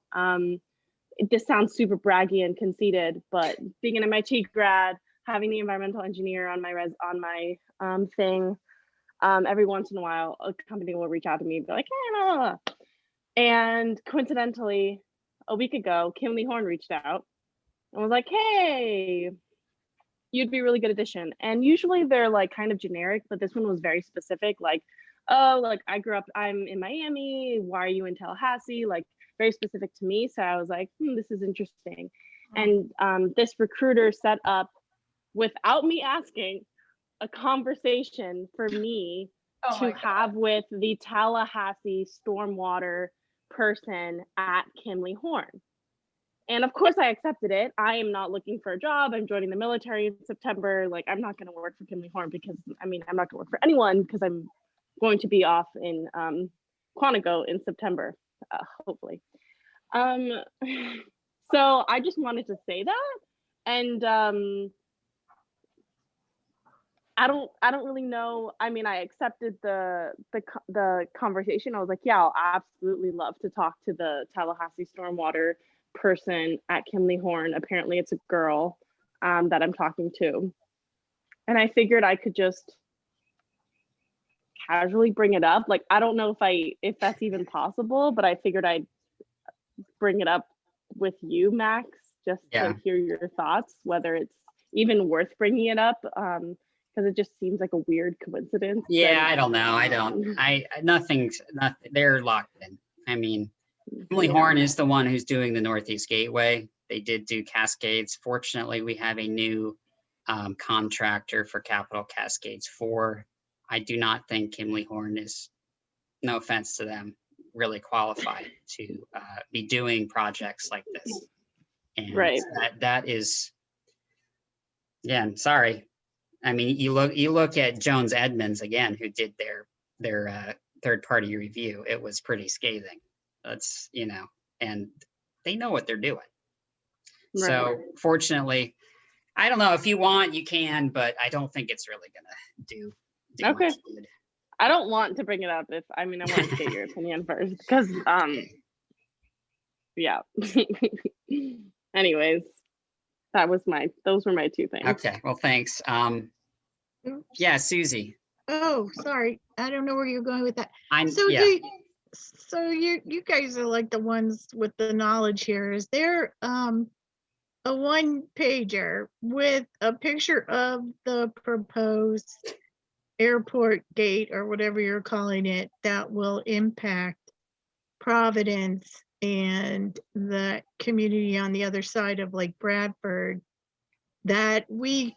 Speaker 6: This sounds super braggy and conceited, but being an MIT grad, having the environmental engineer on my thing, every once in a while, a company will reach out to me and be like, hey, blah, blah, blah. And coincidentally, a week ago, Kimley Horn reached out and was like, hey, you'd be a really good addition. And usually they're like kind of generic, but this one was very specific. Like, oh, like I'm in Miami. Why are you in Tallahassee? Like, very specific to me. So I was like, this is interesting. And this recruiter set up, without me asking, a conversation for me to have with the Tallahassee stormwater person at Kimley Horn. And of course I accepted it. I am not looking for a job. I'm joining the military in September. Like, I'm not going to work for Kimley Horn because, I mean, I'm not going to work for anyone because I'm going to be off in Quantico in September, hopefully. So I just wanted to say that. And I don't really know. I mean, I accepted the conversation. I was like, yeah, I'll absolutely love to talk to the Tallahassee stormwater person at Kimley Horn. Apparently it's a girl that I'm talking to. And I figured I could just casually bring it up. Like, I don't know if that's even possible, but I figured I'd bring it up with you, Max, just to hear your thoughts, whether it's even worth bringing it up. Because it just seems like a weird coincidence.
Speaker 2: Yeah, I don't know. Nothing, they're locked in. I mean, Kimley Horn is the one who's doing the Northeast Gateway. They did do Cascades. Fortunately, we have a new contractor for Capital Cascades 4. I do not think Kimley Horn is, no offense to them, really qualified to be doing projects like this. And that is, yeah, I'm sorry. I mean, you look at Jones Edmonds again, who did their third-party review. It was pretty scathing. That's, you know, and they know what they're doing. Right. So fortunately, I don't know, if you want, you can, but I don't think it's really gonna do
Speaker 6: okay.
Speaker 2: Much good.
Speaker 6: I don't want to bring it up. I want to get your opinion first, because yeah. Anyways, those were my two things.
Speaker 2: Okay, well, thanks.
Speaker 8: Oops.
Speaker 2: Yeah, Susie.
Speaker 8: Oh, sorry. I don't know where you're going with that.
Speaker 2: Yeah.
Speaker 8: So you guys are like the ones with the knowledge here. Is there a one pager with a picture of the proposed airport gate or whatever you're calling it that will impact Providence and the community on the other side of Lake Bradford that you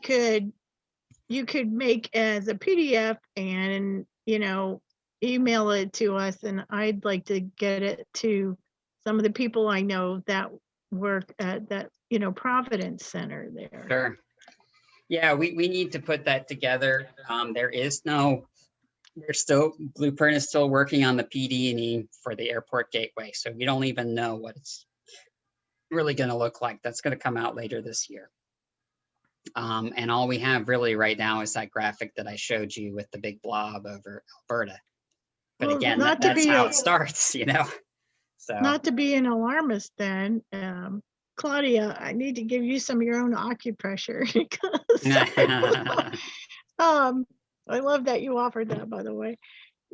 Speaker 8: could make as a PDF and, email it to us, and I'd like to get it to some of the people I know that work at that, Providence Center there.
Speaker 2: Sure. Yeah, we need to put that together. Blueprint is still working on the PD&E for the airport gateway. So we don't even know what it's really going to look like. That's going to come out later this year. And all we have really right now is that graphic that I showed you with the big blob over Alberta. But
Speaker 8: Well,
Speaker 2: again,
Speaker 8: not
Speaker 2: that's
Speaker 8: to be
Speaker 2: how
Speaker 8: a-
Speaker 2: it starts, So
Speaker 8: Not to be an alarmist then, Claudia, I need to give you some of your own acupressure because I love that you offered that, by the way.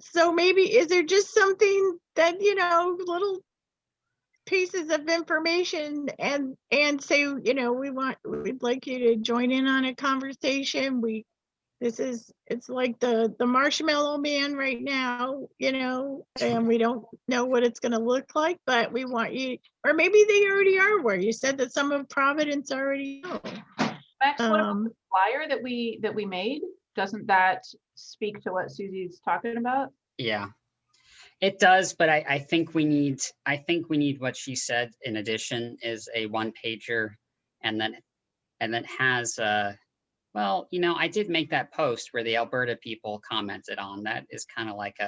Speaker 8: So maybe, is there just something that, little pieces of information and say, we'd like you to join in on a conversation. It's like the marshmallow man right now, and we don't know what it's going to look like, but we want you, or maybe they already are where you said that some of Providence already know.
Speaker 7: Max, what about the flyer that we made? Doesn't that speak to what Susie's talking about?
Speaker 2: Yeah, it does. But I think we need what she said in addition is a one pager, and then has well, I did make that post where the Alberta people commented on. That is kind of like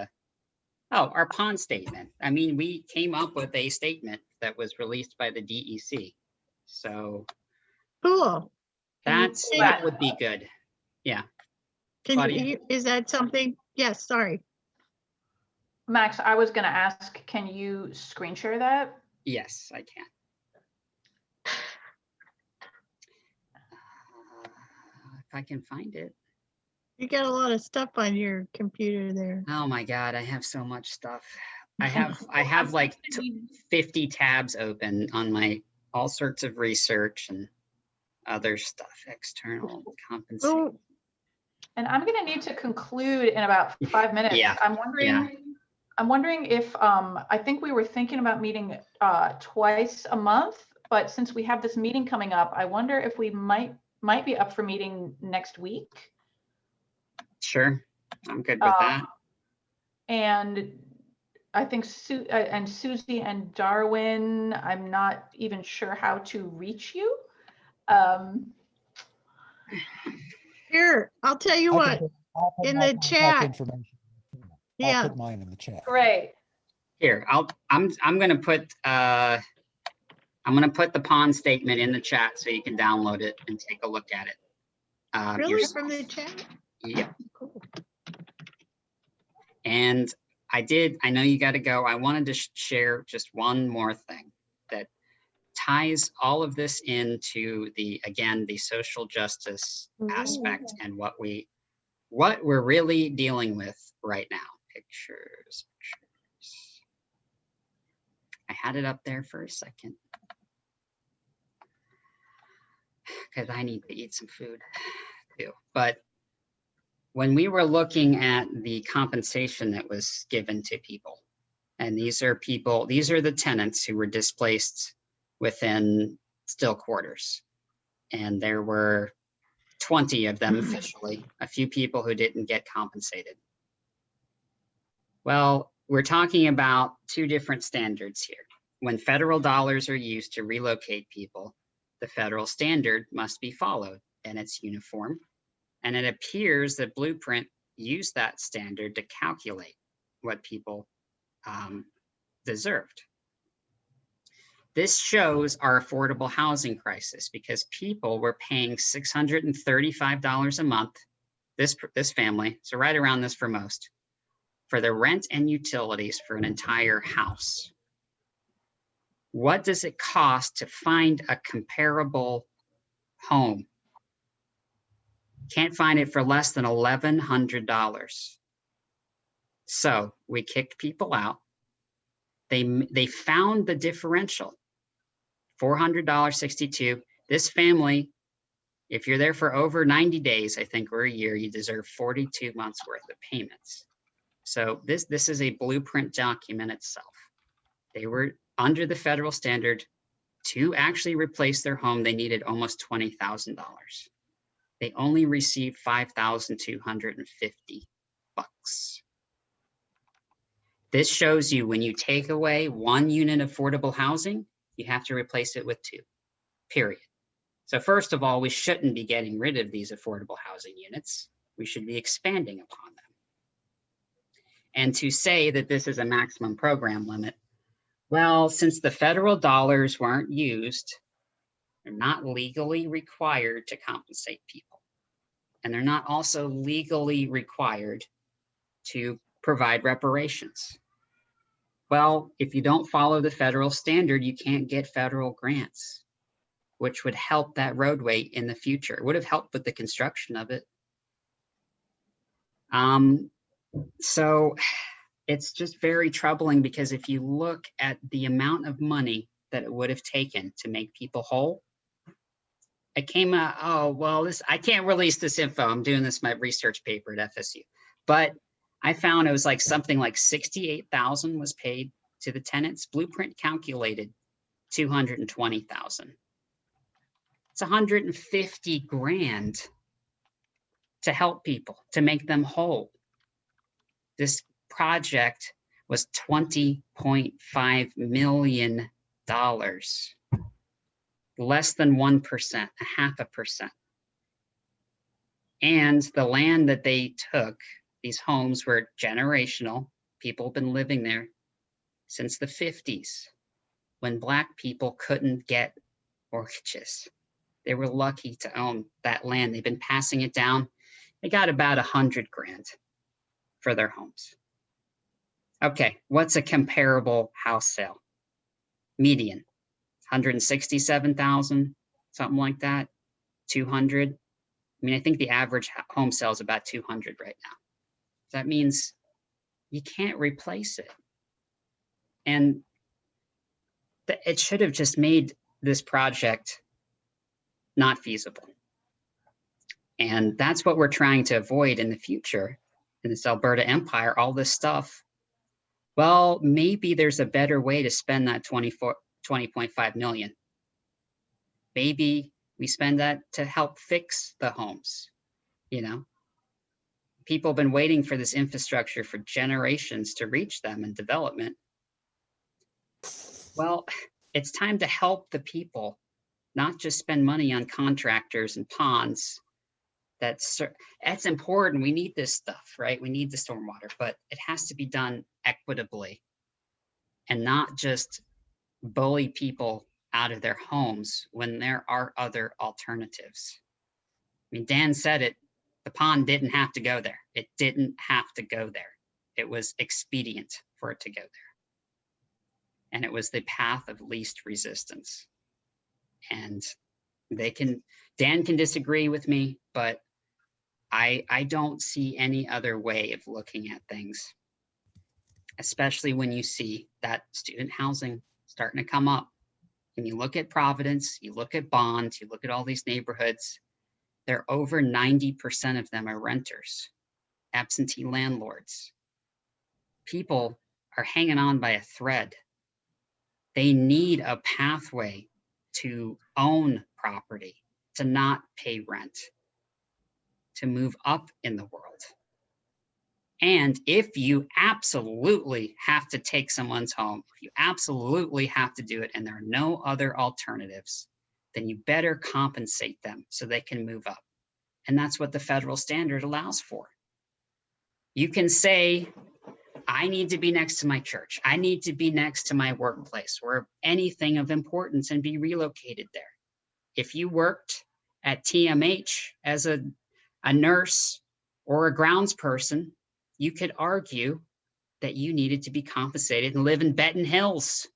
Speaker 2: our pond statement. I mean, we came up with a statement that was released by the DEC. So
Speaker 8: Cool.
Speaker 2: that would be good. Yeah.
Speaker 8: Is that something? Yes, sorry.
Speaker 7: Max, I was going to ask, can you screen share that?
Speaker 2: Yes, I can. If I can find it.
Speaker 8: You got a lot of stuff on your computer there.
Speaker 2: Oh my God, I have so much stuff. I have like 50 tabs open on my all sorts of research and other stuff, external compensation.
Speaker 8: Oh.
Speaker 7: And I'm going to need to conclude in about 5 minutes.
Speaker 2: Yeah.
Speaker 7: I'm wondering if I think we were thinking about meeting twice a month, but since we have this meeting coming up, I wonder if we might be up for meeting next week.
Speaker 2: Sure, I'm good with that.
Speaker 7: And I think Susie and Darwin, I'm not even sure how to reach you.
Speaker 8: Here, I'll tell you what, in the chat.
Speaker 12: I'll put mine in the chat.
Speaker 7: Great.
Speaker 2: Here, I'm gonna put the pond statement in the chat so you can download it and take a look at it.
Speaker 8: Really,
Speaker 2: yourself.
Speaker 8: from the chat?
Speaker 2: Yeah.
Speaker 8: Cool.
Speaker 2: And I know you got to go. I wanted to share just one more thing that ties all of this into the social justice aspect and what we're really dealing with right now. Pictures. I had it up there for a second because I need to eat some food too. But when we were looking at the compensation that was given to people, and these are the tenants who were displaced within still quarters. And there were 20 of them officially, a few people who didn't get compensated. Well, we're talking about two different standards here. When federal dollars are used to relocate people, the federal standard must be followed, and it's uniform. And it appears that Blueprint used that standard to calculate what people deserved. This shows our affordable housing crisis because people were paying $635 a month, this family, so right around this for most, for the rent and utilities for an entire house. what does it cost to find a comparable home? Can't find it for less than $1,100. So we kicked people out. They found the differential, $400.62. This family, if you're there for over 90 days, I think, or a year, you deserve 42 months worth of payments. So this is a blueprint document itself. They were under the federal standard. To actually replace their home, they needed almost $20,000. They only received $5,250. This shows you when you take away one unit of affordable housing, you have to replace it with 2, period. So first of all, we shouldn't be getting rid of these affordable housing units. We should be expanding upon them. And to say that this is a maximum program limit, well, since the federal dollars weren't used, they're not legally required to compensate people. And they're not also legally required to provide reparations. Well, if you don't follow the federal standard, you can't get federal grants, which would help that roadway in the future. It would have helped with the construction of it. So it's just very troubling, because if you look at the amount of money that it would have taken to make people whole, it came out, oh, well, I can't release this info. I'm doing this, my research paper at FSU. But I found it was like something like $68,000 was paid to the tenants. Blueprint calculated $220,000. It's $150,000 to help people, to make them whole. This project was $20.5 million, less than 1%, 0.5%. And the land that they took, these homes were generational. People have been living there since the 50s, when Black people couldn't get mortgages. They were lucky to own that land. They've been passing it down. They got about $100,000 for their homes. Okay, what's a comparable house sale? Median, 167,000, something like that, 200. I mean, I think the average home sale is about 200 right now. That means you can't replace it. And it should have just made this project not feasible. And that's what we're trying to avoid in the future in this Alberta Empire, all this stuff. Well, maybe there's a better way to spend that $20.5 million. Maybe we spend that to help fix the homes. You know, people have been waiting for this infrastructure for generations to reach them in development. Well, it's time to help the people, not just spend money on contractors and ponds. That's important. We need this stuff, right? We need the stormwater, but it has to be done equitably and not just bully people out of their homes when there are other alternatives. I mean, Dan said it, the pond didn't have to go there. It didn't have to go there. It was expedient for it to go there. And it was the path of least resistance. And Dan can disagree with me, but I don't see any other way of looking at things, especially when you see that student housing starting to come up. And you look at Providence, you look at Bond, you look at all these neighborhoods, they're over 90% of them are renters, absentee landlords. People are hanging on by a thread. They need a pathway to own property, to not pay rent, to move up in the world. And if you absolutely have to take someone's home, if you absolutely have to do it and there are no other alternatives, then you better compensate them so they can move up. And that's what the federal standard allows for. You can say, I need to be next to my church. I need to be next to my workplace or anything of importance and be relocated there. If you worked at TMH as a nurse or a grounds person, you could argue that you needed to be compensated and live in Benton Hills.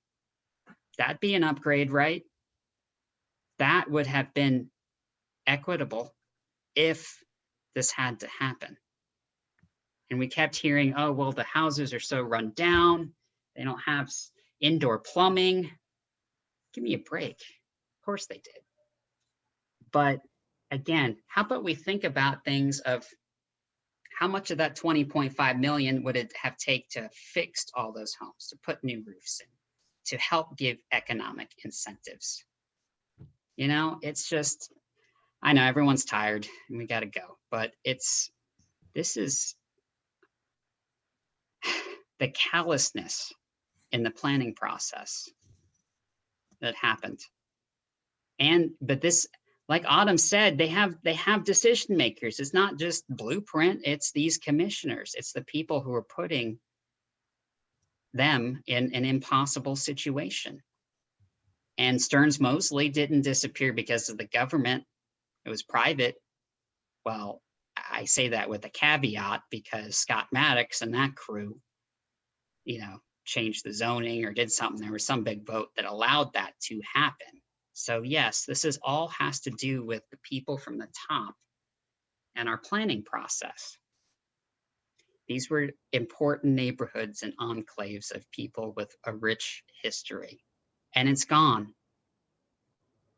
Speaker 2: That'd be an upgrade, right? That would have been equitable if this had to happen. And we kept hearing, oh, well, the houses are so run down. They don't have indoor plumbing. Give me a break. Of course they did. But again, how about we think about things of how much of that 20.5 million would it have taken to fix all those homes, to put new roofs in, to help give economic incentives? You know, it's just, I know everyone's tired and we got to go, but this is the callousness in the planning process that happened. But this, like Autumn said, they have decision makers. It's not just Blueprint, it's these commissioners. It's the people who are putting them in an impossible situation. And Stearns Mosley didn't disappear because of the government. It was private. Well, I say that with a caveat because Scott Maddox and that crew, you know, changed the zoning or did something. There was some big vote that allowed that to happen. So yes, this is all has to do with the people from the top and our planning process. These were important neighborhoods and enclaves of people with a rich history, and it's gone.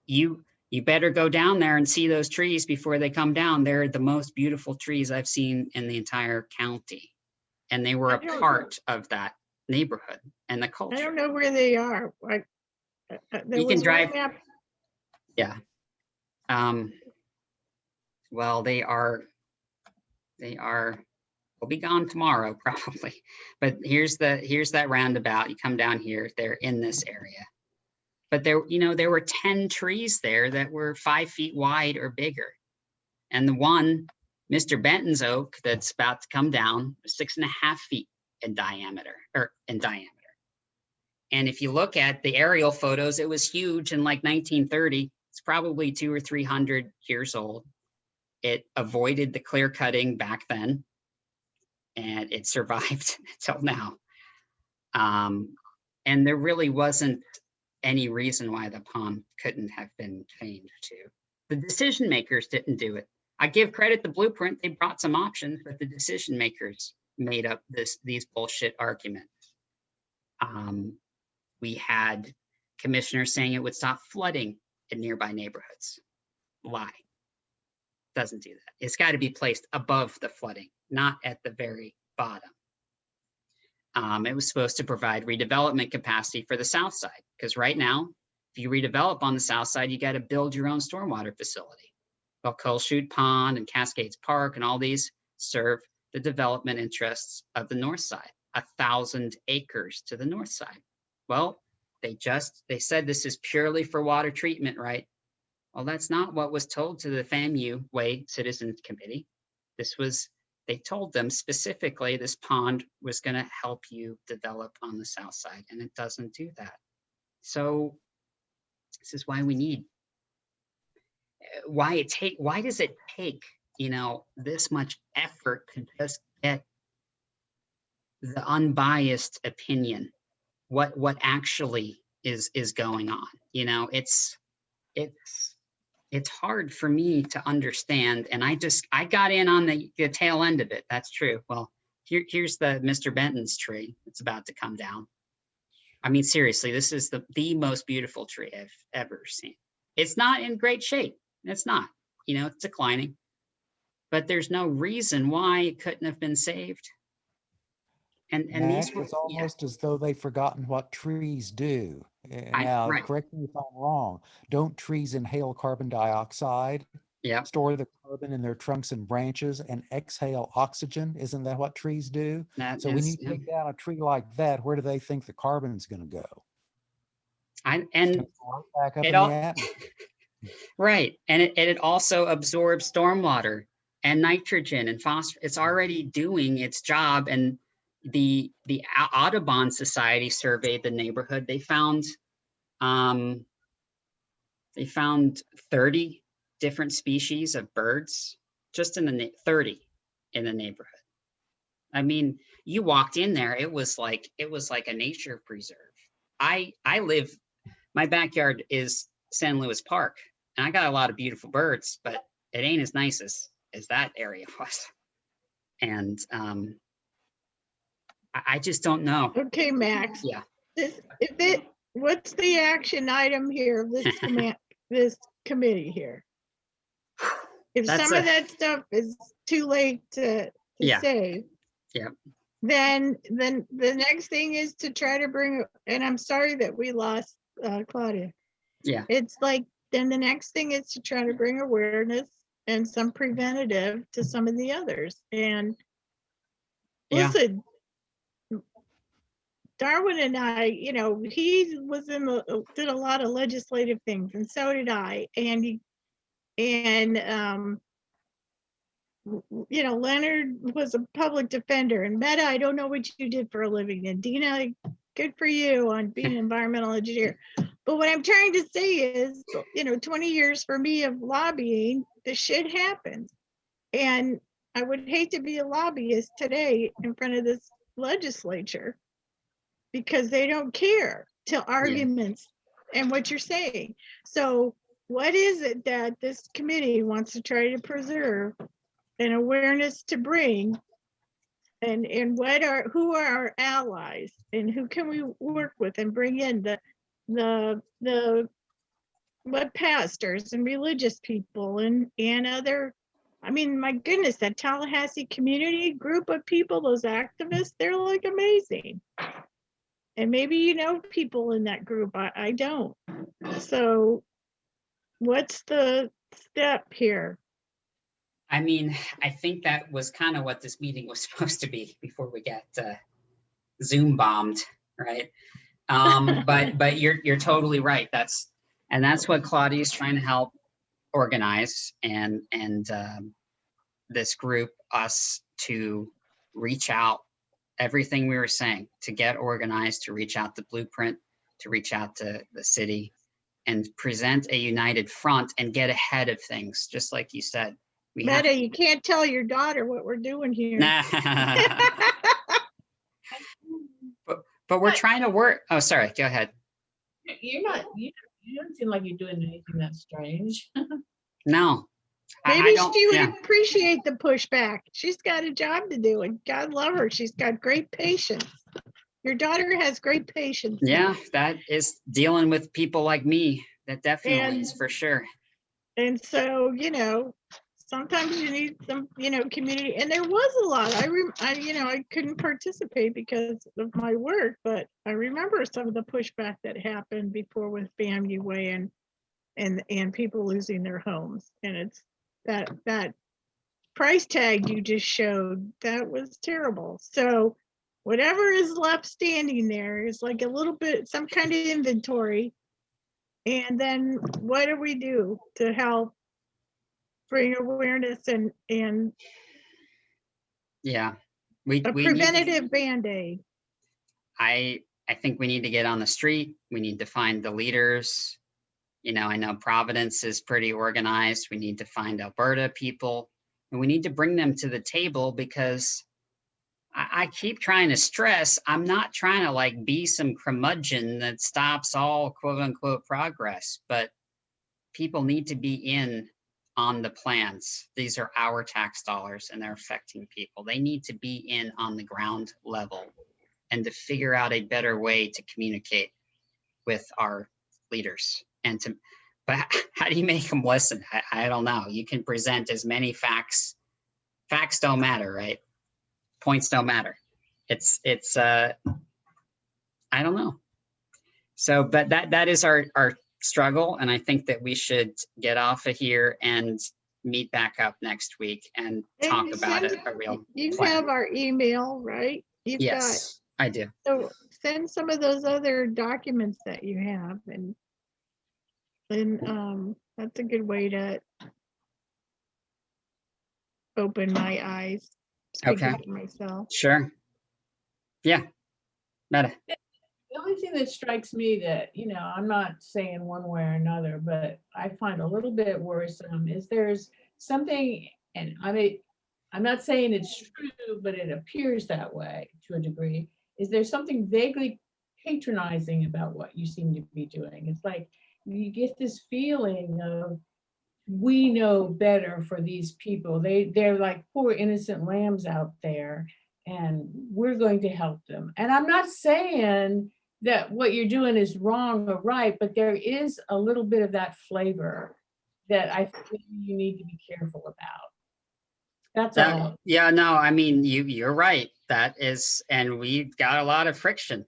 Speaker 2: You better go down there and see those trees before they come down. They're the most beautiful trees I've seen in the entire county. And they were a part of that neighborhood and the culture.
Speaker 8: I don't know where they are.
Speaker 2: You can drive. Yeah. Well, will be gone tomorrow probably. But here's that roundabout. You come down here, they're in this area. But there were 10 trees there that were 5 feet wide or bigger. And the one, Mr. Benton's oak, that's about to come down, 6.5 feet in diameter. And if you look at the aerial photos, it was huge in like 1930. It's probably 200 or 300 years old. It avoided the clear cutting back then, and it survived until now. And there really wasn't any reason why the pond couldn't have been changed to. The decision makers didn't do it. I give credit to Blueprint. They brought some options, but the decision makers made up these bullshit arguments. We had commissioners saying it would stop flooding in nearby neighborhoods. Lie. Doesn't do that. It's got to be placed above the flooding, not at the very bottom. It was supposed to provide redevelopment capacity for the south side, because right now, if you redevelop on the south side, you got to build your own stormwater facility. Well, Coalshoot Pond and Cascades Park and all these serve the development interests of the north side, 1,000 acres to the north side. Well, they said this is purely for water treatment, right? Well, that's not what was told to the FAMU Way Citizens Committee. They told them specifically this pond was going to help you develop on the south side, and it doesn't do that. So this is why we need, why does it take, this much effort to just get the unbiased opinion, what actually is going on? It's hard for me to understand, and I got in on the tail end of it. That's true. Well, here's the Mr. Benton's tree. It's about to come down. I mean, seriously, this is the most beautiful tree I've ever seen. It's not in great shape. It's not. It's declining, but there's no reason why it couldn't have been saved. And
Speaker 12: Max, it's almost as though they've forgotten what trees do. Now, correct me if I'm wrong. Don't trees inhale carbon dioxide?
Speaker 2: Yeah.
Speaker 12: Store the carbon in their trunks and branches and exhale oxygen? Isn't that what trees do? So when you take down a tree like that, where do they think the carbon's going to go? Back up in the atmosphere.
Speaker 2: Right, and it also absorbs stormwater and nitrogen and phosphorus. It's already doing its job. And the Audubon Society surveyed the neighborhood. They found 30 different species of birds just in 30 in the neighborhood. I mean, you walked in there, it was like a nature preserve. I live my backyard is San Luis Park, and I got a lot of beautiful birds, but it ain't as nice as that area was. And I just don't know.
Speaker 8: Okay, Max.
Speaker 2: Yeah.
Speaker 8: What's the action item here of this this committee here? If some of that stuff is too late to say, then the next thing is to try to bring, and I'm sorry that we lost Claudia.
Speaker 2: Yeah.
Speaker 8: It's like, then the next thing is to try to bring awareness and some preventative to some of the others. And listen, Darwin and I, you know, he was did a lot of legislative things, and so did I. And you know, Leonard was a public defender, and Meta, I don't know what you did for a living, and Dina, good for you on being an environmental engineer. But what I'm trying to say is, you know, 20 years for me of lobbying, this shit happens. And I would hate to be a lobbyist today in front of this legislature, because they don't care till arguments and what you're saying. So what is it that this committee wants to try to preserve and awareness to bring? And who are our allies, and who can we work with and bring in the pastors and religious people and other, I mean, my goodness, that Tallahassee community group of people, those activists, they're like amazing. And maybe you know people in that group, I don't. So what's the step here?
Speaker 2: I mean, I think that was kind of what this meeting was supposed to be before we got Zoom bombed, right? But you're totally right. That's what Claudia is trying to help organize, and this group, us, to reach out, everything we were saying, to get organized, to reach out to Blueprint, to reach out to the city, and present a united front and get ahead of things, just like you said.
Speaker 8: Meta, you can't tell your daughter what we're doing here.
Speaker 2: But we're trying to work. Oh, sorry, go ahead.
Speaker 11: You don't seem like you're doing anything that's strange.
Speaker 2: No.
Speaker 8: Maybe she would appreciate the pushback. She's got a job to do, and God love her. She's got great patience. Your daughter has great patience.
Speaker 2: Yeah, that is dealing with people like me. That definitely is, for sure.
Speaker 8: And so, you know, sometimes you need some, you know, community, and there was a lot. I couldn't participate because of my work, but I remember some of the pushback that happened before with FAMU Way and people losing their homes. And it's that price tag you just showed, that was terrible. So whatever is left standing there is like a little bit, some kind of inventory. And then what do we do to help bring awareness and
Speaker 2: we
Speaker 8: preventative Band-Aid?
Speaker 2: I think we need to get on the street. We need to find the leaders. You know, I know Providence is pretty organized. We need to find Alberta people, and we need to bring them to the table, because I keep trying to stress, I'm not trying to like be some curmudgeon that stops all quote unquote progress, but people need to be in on the plans. These are our tax dollars and they're affecting people. They need to be in on the ground level and to figure out a better way to communicate with our leaders. But how do you make them listen? I don't know. You can present as many facts. Facts don't matter, right? Points don't matter. It's I don't know. So, but that is our struggle. And I think that we should get off of here and meet back up next week and talk about it.
Speaker 8: You have our email, right?
Speaker 2: Yes, I do.
Speaker 8: So send some of those other documents that you have, and that's a good way to open my eyes.
Speaker 2: Okay.
Speaker 8: Myself.
Speaker 2: Sure. Yeah. Meta.
Speaker 11: The only thing that strikes me that, you know, I'm not saying one way or another, but I find a little bit worrisome is there's something, and I'm not saying it's true, but it appears that way to a degree, is there something vaguely patronizing about what you seem to be doing. It's like you get this feeling of, we know better for these people. They're like poor innocent lambs out there, and we're going to help them. And I'm not saying that what you're doing is wrong or right, but there is a little bit of that flavor that I think you need to be careful about. That's all.
Speaker 2: Yeah, no, I mean, you're right. That is, and we've got a lot of friction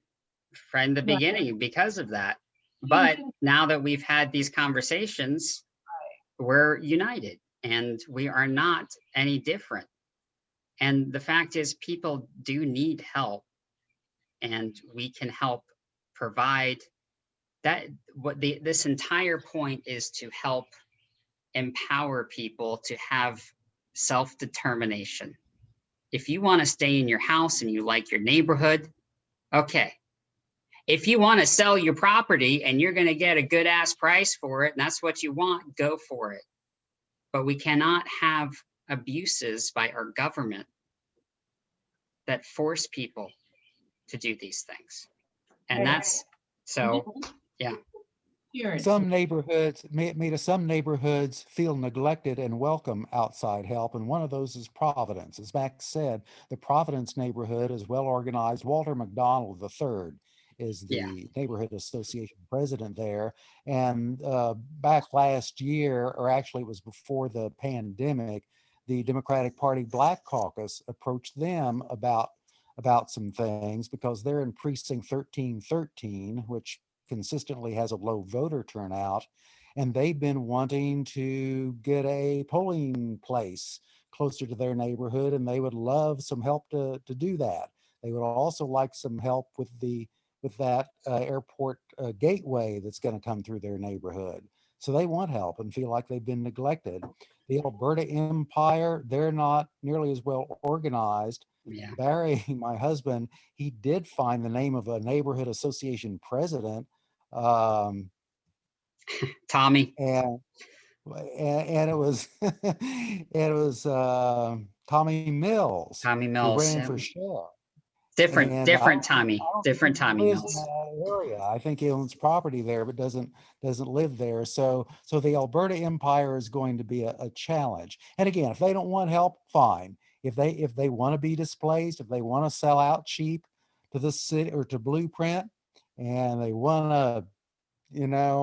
Speaker 2: from the beginning because of that. But now that we've had these conversations, we're united and we are not any different. And the fact is, people do need help, and we can help provide that. What this entire point is to help empower people to have self-determination. If you want to stay in your house and you like your neighborhood, okay. If you want to sell your property and you're going to get a good ass price for it, and that's what you want, go for it. But we cannot have abuses by our government that force people to do these things. And that's, so, yeah.
Speaker 12: Some neighborhoods, some neighborhoods feel neglected and welcome outside help, and one of those is Providence. As Max said, the Providence neighborhood is well organized. Walter McDonald III is the neighborhood association president there. And back last year, or actually it was before the pandemic, the Democratic Party Black Caucus approached them about some things because they're in precinct 1313, which consistently has a low voter turnout, and they've been wanting to get a polling place closer to their neighborhood, and they would love some help to do that. They would also like some help with that airport gateway that's going to come through their neighborhood. So they want help and feel like they've been neglected. The Alberta Empire, they're not nearly as well organized.
Speaker 2: Yeah.
Speaker 12: Barry, my husband, he did find the name of a neighborhood association president,
Speaker 2: Tommy,
Speaker 12: and it was Tommy Mills.
Speaker 2: Tommy
Speaker 12: who
Speaker 2: Mills,
Speaker 12: ran for sheriff.
Speaker 2: different Tommy
Speaker 12: Mills.
Speaker 2: Mills.
Speaker 12: In that area. I think he owns property there, but doesn't live there. So the Alberta Empire is going to be a challenge. And again, if they don't want help, fine. If they want to be displaced, if they want to sell out cheap to the city or to Blueprint, and they want to,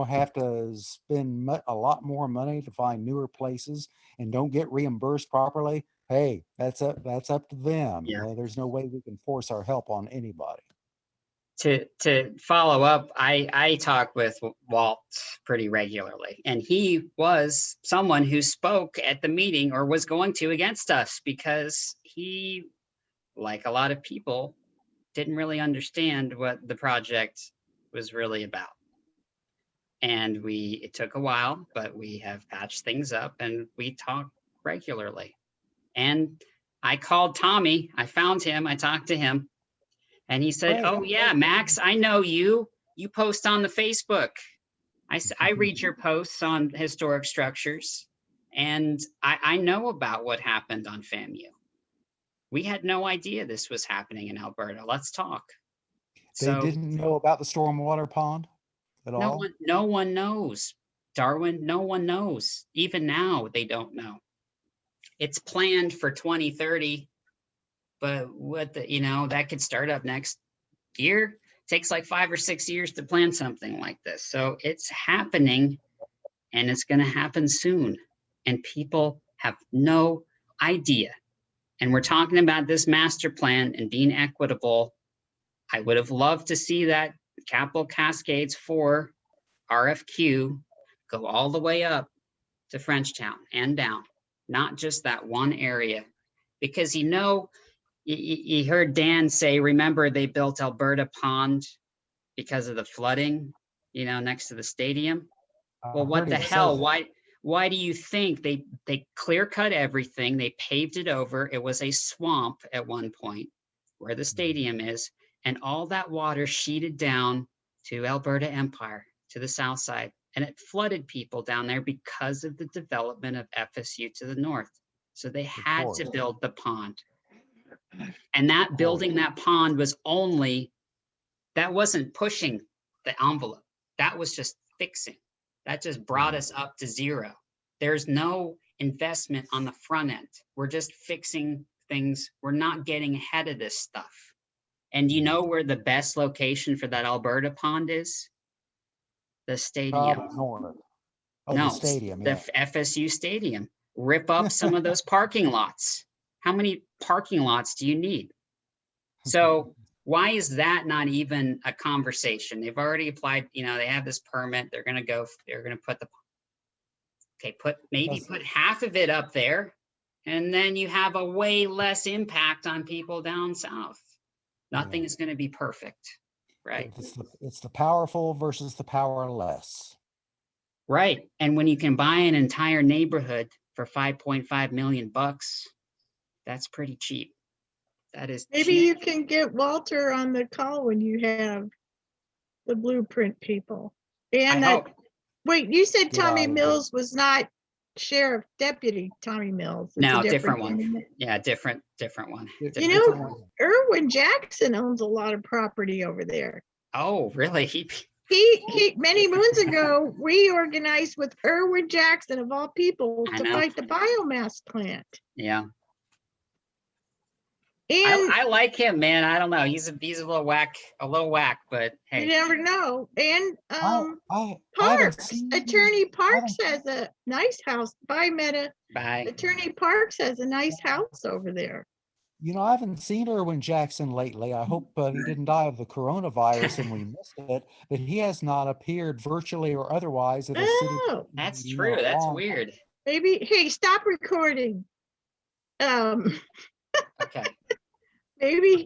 Speaker 12: have to spend a lot more money to find newer places and don't get reimbursed properly, hey, that's up to them.
Speaker 2: Yeah.
Speaker 12: There's no way we can force our help on anybody.
Speaker 2: To follow up, I talk with Walt pretty regularly, and he was someone who spoke at the meeting or was going to against us because he, like a lot of people, didn't really understand what the project was really about. And it took a while, but we have patched things up and we talk regularly. And I called Tommy, I found him, I talked to him, and he said, "Oh yeah, Max, I know you. You post on the Facebook. I read your posts on historic structures, and I know about what happened on FAMU. We had no idea this was happening in Alberta. Let's talk."
Speaker 12: They didn't know about the stormwater pond at all?
Speaker 2: No one knows, Darwin. No one knows. Even now, they don't know. It's planned for 2030, but that could start up next year. It takes like 5 or 6 years to plan something like this. So it's happening, and it's going to happen soon. And people have no idea. And we're talking about this master plan and being equitable. I would have loved to see that Capital Cascades 4 RFQ go all the way up to Frenchtown and down, not just that one area. Because you heard Dan say, remember they built Alberta Pond because of the flooding, next to the stadium. Well, what the hell? Why do you think they clear cut everything? They paved it over. It was a swamp at one point where the stadium is, and all that water sheeted down to Alberta Empire, to the south side, and it flooded people down there because of the development of FSU to the north. So they had to build the pond. And that building that pond was only that wasn't pushing the envelope. That was just fixing. That just brought us up to zero. There's no investment on the front end. We're just fixing things. We're not getting ahead of this stuff. And you know where the best location for that Alberta pond is? The stadium.
Speaker 12: North. Oh,
Speaker 2: No,
Speaker 12: the stadium.
Speaker 2: the
Speaker 12: Yeah.
Speaker 2: FSU stadium. Rip up some of those parking lots. How many parking lots do you need? So why is that not even a conversation? They've already applied, you know, they have this permit. They're going to put the, okay, put half of it up there, and then you have a way less impact on people down south. Nothing is going to be perfect, right?
Speaker 12: It's the powerful versus the powerless.
Speaker 2: Right. And when you can buy an entire neighborhood for 5.5 million bucks, that's pretty cheap. That is
Speaker 8: Maybe
Speaker 2: cheap.
Speaker 8: you can get Walter on the call when you have the Blueprint people. And
Speaker 2: I hope.
Speaker 8: wait, you said Tommy
Speaker 12: Yeah,
Speaker 8: Mills was not Sheriff Deputy Tommy Mills. It's a
Speaker 2: No, different one.
Speaker 8: isn't it?
Speaker 2: Yeah, different one.
Speaker 8: You know, Irwin Jackson owns a lot of property over there.
Speaker 2: Oh, really?
Speaker 8: He many moons ago, we organized with Irwin Jackson of all people
Speaker 2: I
Speaker 8: to
Speaker 2: know.
Speaker 8: fight the biomass plant.
Speaker 2: Yeah.
Speaker 8: And
Speaker 2: I like him, man. I don't know. He's a little whack, but
Speaker 8: you
Speaker 2: hey,
Speaker 8: never know. And
Speaker 12: I haven't
Speaker 8: Parks,
Speaker 12: seen-
Speaker 8: Attorney Parks
Speaker 12: haven't-
Speaker 8: has a nice house. Bye, Meta.
Speaker 2: bye.
Speaker 8: Attorney Parks has a nice house over there.
Speaker 12: You know, I haven't seen Irwin Jackson lately. I hope he didn't die of the coronavirus and we missed it, but he has not appeared virtually or otherwise at a city.
Speaker 8: Oh,
Speaker 2: That's
Speaker 12: you
Speaker 2: true.
Speaker 12: know,
Speaker 2: That's
Speaker 12: long-
Speaker 2: weird.
Speaker 8: maybe, hey, stop recording.
Speaker 2: Okay.
Speaker 8: Maybe